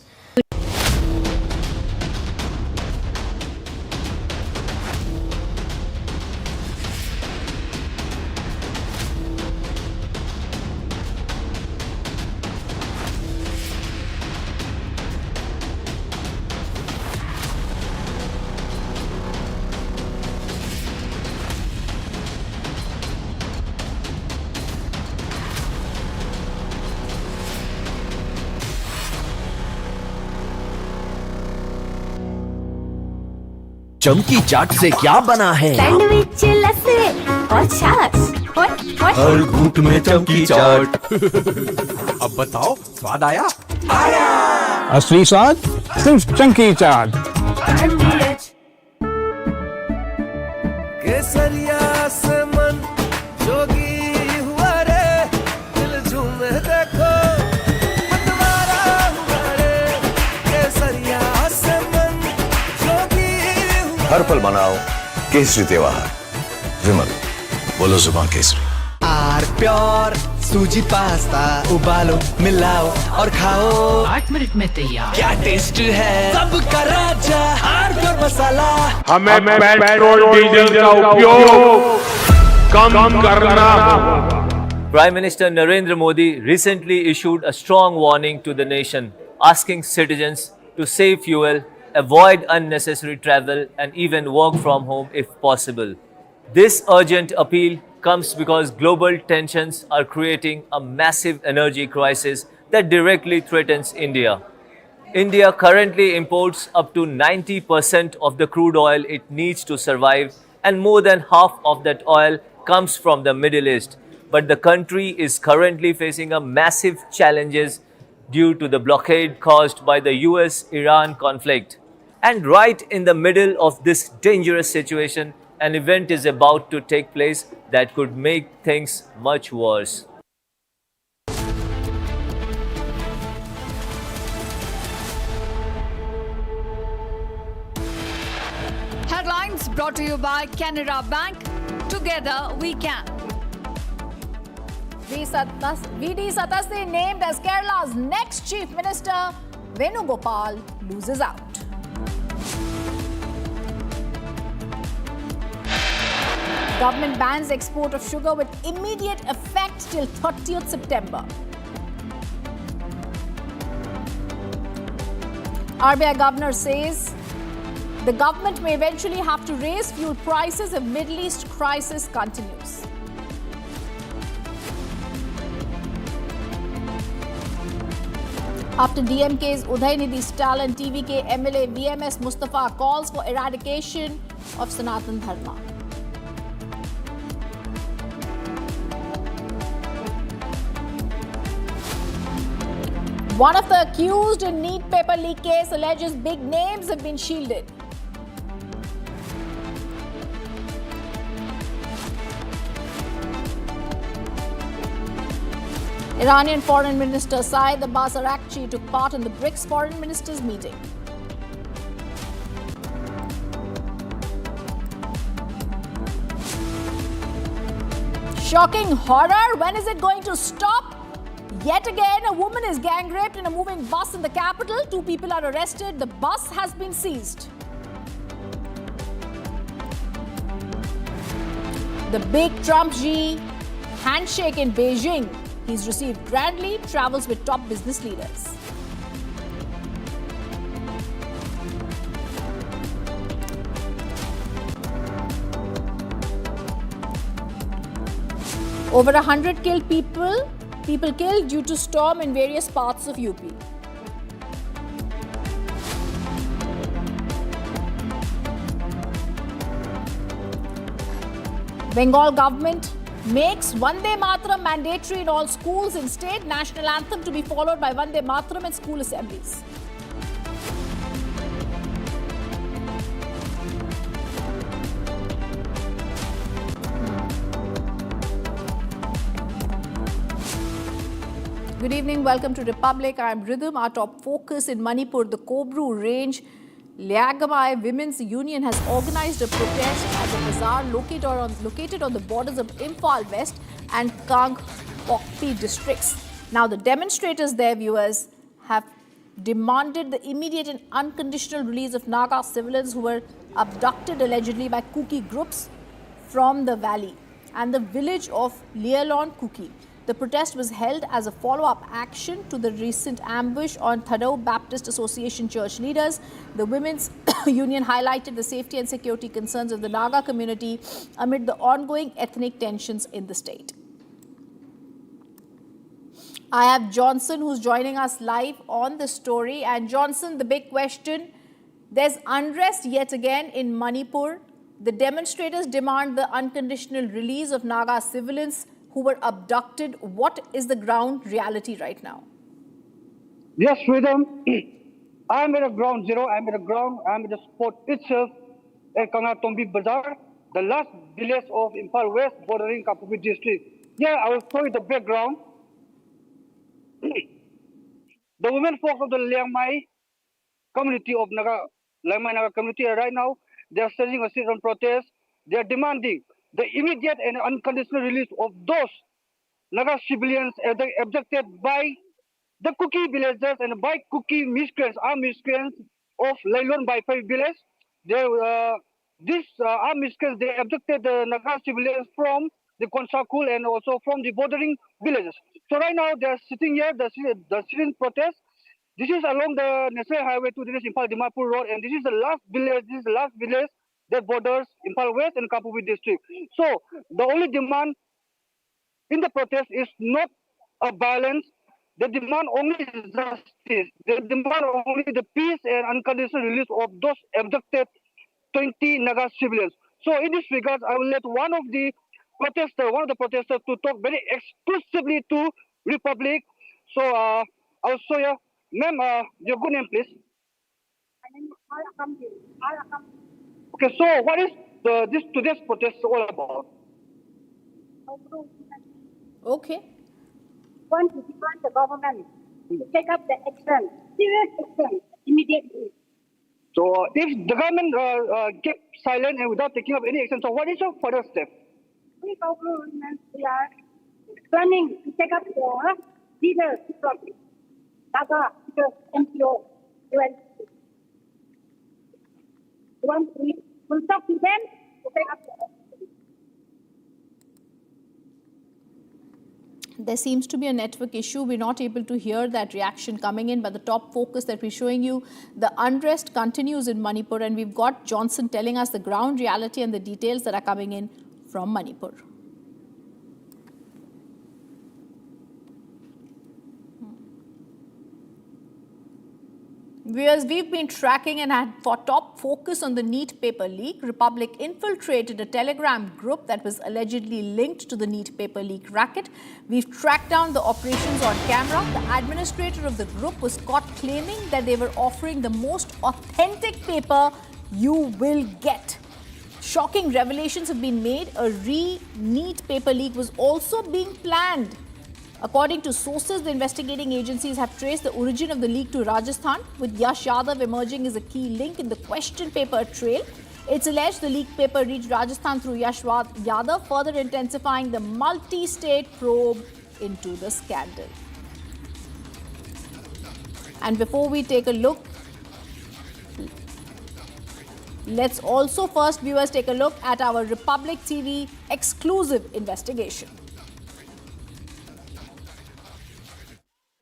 चमकी चाट से क्या बना है? सैंडविच, लस्सी और छाछ और हर घूंट में चमकी चाट। अब बताओ, स्वाद आया? आया। असली स्वाद सिर्फ चमकी चाट। केसरिया से मन जोगी हुआ रे, दिल झूमे देखो मतवारा हुआ रे। केसरिया से मन जोगी हर पल मनाओ केसरी त्योहार। विमल, बोलो जुबान केसरी। आर प्योर सूजी पास्ता उबालो, मिलाओ और खाओ 8 मिनट में तैयार। क्या टेस्ट है सबका राजा आर प्योर मसाला। हमें पेट्रोल डीजल का उपयोग कम करना होगा। Prime Minister Narendra Modi recently issued a strong warning to the nation, asking citizens to save fuel, avoid unnecessary travel, and even work from home if possible. This urgent appeal comes because global tensions are creating a massive energy crisis that directly threatens India. India currently imports up to 90% of the crude oil it needs to survive, and more than half of that oil comes from the Middle East. But the country is currently facing a massive challenges due to the blockade caused by the US-Iran conflict. And right in the middle of this dangerous situation, an event is about to take place that could make things much worse. Headlines brought to you by Canara Bank. Together we can. VD Satasthi named as Kerala's next Chief Minister. Venugopal loses out. Government bans export of sugar with immediate effect till 30th September. RBI governor says the government may eventually have to raise fuel prices if Middle East crisis continues. After DMK's Udaynidhi Stalin, TVK MLA VMS Mustafa calls for eradication of Sanatan Dharma. One of the accused in NEET paper leak case alleges big names have been shielded. Iranian Foreign Minister Saeed Abbas Araghchi took part in the BRICS Foreign Ministers meeting. Shocking horror. When is it going to stop? Yet again, a woman is gang raped in a moving bus in the capital. 2 people are arrested. The bus has been seized. The big Trump-Xi handshake in Beijing. He's received grandly, travels with top business leaders. Over 100 killed people killed due to storm in various parts of UP. Bengal government makes Vande Mataram mandatory in all schools in state. National anthem to be followed by Vande Mataram in school assemblies. Good evening, welcome to Republic. I am Rhythm. Our top focus in Manipur, the Kobru range. Liagamai Women's Union has organized a protest at the bazaar located on the borders of Imphal West and Kangpokpi districts. Now, the demonstrators there, viewers, have demanded the immediate and unconditional release of Naga civilians who were abducted allegedly by Kuki groups from the valley and the village of Lialon Kuki. The protest was held as a follow-up action to the recent ambush on Thadao Baptist Association church leaders. The Women's Union highlighted the safety and security concerns of the Naga community amid the ongoing ethnic tensions in the state. I have Johnson, who's joining us live on the story. And Johnson, the big question, there's unrest yet again in Manipur. The demonstrators demand the unconditional release of Naga civilians who were abducted. What is the ground reality right now? Yes, Rhythm. I'm at a ground zero. I'm at the spot itself at Kangatombi Bazaar, the last village of Imphal West bordering Kapupi district. Yeah, I will show you the background. The women folk of the Liangmai community of Liangmai Naga community right now, they are sending a sit-on protest. They are demanding the immediate and unconditional release of those Naga civilians abducted by the Kuki villagers and by Kuki miscreants, armed miscreants of Lailon Baipai village. These armed miscreants, they abducted the Naga civilians from the Konsakul and also from the bordering villages. So right now they are sitting here, the sitting protest. This is along the National Highway to the Imphal Dimapur Road, and this is the last village that borders Imphal West and Kapupi district. So the only demand in the protest is not a violence. They demand only justice. They demand only the peace and unconditional release of those abducted 20 Naga civilians. So in this regard, I will let one of the protesters to talk very exclusively to Republic. So I'll show you. Ma'am, your good name, please. Okay, so what is today's protest all about? Okay. Want to demand the government to take up the action, serious action, immediately. So if the government kept silent and without taking up any action, so what is your further step? We are planning to take up the leaders from Naga, MPO, we'll talk to them to take up the action. There seems to be a network issue. We're not able to hear that reaction coming in, but the top focus that we're showing you, the unrest continues in Manipur, and we've got Johnson telling us the ground reality and the details that are coming in from Manipur. Viewers, we've been tracking and had for top focus on the NEET paper leak. Republic infiltrated a Telegram group that was allegedly linked to the NEET paper leak racket. We've tracked down the operations on camera. The administrator of the group was caught claiming that they were offering the most authentic paper you will get. Shocking revelations have been made. A NEET paper leak was also being planned. According to sources, the investigating agencies have traced the origin of the leak to Rajasthan, with Yash Yadav emerging as a key link in the question paper trail. It's alleged the leaked paper reached Rajasthan through Yash Yadav, further intensifying the multi-state probe into the scandal. And before we take a look, let's also first, viewers, take a look at our Republic TV exclusive investigation.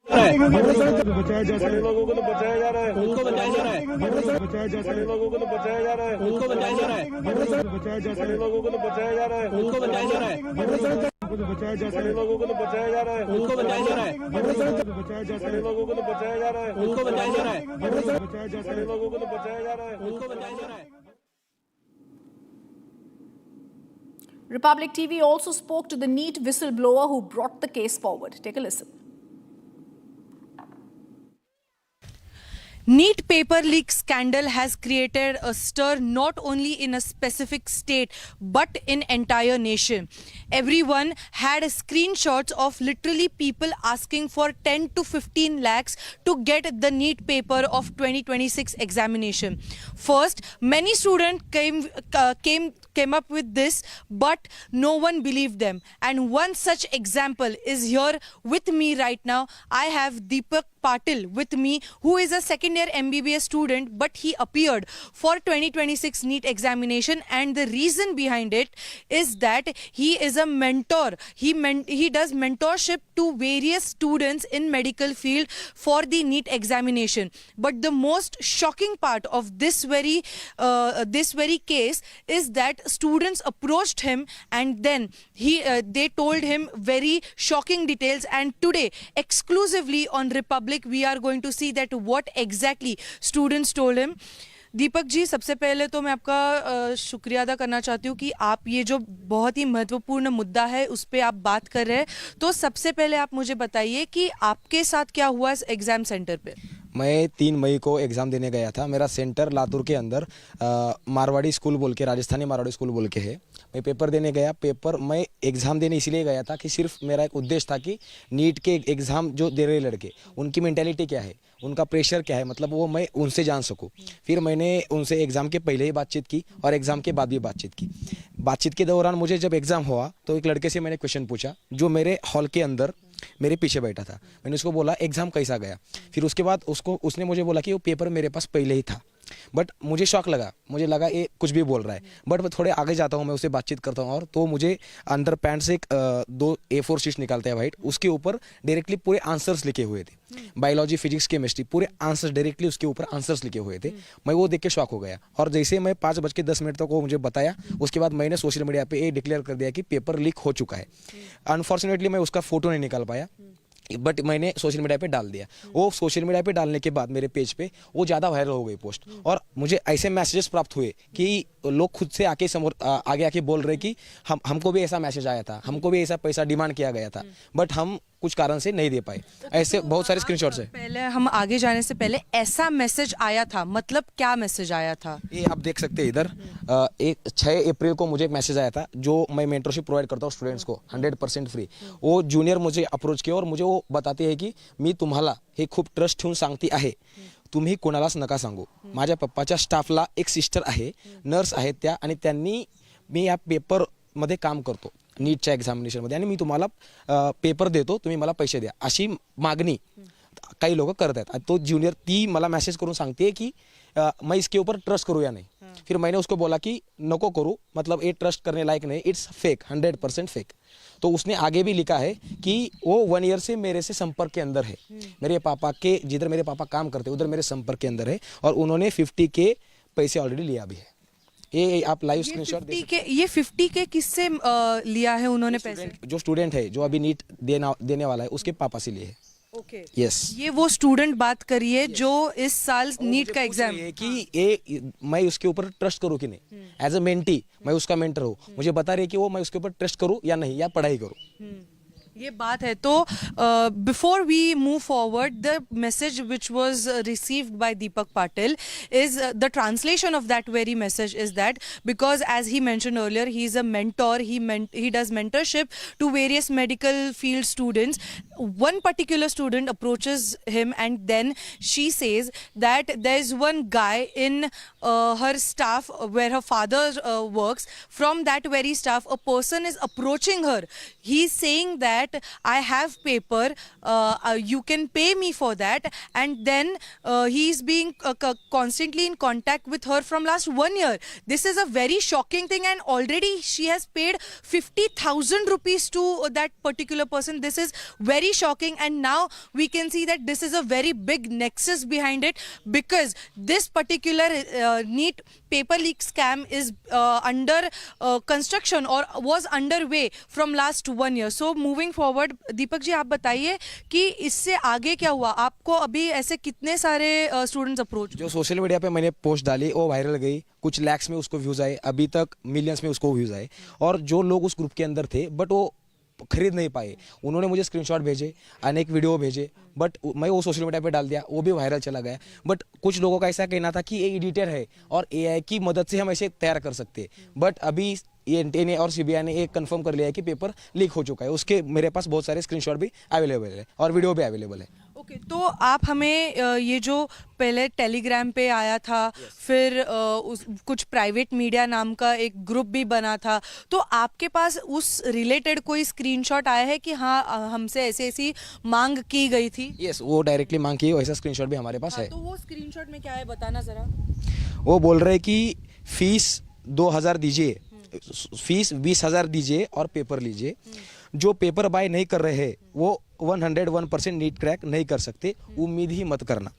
बचाया जा रहा है, लोगों को तो बचाया जा रहा है, उनको बचाया जा रहा है, बचाया जा रहा है, लोगों को तो बचाया जा रहा है, उनको बचाया जा रहा है, बचाया जा रहा है, लोगों को तो बचाया जा रहा है, उनको बचाया जा रहा है, बचाया जा रहा है, लोगों को तो बचाया जा रहा है, उनको बचाया जा रहा है, बचाया जा रहा है, लोगों को तो बचाया जा रहा है, उनको बचाया जा रहा है, बचाया जा रहा है, लोगों को तो बचाया जा रहा है, उनको बचाया जा रहा है. Republic TV also spoke to the NEET whistleblower who brought the case forward. Take a listen. NEET paper leak scandal has created a stir not only in a specific state but in entire nation. Everyone had screenshots of literally people asking for 10 to 15 lakhs to get the NEET paper of 2026 examination. First, many students came up with this, but no one believed them. And one such example is here with me right now. I have Deepak Patil with me, who is a second year MBBS student, but he appeared for 2026 NEET examination, and the reason behind it is that he is a mentor. He does mentorship to various students in medical field for the NEET examination. But the most shocking part of this very case is that students approached him, and then they told him very shocking details. And today, exclusively on Republic, we are going to see that what exactly students told him. Deepak ji, सबसे पहले तो मैं आपका शुक्रिया अदा करना चाहती हूँ कि आप ये जो बहुत ही महत्वपूर्ण मुद्दा है उस पर आप बात कर रहे हैं. तो सबसे पहले आप मुझे बताइए कि आपके साथ क्या हुआ इस एग्जाम सेंटर पे. मैं 3 मई को एग्ज़ाम देने गया था. मेरा सेंटर लातूर के अंदर मारवाड़ी स्कूल बोल के, राजस्थानी मारवाड़ी स्कूल बोल के है. मैं पेपर देने गया. मैं एग्ज़ाम देने इसलिए गया था कि सिर्फ मेरा एक उद्देश्य था कि नीट के एग्ज़ाम जो दे रहे लड़के, उनकी मेंटालिटी क्या है, उनका प्रेशर क्या है, मतलब वो मैं उनसे जान सकूं. फिर मैंने उनसे एग्ज़ाम के पहले ही बातचीत की और एग्ज़ाम के बाद भी बातचीत की. बातचीत के दौरान मुझे जब एग्ज़ाम हुआ तो एक लड़के से मैंने क्वेश्चन पूछा जो मेरे हॉल के अंदर मेरे पीछे बैठा था. मैंने उसको बोला एग्ज़ाम कैसा गया. फिर उसके बाद उसने मुझे बोला कि वो पेपर मेरे पास पहले ही था. बट मुझे शॉक लगा, मुझे लगा ये कुछ भी बोल रहा है. बट मैं थोड़े आगे जाता हूँ, मैं उससे बातचीत करता हूँ, और तो मुझे अंदर पैंट से 2 A4 शीट्स निकालते हैं वाइट. उसके ऊपर डायरेक्टली पूरे आंसर्स लिखे हुए थे. बायोलॉजी, फिजिक्स, केमिस्ट्री, पूरे आंसर्स डायरेक्टली उसके ऊपर आंसर्स लिखे हुए थे. मैं वो देख के शॉक हो गया. और जैसे मैं 5:10 तक वो मुझे बताया, उसके बाद मैंने सोशल मीडिया पे ये डिक्लेयर कर दिया कि पेपर लीक हो चुका है. अनफॉर्चुनेटली मैं उसका फोटो नहीं निकाल पाया, बट मैंने सोशल मीडिया पे डाल दिया. वो सोशल मीडिया पे डालने के बाद मेरे पेज पे वो ज़्यादा वायरल हो गई पोस्ट. और मुझे ऐसे मैसेजेस प्राप्त हुए कि लोग खुद से आगे आके बोल रहे कि हमको भी ऐसा मैसेज आया था, हमको भी ऐसा पैसा डिमांड किया गया था, बट हम कुछ कारण से नहीं दे पाए. ऐसे बहुत सारे स्क्रीनशॉट्स हैं. पहले हम आगे जाने से पहले, ऐसा मैसेज आया था, मतलब क्या मैसेज आया था? ये आप देख सकते हैं इधर. 6 अप्रैल को मुझे एक मैसेज आया था, जो मैं मेंटरशिप प्रोवाइड करता हूँ स्टुडंट्स को 100% फ्री. वो ज्युनियर मुझे अप्रोच किया और मुझे वो बताते हैं की मी तुम्हाला हे खूप ट्रस्ट ठेवून सांगते आहे, तुम्ही कोणालाच नका सांगू. माझ्या पप्पाच्या स्टाफला एक सिस्टर आहे, नर्स आहेत त्या, आणि त्यांनी मी या पेपरमध्ये काम करतो नीटच्या एक्झामिनेशनमध्ये, आणि मी तुम्हाला पेपर देतो, तुम्ही मला पैसे द्या, अशी मागणी काही लोक करत आहेत. तो ज्युनियर ती मला मैसेज करून सांगते कि मैं इसके ऊपर ट्रस्ट करूँ या नहीं. फिर मैंने उसको बोला कि नको करूँ, मतलब ये ट्रस्ट करने लायक नहीं, इट्स फेक, 100% फेक. तो उसने आगे भी लिखा है कि वो 1 ईयर से मेरे से संपर्क के अंदर है. मेरे पापा के जिधर मेरे पापा काम करते उधर मेरे संपर्क के अंदर है, और उन्होंने 50K पैसे ऑलरेडी लिया भी है. ये आप लाइव स्क्रीनशॉट ये 50K किससे लिया है उन्होंने पैसे? जो स्टूडेंट है जो अभी नीट देने वाला है, उसके पापा से लिए है. ओके. यस. ये वो स्टूडेंट बात करिए जो इस साल नीट का एग्जाम है कि ये मैं उसके ऊपर ट्रस्ट करूं कि नहीं. एज अ मेंटी मैं उसका मेंटर हूं, मुझे बता रही है कि वो मैं उसके ऊपर ट्रस्ट करूं या नहीं, या पढ़ाई करूं. ये बात है. तो before we move forward, the message which was received by Deepak Patil is the translation of that very message is that because as he mentioned earlier, he is a mentor, he does mentorship to various medical field students. One particular student approaches him, and then she says that there is one guy in her staff where her father works. From that very staff, a person is approaching her. He is saying that I have paper, you can pay me for that, and then he is being constantly in contact with her from last 1 year. This is a very shocking thing, and already she has paid 50,000 rupees to that particular person. This is very shocking, and now we can see that this is a very big nexus behind it, because this particular NEET paper leak scam is under construction or was underway from last 1 year. So moving forward, Deepak ji आप बताइए कि इससे आगे क्या हुआ? आपको अभी ऐसे कितने सारे स्टूडेंट्स अप्रोच? जो सोशल मीडिया पे मैंने पोस्ट डाली वो वायरल गई, कुछ लैक्स में उसको व्यूज आए, अभी तक मिलियंस में उसको व्यूज आए। और जो लोग उस ग्रुप के अंदर थे बट वो खरीद नहीं पाए, उन्होंने मुझे स्क्रीनशॉट भेजे, अनेक वीडियो भेजे, बट मैं वो सोशल मीडिया पे डाल दिया, वो भी वायरल चला गया। बट कुछ लोगों का ऐसा कहना था कि ये एडिटर है और एआई की मदद से हम ऐसे तैयार कर सकते हैं। बट अभी ये ने और सीबीआई ने एक कंफर्म कर लिया है कि पेपर लीक हो चुका है। उसके मेरे पास बहुत सारे स्क्रीनशॉट भी अवेलेबल है और वीडियो भी अवेलेबल है। ओके, तो आप हमें ये जो पहले टेलीग्राम पे आया था, फिर कुछ प्राइवेट मीडिया नाम का एक ग्रुप भी बना था, तो आपके पास उस रिलेटेड कोई स्क्रीनशॉट आया है कि हाँ हमसे ऐसी ऐसी मांग की गई थी? यस, वो डायरेक्टली मांग की, वैसा स्क्रीनशॉट भी हमारे पास है। तो वो स्क्रीनशॉट में क्या है बताना जरा। वो बोल रहे कि फीस 2000 दीजिए, फीस 20,000 दीजिए और पेपर लीजिए। जो पेपर बाय नहीं कर रहे हैं वो 101% नीट क्रैक नहीं कर सकते, उम्मीद ही मत करना,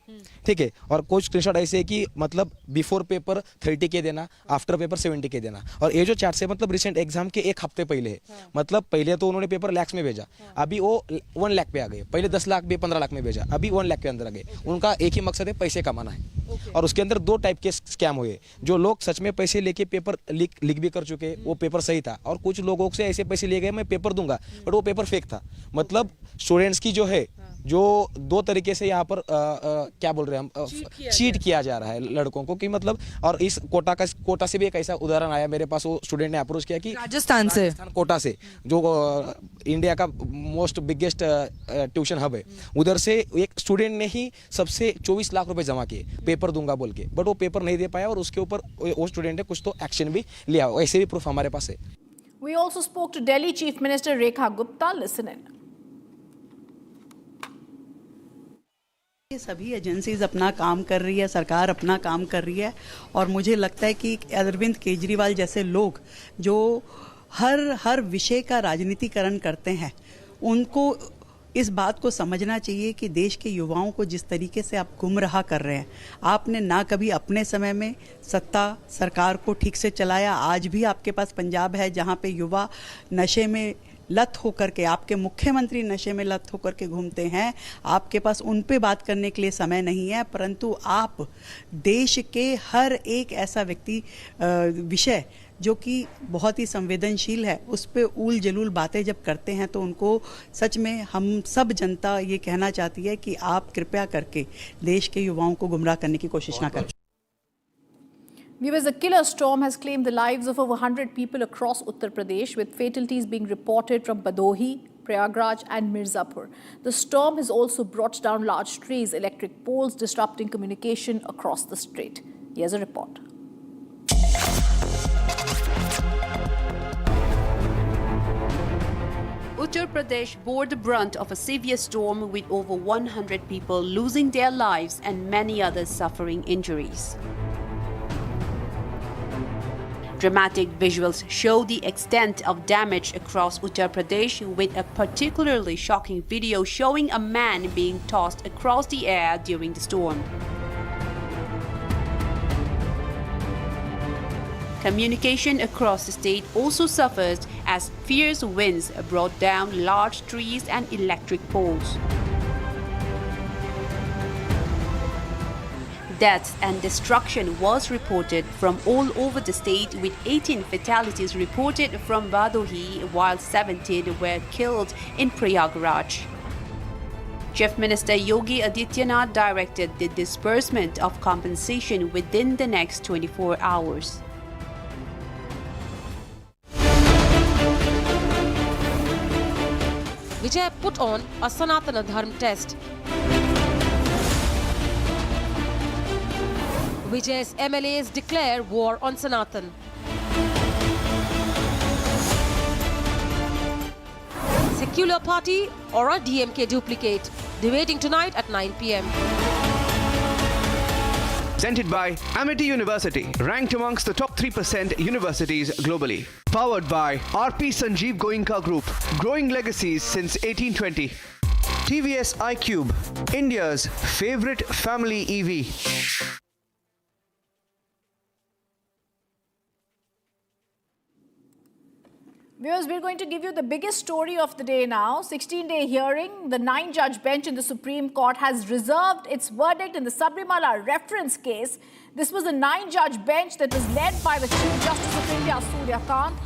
ठीक है। और कुछ स्क्रीनशॉट ऐसे है कि मतलब बिफोर पेपर 30K देना, आफ्टर पेपर 70K देना। और ये जो चार्ट से मतलब रिसेंट एग्जाम के एक हफ्ते पहले है, मतलब पहले तो उन्होंने पेपर लैक्स में भेजा, अभी वो 1 लाख पे आ गए। पहले 10 लाख भी 15 लाख में भेजा, अभी 1 लाख के अंदर आ गए। उनका एक ही मकसद है, पैसे कमाना है। और उसके अंदर 2 टाइप के स्कैम हुए। जो लोग सच में पैसे लेके पेपर लीक भी कर चुके, वो पेपर सही था, और कुछ लोगों से ऐसे पैसे लिए गए मैं पेपर दूंगा बट वो पेपर फेक था। मतलब स्टूडेंट्स की जो है, जो 2 तरीके से यहाँ पर क्या बोल रहे हैं हम, चीट किया जा रहा है लड़कों को कि मतलब। और इस कोटा से भी एक ऐसा उदाहरण आया मेरे पास, वो स्टूडेंट ने अप्रोच किया कि राजस्थान कोटा से, जो इंडिया का मोस्ट बिगेस्ट ट्यूशन हब है, उधर से एक स्टूडेंट ने ही सबसे 24 लाख रुपए जमा किए पेपर दूंगा बोल के, बट वो पेपर नहीं दे पाया और उसके ऊपर वो स्टूडेंट ने कुछ तो एक्शन भी लिया। ऐसे भी प्रूफ हमारे पास है। We also spoke to Delhi Chief Minister Rekha Gupta. Listen in. ये सभी एजेंसीज अपना काम कर रही है, सरकार अपना काम कर रही है, और मुझे लगता है कि अरविंद केजरीवाल जैसे लोग जो हर विषय का राजनीतिकरण करते हैं, उनको इस बात को समझना चाहिए कि देश के युवाओं को जिस तरीके से आप गुमराह कर रहे हैं, आपने ना कभी अपने समय में सत्ता सरकार को ठीक से चलाया। आज भी आपके पास पंजाब है जहाँ पे युवा नशे में लत होकर के, आपके मुख्यमंत्री नशे में लत होकर के घूमते हैं। आपके पास उन पे बात करने के लिए समय नहीं है, परंतु आप देश के हर एक ऐसा व्यक्ति विषय जो कि बहुत ही संवेदनशील है, उस पे ऊल जलूल बातें जब करते हैं तो उनको सच में हम सब जनता ये कहना चाहती है कि आप कृपया करके देश के युवाओं को गुमराह करने की कोशिश ना करें। Viewers, a killer storm has claimed the lives of over 100 people across Uttar Pradesh, with fatalities being reported from Bhadohi, Prayagraj and Mirzapur. The storm has also brought down large trees, electric poles, disrupting communication across the state. Here's a report. Uttar Pradesh bore the brunt of a severe storm, with over 100 people losing their lives and many others suffering injuries. Dramatic visuals show the extent of damage across Uttar Pradesh, with a particularly shocking video showing a man being tossed across the air during the storm. Communication across the state also suffers as fierce winds brought down large trees and electric poles. Deaths and destruction was reported from all over the state, with 18 fatalities reported from Bhadohi, while 17 were killed in Prayagraj. Chief Minister Yogi Adityanath directed the disbursement of compensation within the next 24 hours. Vijay put on a Sanatana Dharma test. Vijay's MLAs declare war on Sanatan. Secular party or a DMK duplicate? Debating tonight at 9 p.m. Presented by Amity University, ranked amongst the top 3% universities globally. Powered by RP Sanjeev Goenka Group, growing legacies since 1820. TVS iQube, India's favorite family EV. Viewers, we're going to give you the biggest story of the day now. 16-day hearing. The 9-judge bench in the Supreme Court has reserved its verdict in the Sabarimala reference case. This was a 9-judge bench that was led by the Chief Justice of India, Surya Kant,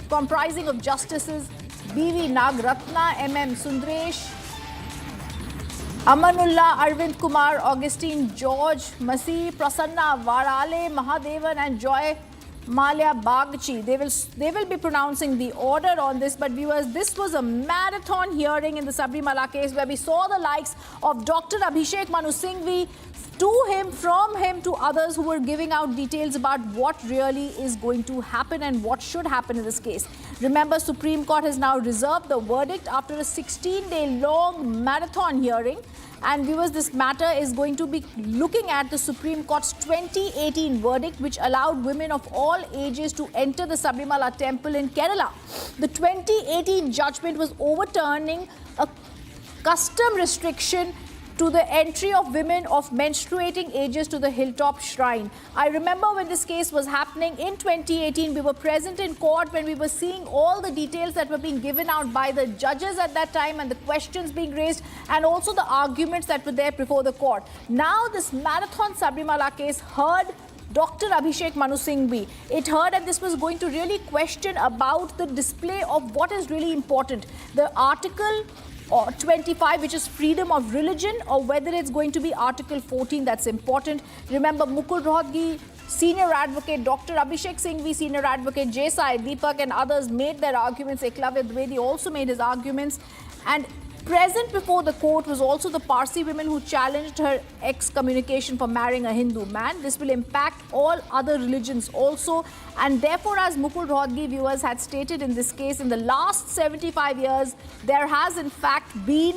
comprising of Justices B.V. Nagratna, M.M. Sundaresh, Amanullah, Arvind Kumar, Augustine George, Masi, Prasanna Varale, Mahadevan and Joy Malia Bagchi. They will be pronouncing the order on this. But viewers, this was a marathon hearing in the Sabarimala case where we saw the likes of Dr. Abhishek Manu Singhvi, from him to others who were giving out details about what really is going to happen and what should happen in this case. Remember, Supreme Court has now reserved the verdict after a 16-day long marathon hearing. And viewers, this matter is going to be looking at the Supreme Court's 2018 verdict, which allowed women of all ages to enter the Sabarimala temple in Kerala. The 2018 judgment was overturning a custom restriction to the entry of women of menstruating ages to the hilltop shrine. I remember when this case was happening in 2018, we were present in court when we were seeing all the details that were being given out by the judges at that time and the questions being raised and also the arguments that were there before the court. Now this marathon Sabarimala case heard Dr. Abhishek Manu Singhvi. It heard that this was going to really question about the display of what is really important. The article 25, which is freedom of religion, or whether it's going to be Article 14 that's important. Remember, Mukul Rohatgi, senior advocate, Dr. Abhishek Singhvi, senior advocate, J.Sai, Deepak and others made their arguments. Eklavya Dwivedi also made his arguments. And present before the court was also the Parsi woman who challenged her excommunication for marrying a Hindu man. This will impact all other religions also. And therefore, as Mukul Rohatgi viewers had stated in this case, in the last 75 years, there has in fact been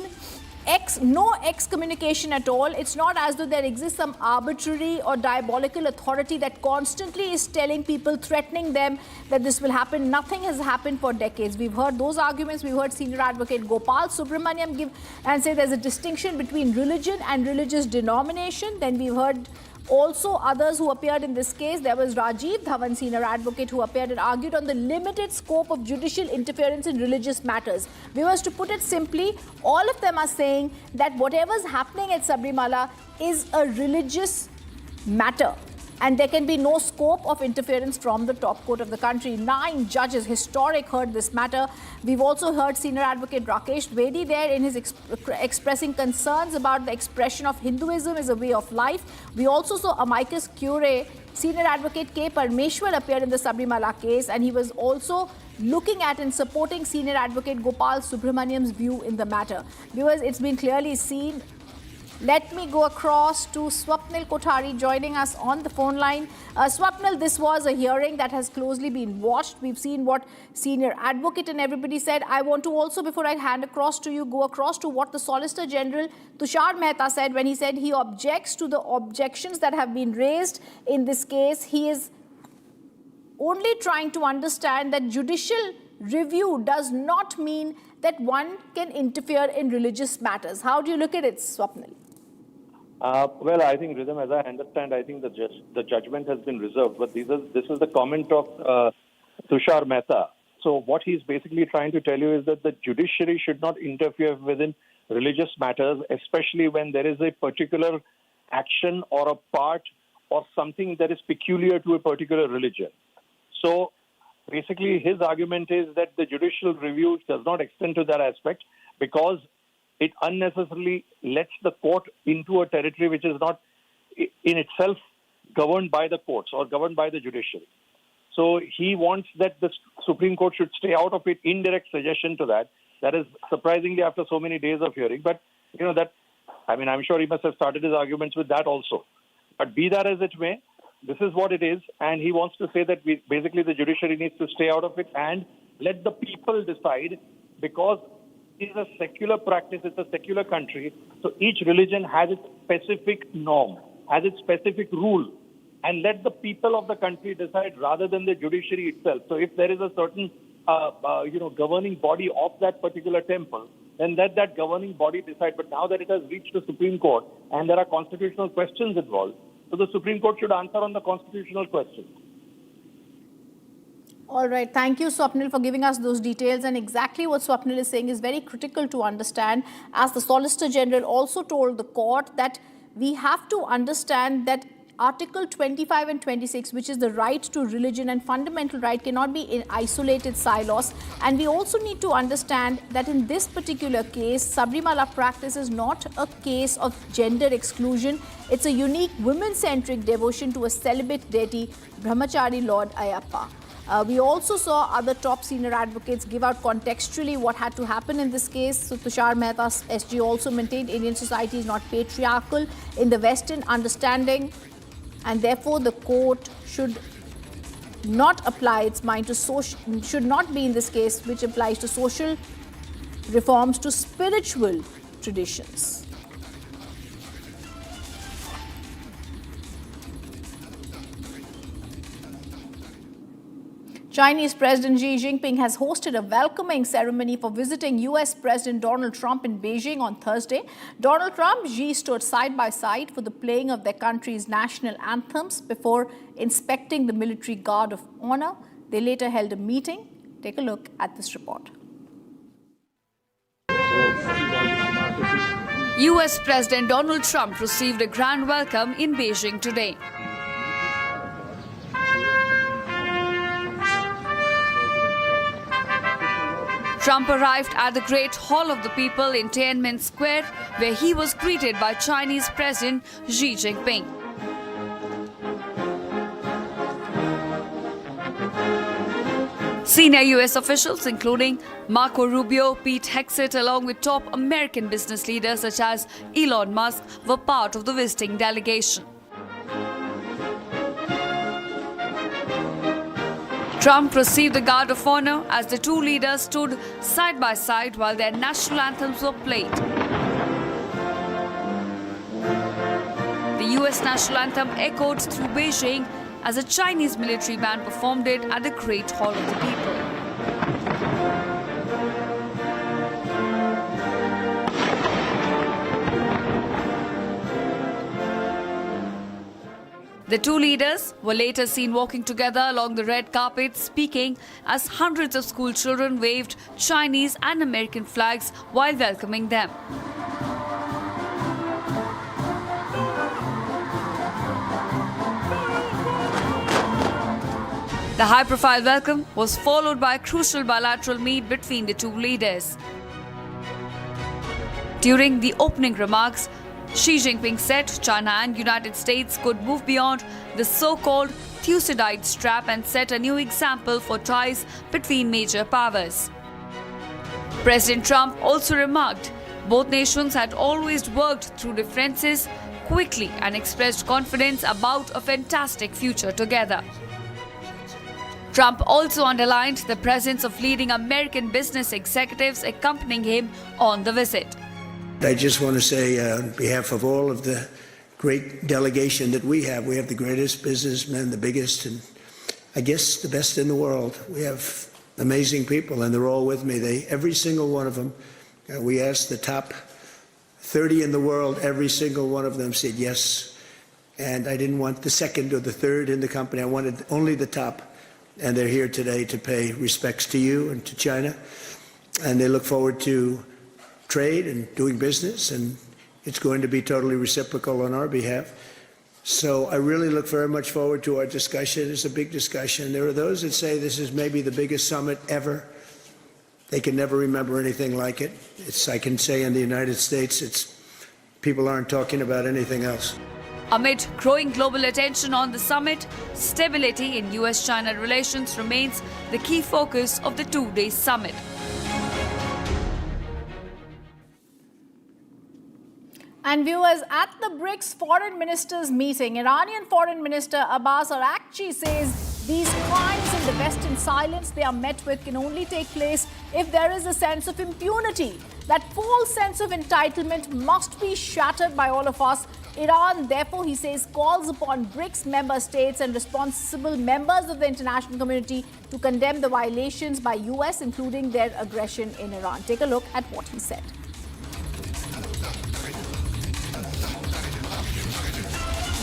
no excommunication at all. It's not as though there exists some arbitrary or diabolical authority that constantly is telling people, threatening them that this will happen. Nothing has happened for decades. We've heard those arguments. We've heard senior advocate Gopal Subramaniam give and say there's a distinction between religion and religious denomination. Then we've heard also others who appeared in this case. There was Rajiv Dhawan, senior advocate, who appeared and argued on the limited scope of judicial interference in religious matters. Viewers, to put it simply, all of them are saying that whatever's happening at Sabarimala is a religious matter. And there can be no scope of interference from the top court of the country. 9 judges, historic, heard this matter. We've also heard senior advocate Rakesh Dwivedi there in his expressing concerns about the expression of Hinduism as a way of life. We also saw amicus curiae, senior advocate K. Parmeshwar appear in the Sabarimala case, and he was also looking at and supporting senior advocate Gopal Subramaniam's view in the matter. Viewers, it's been clearly seen. Let me go across to Swapnil Kothari joining us on the phone line. Swapnil, this was a hearing that has closely been watched. We've seen what senior advocate and everybody said. I want to also, before I hand across to you, go across to what the Solicitor General Tushar Mehta said when he said he objects to the objections that have been raised in this case. He is only trying to understand that judicial review does not mean that one can interfere in religious matters. How do you look at it, Swapnil? Well, I think, Rhythm, as I understand, I think the judgment has been reserved. But this is the comment of Tushar Mehta. So what he's basically trying to tell you is that the judiciary should not interfere within religious matters, especially when there is a particular action or a part or something that is peculiar to a particular religion. So basically, his argument is that the judicial review does not extend to that aspect because it unnecessarily lets the court into a territory which is not in itself governed by the courts or governed by the judiciary. So he wants that the Supreme Court should stay out of it. Indirect suggestion to that. That is surprisingly after so many days of hearing. But, I'm sure he must have started his arguments with that also. But be that as it may, this is what it is. And he wants to say that basically the judiciary needs to stay out of it and let the people decide, because it is a secular practice, it's a secular country. So each religion has its specific norm, has its specific rule. And let the people of the country decide rather than the judiciary itself. So if there is a certain, governing body of that particular temple, then let that governing body decide. But now that it has reached the Supreme Court and there are constitutional questions involved, so the Supreme Court should answer on the constitutional questions. All right. Thank you, Swapnil, for giving us those details. And exactly what Swapnil is saying is very critical to understand, as the Solicitor General also told the court that we have to understand that Article 25 and 26, which is the right to religion and fundamental right, cannot be in isolated silos. And we also need to understand that in this particular case, Sabarimala practice is not a case of gender exclusion. It's a unique women-centric devotion to a celibate deity, Brahmachari Lord Ayappa. We also saw other top senior advocates give out contextually what had to happen in this case. So Tushar Mehta, SG, also maintained Indian society is not patriarchal in the Western understanding, and therefore the court should not apply its mind to social, should not be in this case, which applies to social reforms to spiritual traditions. Chinese President Xi Jinping has hosted a welcoming ceremony for visiting US President Donald Trump in Beijing on Thursday. Donald Trump, Xi stood side by side for the playing of their country's national anthems before inspecting the military guard of honor. They later held a meeting. Take a look at this report. US President Donald Trump received a grand welcome in Beijing today. Trump arrived at the Great Hall of the People in Tiananmen Square, where he was greeted by Chinese President Xi Jinping. Senior US officials, including Marco Rubio, Pete Hegseth, along with top American business leaders such as Elon Musk, were part of the visiting delegation. Trump received the Guard of Honor as the two leaders stood side by side while their national anthems were played. The US national anthem echoed through Beijing as a Chinese military band performed it at the Great Hall of the People. The two leaders were later seen walking together along the red carpet, speaking as hundreds of school children waved Chinese and American flags while welcoming them. The high-profile welcome was followed by a crucial bilateral meet between the two leaders. During the opening remarks, Xi Jinping said China and United States could move beyond the so-called Thucydide trap and set a new example for ties between major powers. President Trump also remarked both nations had always worked through differences quickly and expressed confidence about a fantastic future together. Trump also underlined the presence of leading American business executives accompanying him on the visit. I just want to say on behalf of all of the great delegation that we have the greatest businessmen, the biggest, and I guess the best in the world. We have amazing people, and they're all with me. Every single one of them, we asked the top 30 in the world, every single one of them said yes. And I didn't want the second or the third in the company. I wanted only the top. And they're here today to pay respects to you and to China. And they look forward to trade and doing business, and it's going to be totally reciprocal on our behalf. So I really look very much forward to our discussion. It's a big discussion. There are those that say this is maybe the biggest summit ever. They can never remember anything like it. I can say in the United States, people aren't talking about anything else. Amid growing global attention on the summit, stability in US-China relations remains the key focus of the two-day summit. And viewers, at the BRICS foreign ministers meeting, Iranian Foreign Minister Abbas Araghchi says these crimes in the Western silence they are met with can only take place if there is a sense of impunity. That false sense of entitlement must be shattered by all of us. Iran, therefore, he says, calls upon BRICS member states and responsible members of the international community to condemn the violations by US, including their aggression in Iran. Take a look at what he said.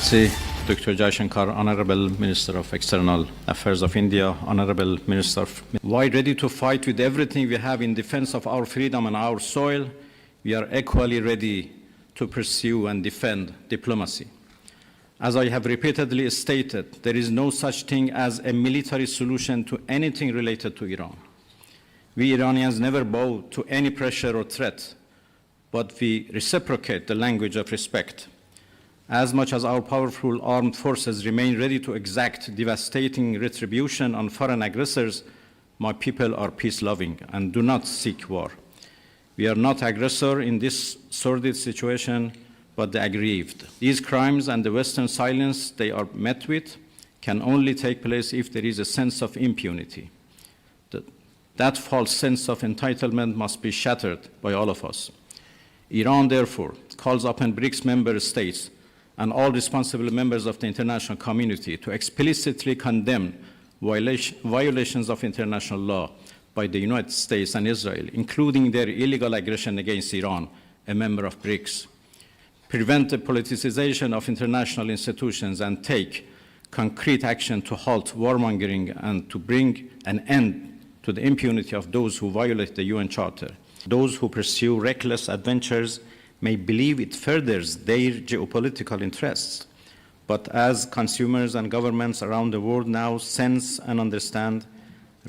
Sí, Dr. Jaishankar, Honorable Minister of External Affairs of India, Honorable Minister of... Why ready to fight with everything we have in defense of our freedom and our soil? We are equally ready to pursue and defend diplomacy. As I have repeatedly stated, there is no such thing as a military solution to anything related to Iran. We Iranians never bow to any pressure or threat, but we reciprocate the language of respect. As much as our powerful armed forces remain ready to exact devastating retribution on foreign aggressors, my people are peace-loving and do not seek war. We are not aggressor in this sordid situation, but the aggrieved. These crimes and the Western silence they are met with can only take place if there is a sense of impunity. That false sense of entitlement must be shattered by all of us. Iran, therefore, calls upon BRICS member states and all responsible members of the international community to explicitly condemn violations of international law by the United States and Israel, including their illegal aggression against Iran, a member of BRICS, prevent the politicization of international institutions, and take concrete action to halt warmongering and to bring an end to the impunity of those who violate the UN Charter. Those who pursue reckless adventures may believe it furthers their geopolitical interests. But as consumers and governments around the world now sense and understand,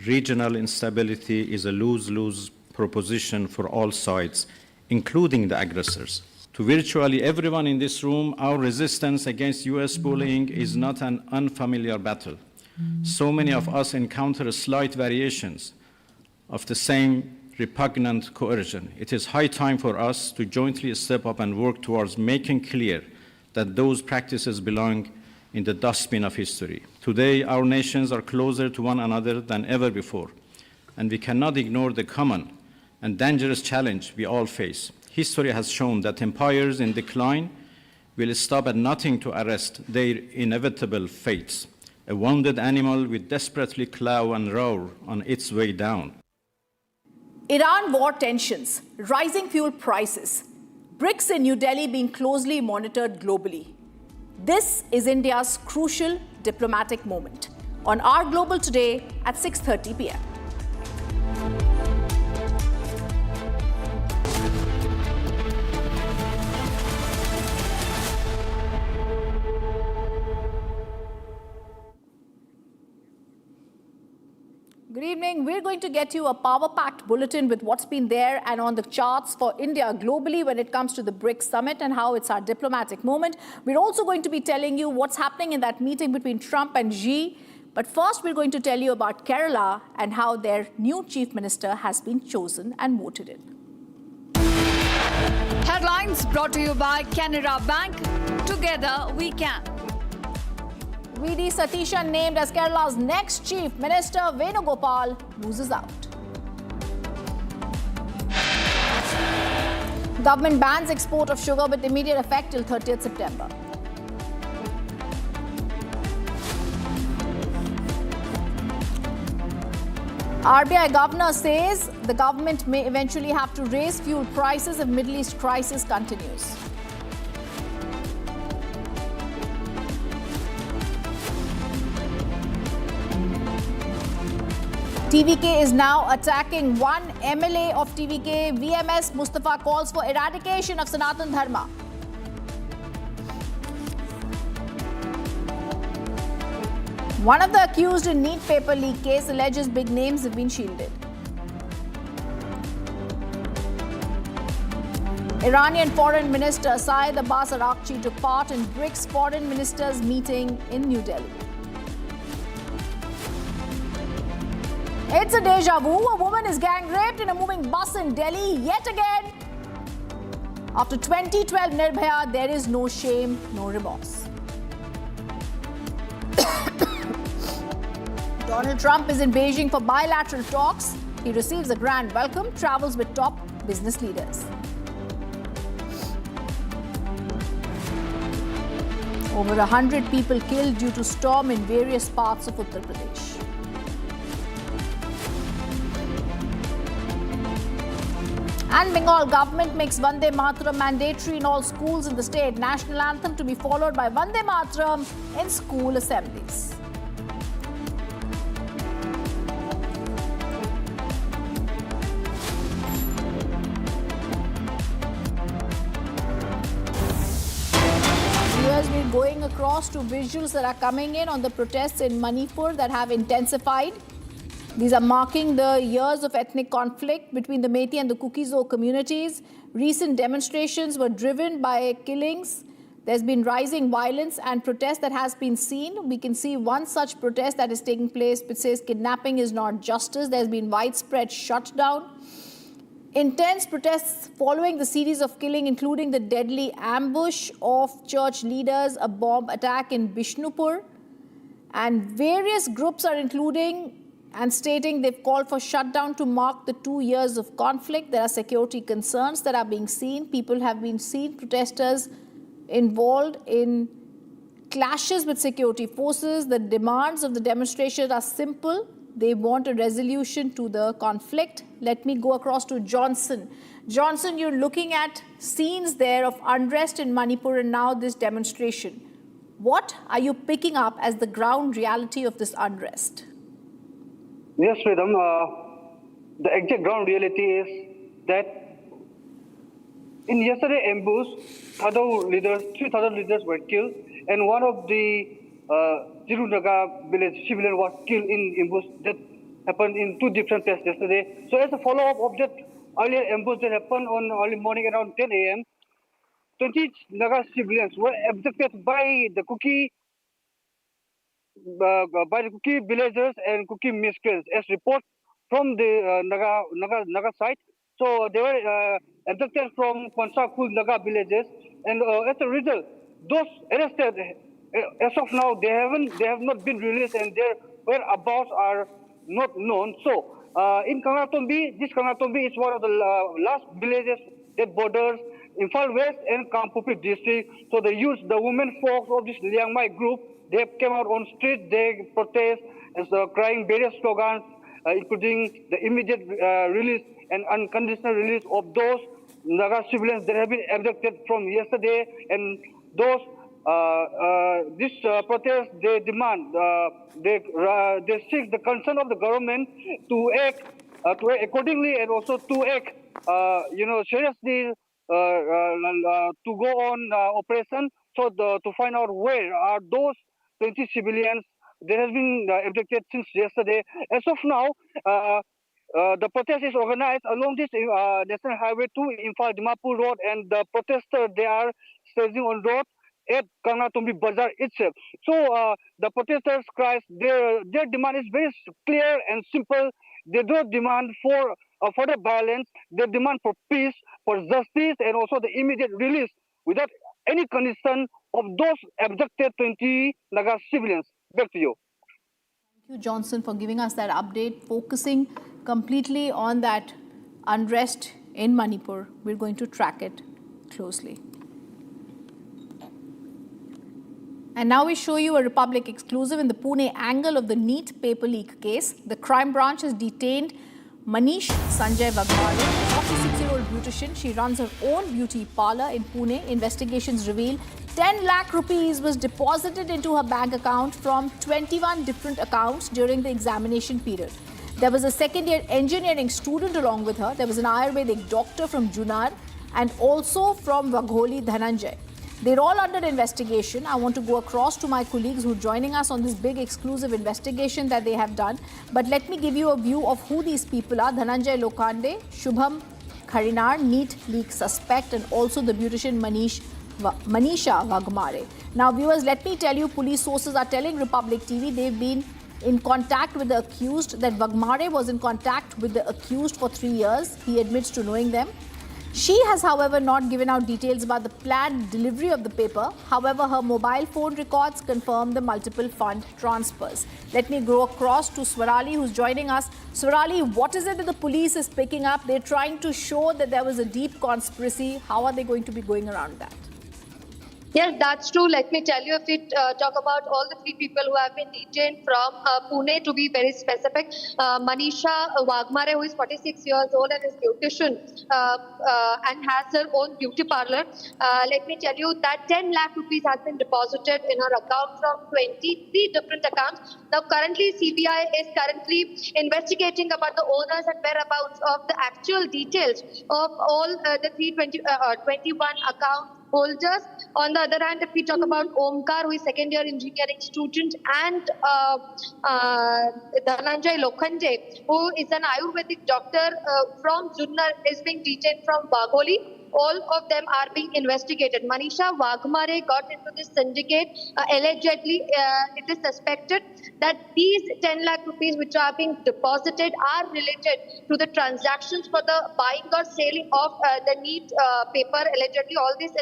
regional instability is a lose-lose proposition for all sides, including the aggressors. To virtually everyone in this room, our resistance against US bullying is not an unfamiliar battle. So many of us encounter slight variations of the same repugnant coercion. It is high time for us to jointly step up and work towards making clear that those practices belong in the dustbin of history. Today, our nations are closer to one another than ever before, and we cannot ignore the common and dangerous challenge we all face. History has shown that empires in decline will stop at nothing to arrest their inevitable fates. A wounded animal will desperately claw and roar on its way down. Iran war tensions, rising fuel prices, BRICS in New Delhi being closely monitored globally. This is India's crucial diplomatic moment. On Our Global today at 6:30 p.m. Good evening. We're going to get you a power-packed bulletin with what's been there and on the charts for India globally when it comes to the BRICS summit and how it's our diplomatic moment. We're also going to be telling you what's happening in that meeting between Trump and Xi. But first, we're going to tell you about Kerala and how their new chief minister has been chosen and voted in. Headlines brought to you by Canara Bank. Together we can. V.D. Satishan named as Kerala's next chief minister. Venugopal loses out. Government bans export of sugar with immediate effect till 30th September. RBI governor says the government may eventually have to raise fuel prices if Middle East crisis continues. TVK is now attacking one MLA of TVK. VMS Mustafa calls for eradication of Sanatan Dharma. One of the accused in NEET paper leak case alleges big names have been shielded. Iranian Foreign Minister Saeed Abbas Araghchi took part in BRICS Foreign Ministers meeting in New Delhi. It's a deja vu. A woman is gang raped in a moving bus in Delhi yet again. After 2012 Nirbhaya, there is no shame, no remorse. Donald Trump is in Beijing for bilateral talks. He receives a grand welcome, travels with top business leaders. Over 100 people killed due to storm in various parts of Uttar Pradesh. And Bengal government makes Vande Mataram mandatory in all schools in the state. National anthem to be followed by Vande Mataram in school assemblies. We're going across to visuals that are coming in on the protests in Manipur that have intensified. These are marking the years of ethnic conflict between the Meitei and the Kuki-Zo communities. Recent demonstrations were driven by killings. There's been rising violence and protest that has been seen. We can see one such protest that is taking place which says kidnapping is not justice. There's been widespread shutdown. Intense protests following the series of killing, including the deadly ambush of church leaders, a bomb attack in Bishnupur. And various groups are including and stating they've called for shutdown to mark the 2 years of conflict. There are security concerns that are being seen. People have been seen, protesters involved in clashes with security forces. The demands of the demonstration are simple. They want a resolution to the conflict. Let me go across to Johnson. Johnson, you're looking at scenes there of unrest in Manipur and now this demonstration. What are you picking up as the ground reality of this unrest? Yes, Madam. The exact ground reality is that in yesterday ambush, 3,000 leaders were killed, and one of the Jirunaga village civilian was killed in ambush that happened in 2 different places yesterday. So as a follow-up of that earlier ambush that happened on early morning around 10 a.m., 20 Naga civilians were abducted by the Kuki villagers and Kuki miscreants, as report from the Naga side. So they were abducted from Konsakul Naga villages, and as a result, those arrested, as of now, they have not been released, and their whereabouts are not known. So in Kangnatombi, this Kangnatombi is one of the last villages that borders Imphal West and Kampupi district. So the youth, the women folks of this Liangmai group, they came out on street, they protest and crying various slogans, including the immediate release and unconditional release of those Naga civilians that have been abducted from yesterday. And those this protest, they demand, they seek the consent of the government to act accordingly, and also to act, seriously, to go on operation, so to find out where are those 20 civilians that has been abducted since yesterday. As of now, the protest is organized along this National Highway 2 Imphal Dimapur Road, and the protesters, they are staging on road at Kangnatombi Bazaar itself. So the protesters' cries, their demand is very clear and simple. They don't demand for further violence. They demand for peace, for justice, and also the immediate release without any condition of those abducted 20 Naga civilians. Back to you. Thank you, Johnson, for giving us that update, focusing completely on that unrest in Manipur. We're going to track it closely. And now we show you a Republic exclusive in the Pune angle of the NEET paper leak case. The crime branch has detained Manish Sanjay Vagmare, a 46-year-old beautician. She runs her own beauty parlor in Pune. Investigations reveal 10 lakh rupees was deposited into her bank account from 21 different accounts during the examination period. There was a second-year engineering student along with her. There was an Ayurvedic doctor from Junar and also from Wagholi, Dhananjay. They're all under investigation. I want to go across to my colleagues who are joining us on this big exclusive investigation that they have done. But let me give you a view of who these people are. Dhananjay Lokande, Shubham Kharinar, NEET leak suspect, and also the beautician Manisha Vagmare. Now, viewers, let me tell you, police sources are telling Republic TV they've been in contact with the accused, that Vagmare was in contact with the accused for 3 years. He admits to knowing them. She has, however, not given out details about the planned delivery of the paper. However, her mobile phone records confirm the multiple fund transfers. Let me go across to Swarali, who's joining us. Swarali, what is it that the police is picking up? They're trying to show that there was a deep conspiracy. How are they going to be going around that? Yes, that's true. Let me tell you, if we talk about all the 3 people who have been detained from Pune, to be very specific, Manisha Wagmare, who is 46 years old and is beautician and has her own beauty parlor. Let me tell you that 10 lakh rupees has been deposited in her account from 23 different accounts. Now, currently, CBI is currently investigating about the owners and whereabouts of the actual details of all the 21 accounts holders. On the other hand, if we talk about Omkar, who is second-year engineering student, and Dhananjay Lokhande, who is an Ayurvedic doctor from Junnar, is being detained from Bagholi. All of them are being investigated. Manisha Wagmare got into this syndicate. Allegedly, it is suspected that these 10 lakh rupees which are being deposited are related to the transactions for the buying or selling of the NEET paper. Allegedly, all these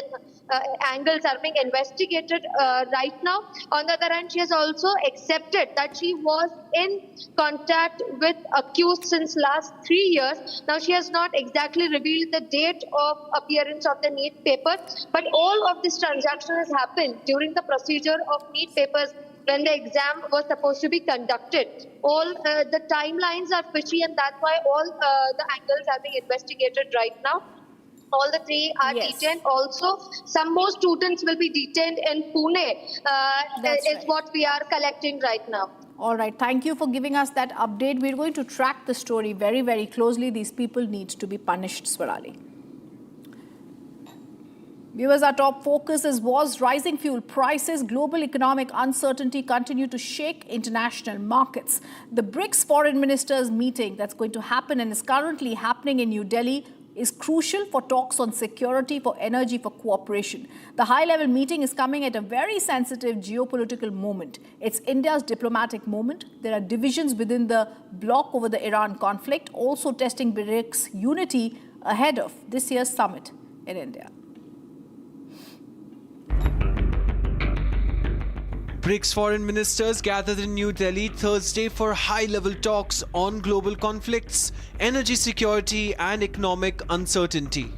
angles are being investigated right now. On the other hand, she has also accepted that she was in contact with accused since last 3 years. Now, she has not exactly revealed the date of appearance of the NEET paper, but all of this transaction has happened during the procedure of NEET papers when the exam was supposed to be conducted. All the timelines are fishy, and that's why all the angles are being investigated right now. All the 3 are detained. Also, some more students will be detained in Pune, is what we are collecting right now. All right. Thank you for giving us that update. We're going to track the story very, very closely. These people need to be punished, Swarali. Viewers, our top focus was rising fuel prices. Global economic uncertainty continue to shake international markets. The BRICS foreign ministers meeting that's going to happen and is currently happening in New Delhi is crucial for talks on security, for energy, for cooperation. The high-level meeting is coming at a very sensitive geopolitical moment. It's India's diplomatic moment. There are divisions within the bloc over the Iran conflict, also testing BRICS unity ahead of this year's summit in India. BRICS foreign ministers gathered in New Delhi Thursday for high-level talks on global conflicts, energy security and economic uncertainty.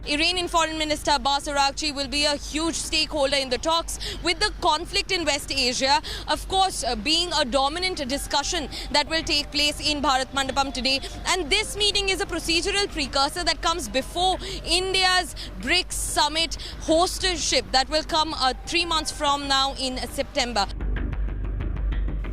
Iranian Foreign Minister Abbas Araghchi will be a huge stakeholder in the talks, with the conflict in West Asia, of course, being a dominant discussion that will take place in Bharat Mandapam today. And this meeting is a procedural precursor that comes before India's BRICS summit hostership that will come 3 months from now in September.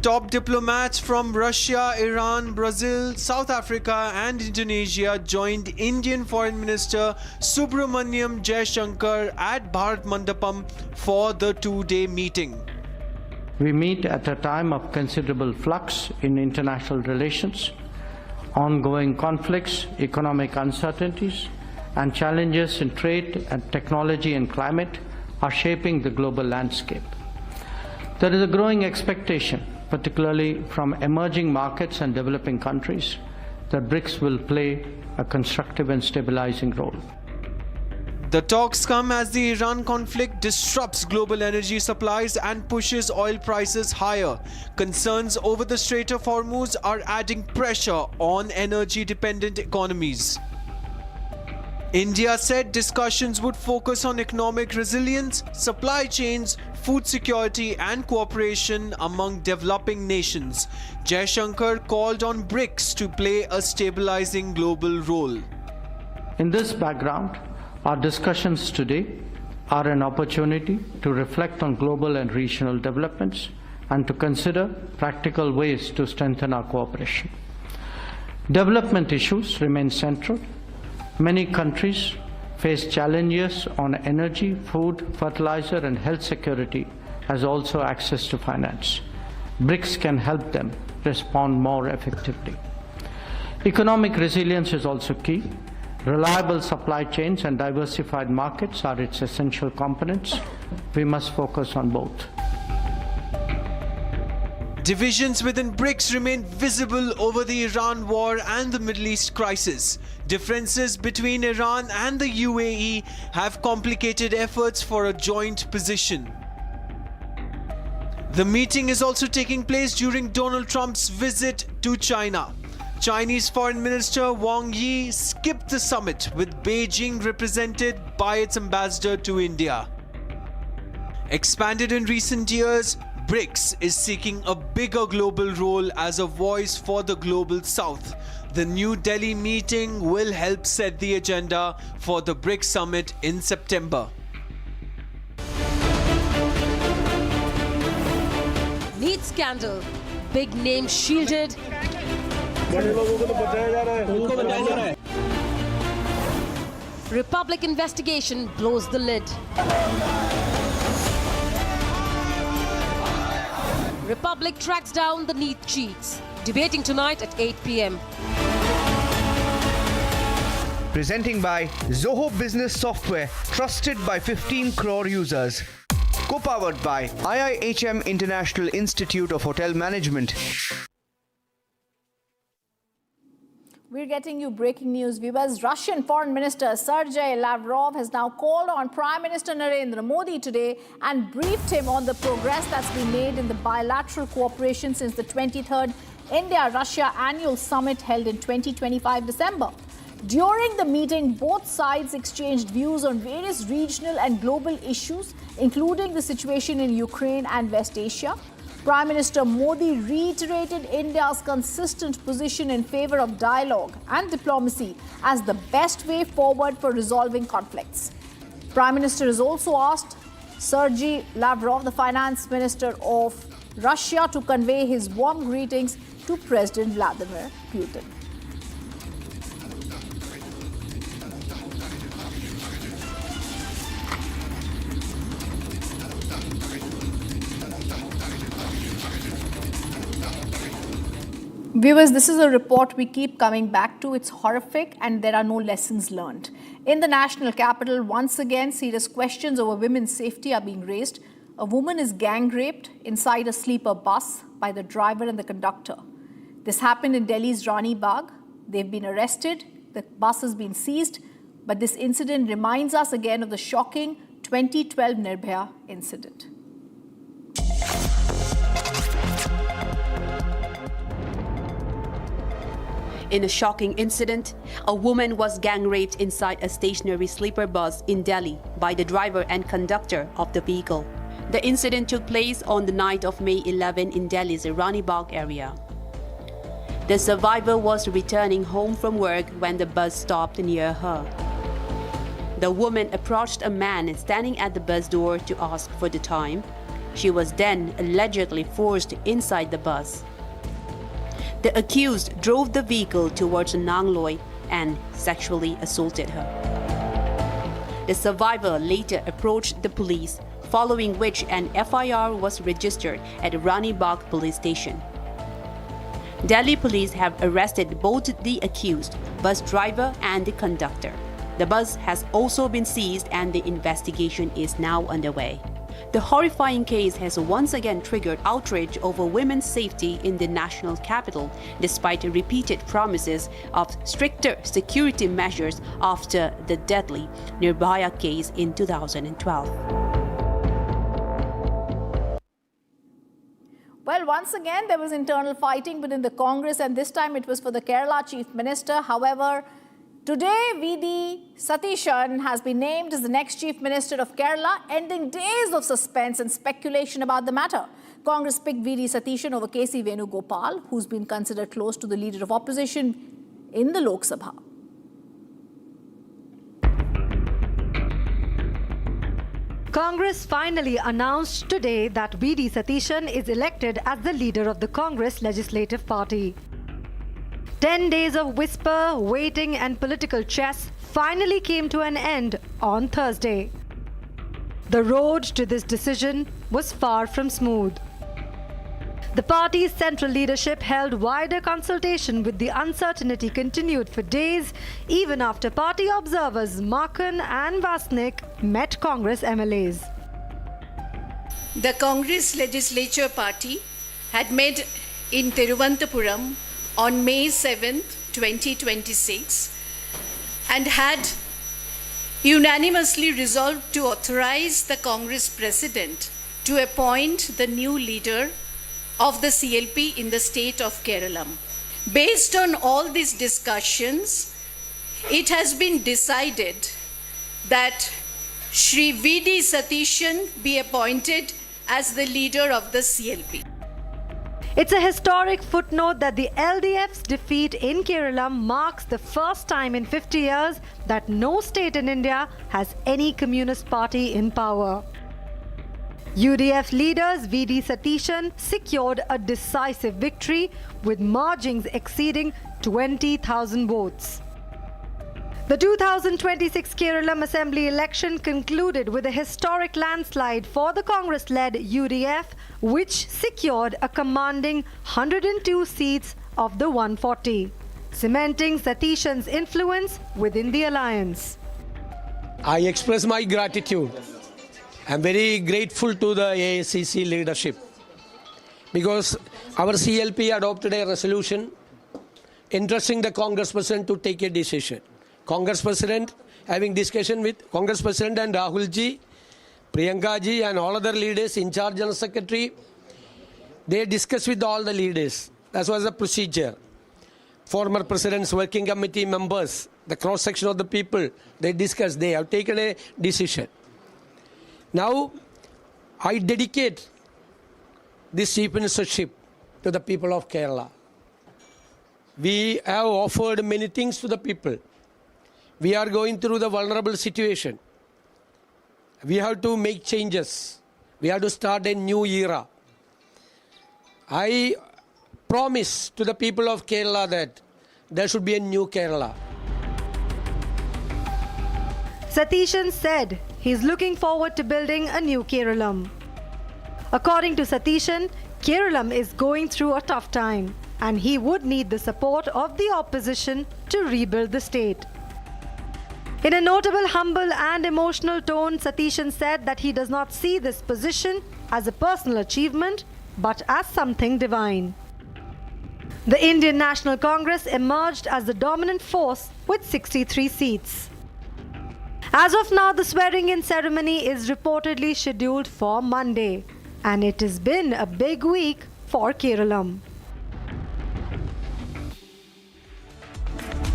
Top diplomats from Russia, Iran, Brazil, South Africa and Indonesia joined Indian Foreign Minister Subramaniam Jaishankar at Bharat Mandapam for the 2-day meeting. We meet at a time of considerable flux in international relations. Ongoing conflicts, economic uncertainties and challenges in trade and technology and climate are shaping the global landscape. There is a growing expectation, particularly from emerging markets and developing countries, that BRICS will play a constructive and stabilizing role. The talks come as the Iran conflict disrupts global energy supplies and pushes oil prices higher. Concerns over the Strait of Hormuz are adding pressure on energy-dependent economies. India said discussions would focus on economic resilience, supply chains, food security and cooperation among developing nations. Jaishankar called on BRICS to play a stabilizing global role. In this background, our discussions today are an opportunity to reflect on global and regional developments and to consider practical ways to strengthen our cooperation. Development issues remain central. Many countries face challenges on energy, food, fertilizer and health security, as also access to finance. BRICS can help them respond more effectively. Economic resilience is also key. Reliable supply chains and diversified markets are its essential components. We must focus on both. Divisions within BRICS remain visible over the Iran war and the Middle East crisis. Differences between Iran and the UAE have complicated efforts for a joint position. The meeting is also taking place during Donald Trump's visit to China. Chinese Foreign Minister Wang Yi skipped the summit, with Beijing represented by its ambassador to India. Expanded in recent years, BRICS is seeking a bigger global role as a voice for the global south. The New Delhi meeting will help set the agenda for the BRICS summit in September. NEET scandal. Big name shielded. Republic investigation blows the lid. Republic tracks down the NEET cheats. Debating tonight at 8 p.m. Presenting by Zoho Business Software, trusted by 15 crore users. Co-powered by IIHM International Institute of Hotel Management. We're getting you breaking news, viewers. Russian Foreign Minister Sergei Lavrov has now called on Prime Minister Narendra Modi today and briefed him on the progress that's been made in the bilateral cooperation since the 23rd India-Russia annual summit held in 2025 December. During the meeting, both sides exchanged views on various regional and global issues, including the situation in Ukraine and West Asia. Prime Minister Modi reiterated India's consistent position in favor of dialogue and diplomacy as the best way forward for resolving conflicts. Prime Minister has also asked Sergei Lavrov, the finance minister of Russia, to convey his warm greetings to President Vladimir Putin. Viewers, this is a report we keep coming back to. It's horrific and there are no lessons learned. In the national capital, once again, serious questions over women's safety are being raised. A woman is gang raped inside a sleeper bus by the driver and the conductor. This happened in Delhi's Rani Bagh. They've been arrested. The bus has been seized. But this incident reminds us again of the shocking 2012 Nirbhaya incident. In a shocking incident, a woman was gang raped inside a stationary sleeper bus in Delhi by the driver and conductor of the vehicle. The incident took place on the night of May 11 in Delhi's Rani Bagh area. The survivor was returning home from work when the bus stopped near her. The woman approached a man standing at the bus door to ask for the time. She was then allegedly forced inside the bus. The accused drove the vehicle towards Nangloi and sexually assaulted her. The survivor later approached the police, following which an FIR was registered at Rani Bagh police station. Delhi police have arrested both the accused, bus driver and the conductor. The bus has also been seized and the investigation is now underway. The horrifying case has once again triggered outrage over women's safety in the national capital, despite repeated promises of stricter security measures after the deadly Nirbhaya case in 2012. Well, once again, there was internal fighting within the Congress, and this time it was for the Kerala Chief Minister. However, today, V.D. Satishan has been named as the next Chief Minister of Kerala, ending days of suspense and speculation about the matter. Congress picked V.D. Satishan over K.C. Venugopal, who's been considered close to the leader of opposition in the Lok Sabha. Congress finally announced today that V.D. Satishan is elected as the leader of the Congress Legislative Party. 10 days of whisper, waiting and political chess finally came to an end on Thursday. The road to this decision was far from smooth. The party's central leadership held wider consultation with the uncertainty continued for days, even after party observers Markan and Vasnik met Congress MLAs. The Congress Legislature Party had met in Thiruvananthapuram on May 7, 2026, and had unanimously resolved to authorize the Congress President to appoint the new leader of the CLP in the state of Kerala. Based on all these discussions, it has been decided that Shri V.D. Satishan be appointed as the leader of the CLP. It's a historic footnote that the LDF's defeat in Kerala marks the first time in 50 years that no state in India has any communist party in power. UDF leaders V.D. Satishan secured a decisive victory with margins exceeding 20,000 votes. The 2026 Kerala Assembly election concluded with a historic landslide for the Congress-led UDF, which secured a commanding 102 seats of the 140, cementing Satishan's influence within the alliance. I express my gratitude. I'm very grateful to the AICC leadership because our CLP adopted a resolution entrusting the Congress President to take a decision. Congress President having discussion with Congress President and Rahul ji, Priyanka ji and all other leaders, in charge General Secretary, they discussed with all the leaders. That was the procedure. Former President's working committee members, the cross section of the people, they discussed, they have taken a decision. Now, I dedicate this chief ministership to the people of Kerala. We have offered many things to the people. We are going through the vulnerable situation. We have to make changes. We have to start a new era. I promise to the people of Kerala that there should be a new Kerala. Satishan said he's looking forward to building a new Keralam. According to Satishan, Keralam is going through a tough time and he would need the support of the opposition to rebuild the state. In a notable, humble and emotional tone, Satishan said that he does not see this position as a personal achievement, but as something divine. The Indian National Congress emerged as the dominant force with 63 seats. As of now, the swearing-in ceremony is reportedly scheduled for Monday, and it has been a big week for Keralam.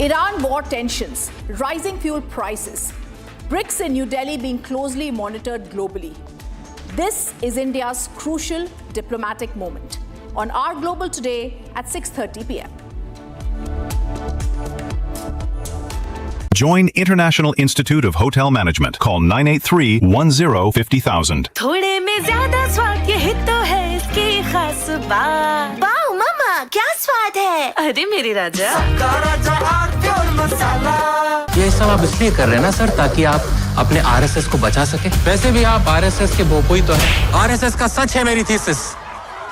Iran war tensions, rising fuel prices, BRICS in New Delhi being closely monitored globally. This is India's crucial diplomatic moment. On Our Global Today at 6:30 p.m. Join International Institute of Hotel Management. Call 983-10-50,000. थोड़े में ज़्यादा स्वाद ये ही तो है इसकी खास बात। वाओ मामा, क्या स्वाद है? अरे मेरी राजा। ये सब आप इसलिए कर रहे हैं ना सर, ताकि आप अपने आरएसएस को बचा सके। वैसे भी आप आरएसएस के भोपोई तो हैं। आरएसएस का सच है मेरी थीसिस,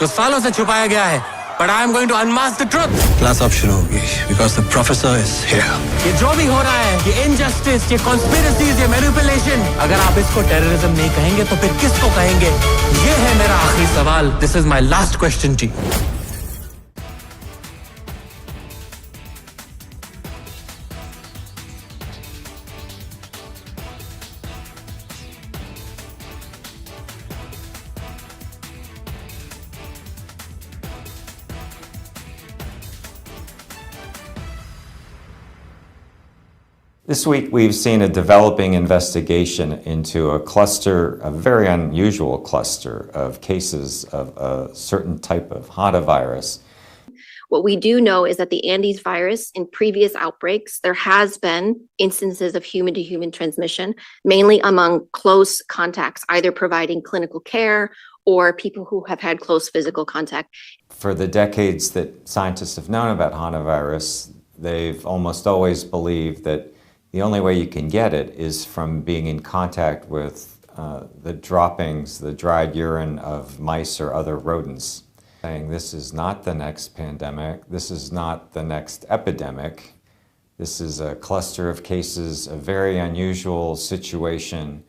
जो सालों से छुपाया गया है। But I am going to unmask the truth. Class अब शुरू होगी because the professor is here. ये जो भी हो रहा है, ये injustice, ये conspiracies, ये manipulation, अगर आप इसको terrorism नहीं कहेंगे तो फिर किसको कहेंगे? ये है मेरा आखिरी सवाल. This is my last question to you. This week, we've seen a developing investigation into a cluster, a very unusual cluster of cases of a certain type of Hantavirus. What we do know is that the Andes virus, in previous outbreaks, there has been instances of human-to-human transmission, mainly among close contacts, either providing clinical care or people who have had close physical contact. For the decades that scientists have known about Hantavirus, they've almost always believed that the only way you can get it is from being in contact with the droppings, the dried urine of mice or other rodents. Saying this is not the next pandemic, this is not the next epidemic, this is a cluster of cases, a very unusual situation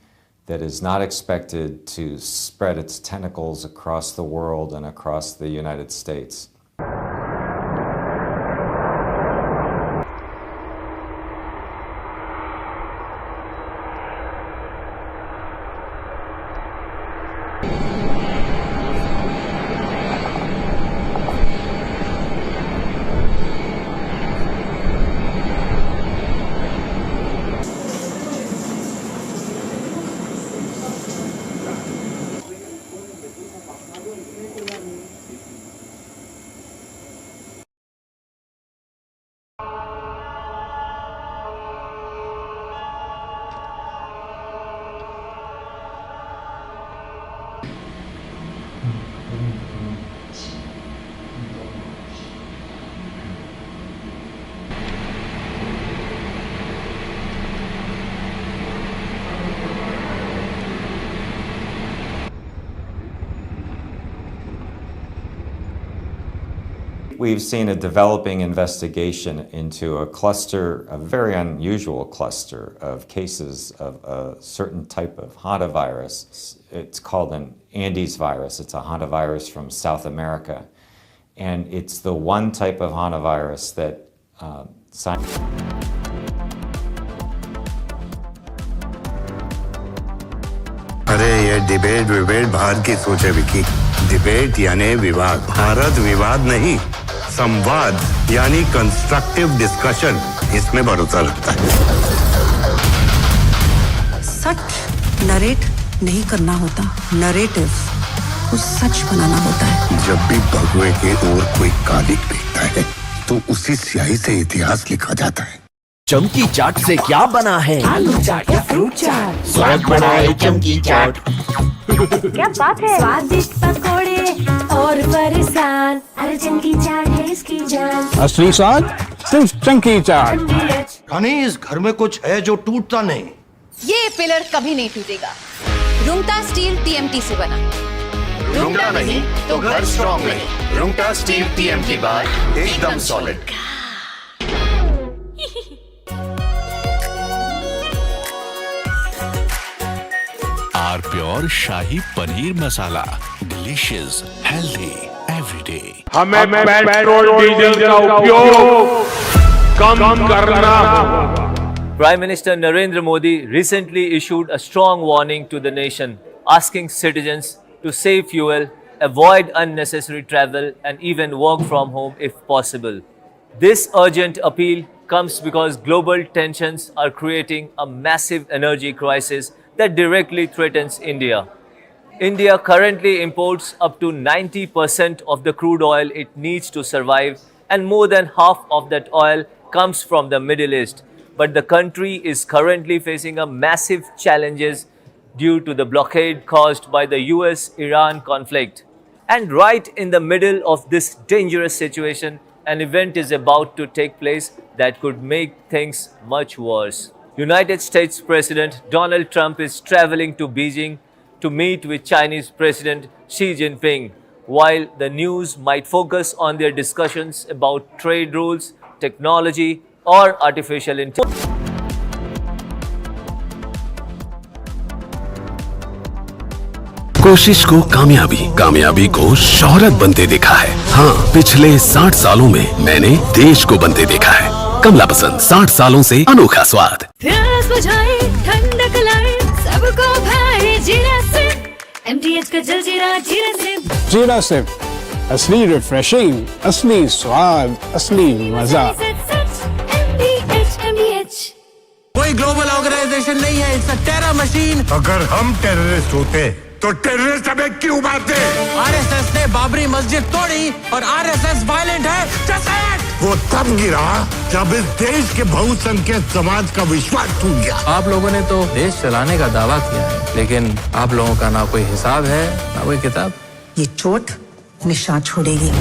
that is not expected to spread its tentacles across the world and across the United States. We've seen a developing investigation into a cluster, a very unusual cluster of cases of a certain type of hantavirus. It's called an Andes virus. It's a hantavirus from South America. And it's the one type of hantavirus that अरे ये debate बाहर की सोच है Vicky debate यानी विवाद भारत विवाद नहीं संवाद यानी कंस्ट्रक्टिव डिस्कशन इसमें भरोसा रखता है सच नरेट नहीं करना होता नरेटिव को सच बनाना होता है जब भी भगवे के ओर कोई कालिक फेंकता है तो उसी स्याही से इतिहास लिखा जाता है चमकी चाट से क्या बना है आलू चाट या फ्रूट चाट स्वाद बनाए चमकी चाट क्या बात है स्वादिष्ट पकोड़े और फरसान अरे चमकी चाट है इसकी जान असली स्वाद सिर्फ चमकी चाट यानी इस घर में कुछ है जो टूटता नहीं ये पिलर कभी नहीं टूटेगा रुंगटा स्टील टीएमटी से बना रुंगटा नहीं तो घर स्ट्रॉन्ग नहीं रुंगटा स्टील टीएमटी बार एकदम solid are pure shahi paneer masala delicious healthy everyday हमें पेट्रोल डीजल का उपयोग कम करना Prime Minister Narendra Modi recently issued a strong warning to the nation, asking citizens to save fuel, avoid unnecessary travel, and even work from home if possible. This urgent appeal comes because global tensions are creating a massive energy crisis that directly threatens India. India currently imports up to 90% of the crude oil it needs to survive, and more than half of that oil comes from the Middle East. But the country is currently facing a massive challenges due to the blockade caused by the US-Iran conflict. And right in the middle of this dangerous situation, an event is about to take place that could make things much worse. United States President Donald Trump is traveling to Beijing to meet with Chinese President Xi Jinping, while the news might focus on their discussions about trade rules, technology, or artificial intelligence. कोशिश को कामयाबी को शोहरत बनते देखा है हाँ पिछले 60 सालों में मैंने देश को बनते देखा है कमला पसंद 60 सालों से अनोखा स्वाद प्यास बुझाए ठंडक लाए सबको भाए जीरा से MTH का जलजीरा जीरा से असली रिफ्रेशिंग असली स्वाद असली मजा कोई ग्लोबल ऑर्गेनाइजेशन नहीं है इट्स अ टेरर मशीन अगर हम टेररिस्ट होते तो टेररिस्ट हमें क्यों मारते आरएसएस ने बाबरी मस्जिद तोड़ी और आरएसएस वायलेंट है वो तब गिरा जब इस देश के बहुसंख्यक समाज का विश्वास टूट गया आप लोगों ने तो देश चलाने का दावा किया है लेकिन आप लोगों का ना कोई हिसाब है ना कोई किताब ये चोट निशान छोड़ेगी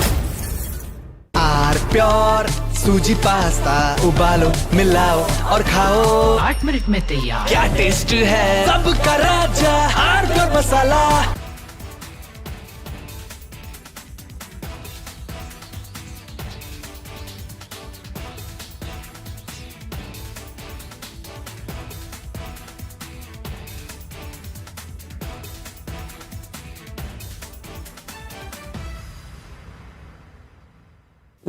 आर प्योर सूजी पास्ता उबालो मिलाओ और खाओ 8 मिनट में तैयार क्या टेस्ट है सबका राजा our pure masala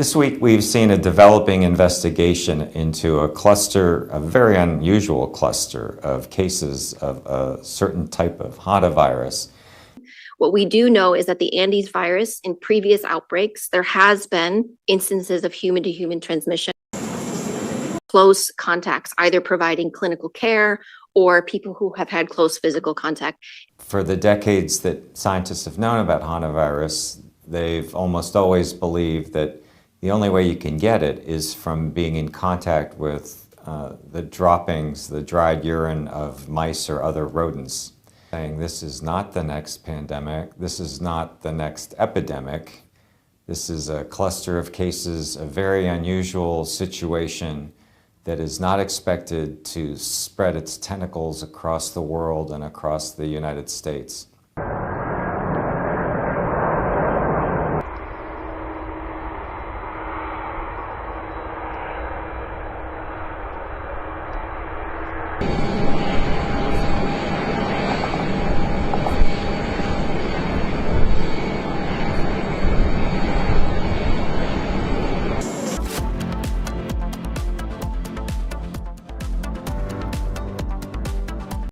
This week, we've seen a developing investigation into a cluster, a very unusual cluster of cases of a certain type of hantavirus. What we do know is that the Andes virus, in previous outbreaks, there has been instances of human-to-human transmission. Close contacts, either providing clinical care or people who have had close physical contact. For the decades that scientists have known about hantavirus, they've almost always believed that the only way you can get it is from being in contact with the droppings, the dried urine of mice or other rodents. saying this is not the next pandemic, this is not the next epidemic. This is a cluster of cases, a very unusual situation that is not expected to spread its tentacles across the world and across the United States.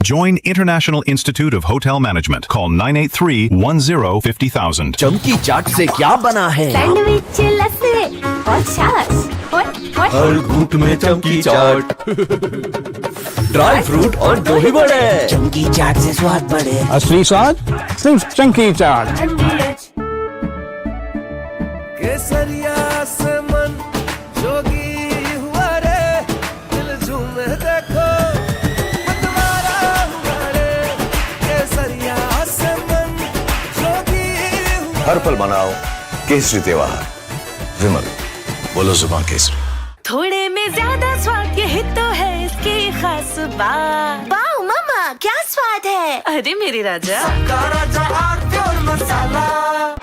Join International Institute of Hotel Management. Call 983-10-50,000. चमकी चाट से क्या बना है? Sandwich लस्सी और छाछ हर घूंट में चमकी चाट ड्राई फ्रूट और दही बड़े चमकी चाट से स्वाद बढ़े असली स्वाद सिर्फ चंकी चाट केसरिया से मन जोगी हुआ रे दिल झूमे देखो हर पल मनाओ केसरी त्योहार। विमल बोलो जुबान केसरी। थोड़े में ज्यादा स्वाद यही तो है इसकी खास बात। वाओ मामा क्या स्वाद है? अरे मेरी राजा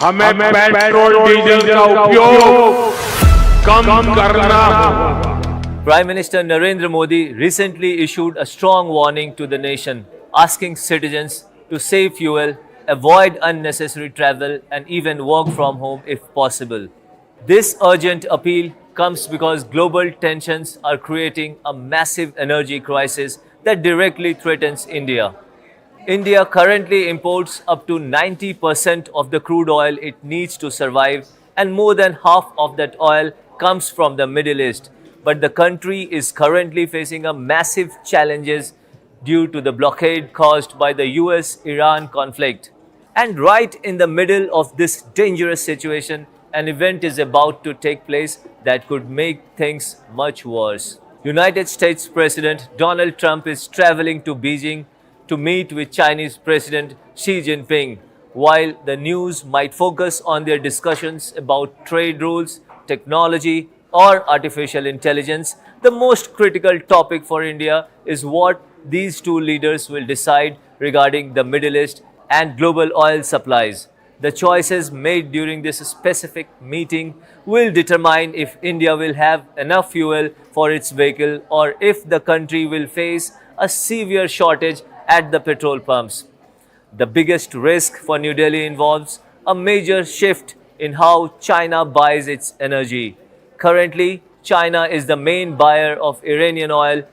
हमें पेट्रोल डीजल का उपयोग कम करना होगा। Prime Minister Narendra Modi recently issued a strong warning to the nation, asking citizens to save fuel, avoid unnecessary travel, and even work from home if possible. This urgent appeal comes because global tensions are creating a massive energy crisis that directly threatens India. India currently imports up to 90% of the crude oil it needs to survive, and more than half of that oil comes from the Middle East. But the country is currently facing a massive challenges due to the blockade caused by the US-Iran conflict. And right in the middle of this dangerous situation, an event is about to take place that could make things much worse. United States President Donald Trump is traveling to Beijing to meet with Chinese President Xi Jinping. While the news might focus on their discussions about trade rules, technology, or artificial intelligence, the most critical topic for India is what these two leaders will decide regarding the Middle East and global oil supplies. The choices made during this specific meeting will determine if India will have enough fuel for its vehicle or if the country will face a severe shortage at the petrol pumps. The biggest risk for New Delhi involves a major shift in how China buys its energy. Currently, China is the main buyer of Iranian oil,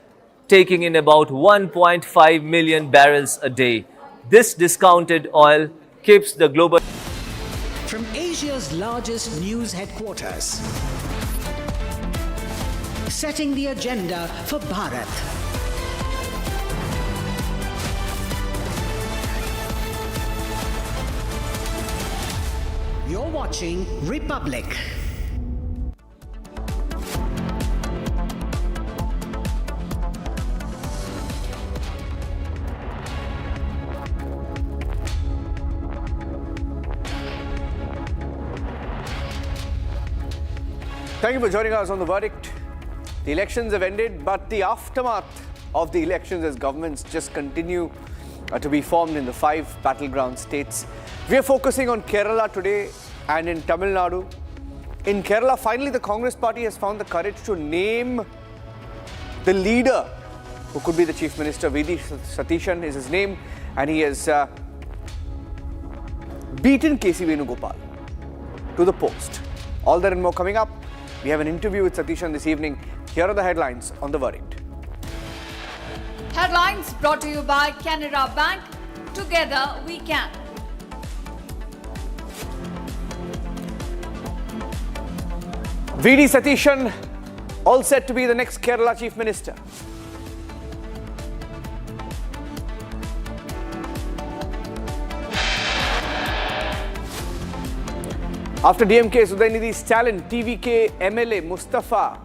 taking in about 1.5 million barrels a day. This discounted oil keeps the global... From Asia's largest news headquarters, setting the agenda for Bharat. You're watching Republic. Thank you for joining us on The Verdict. The elections have ended, but the aftermath of the elections as governments just continue to be formed in the 5 battleground states. We are focusing on Kerala today and in Tamil Nadu. In Kerala, finally the Congress party has found the courage to name the leader who could be the Chief Minister. V.D. Satishan is his name, and he has beaten K.C. Venugopal to the post. All that and more coming up. We have an interview with Satishan this evening. Here are the headlines on The Verdict. Headlines brought to you by Canara Bank. Together we can. V.D. Satishan, all set to be the next Kerala Chief Minister. After DMK's Udaynidhi's talent, TVK MLA Mustafa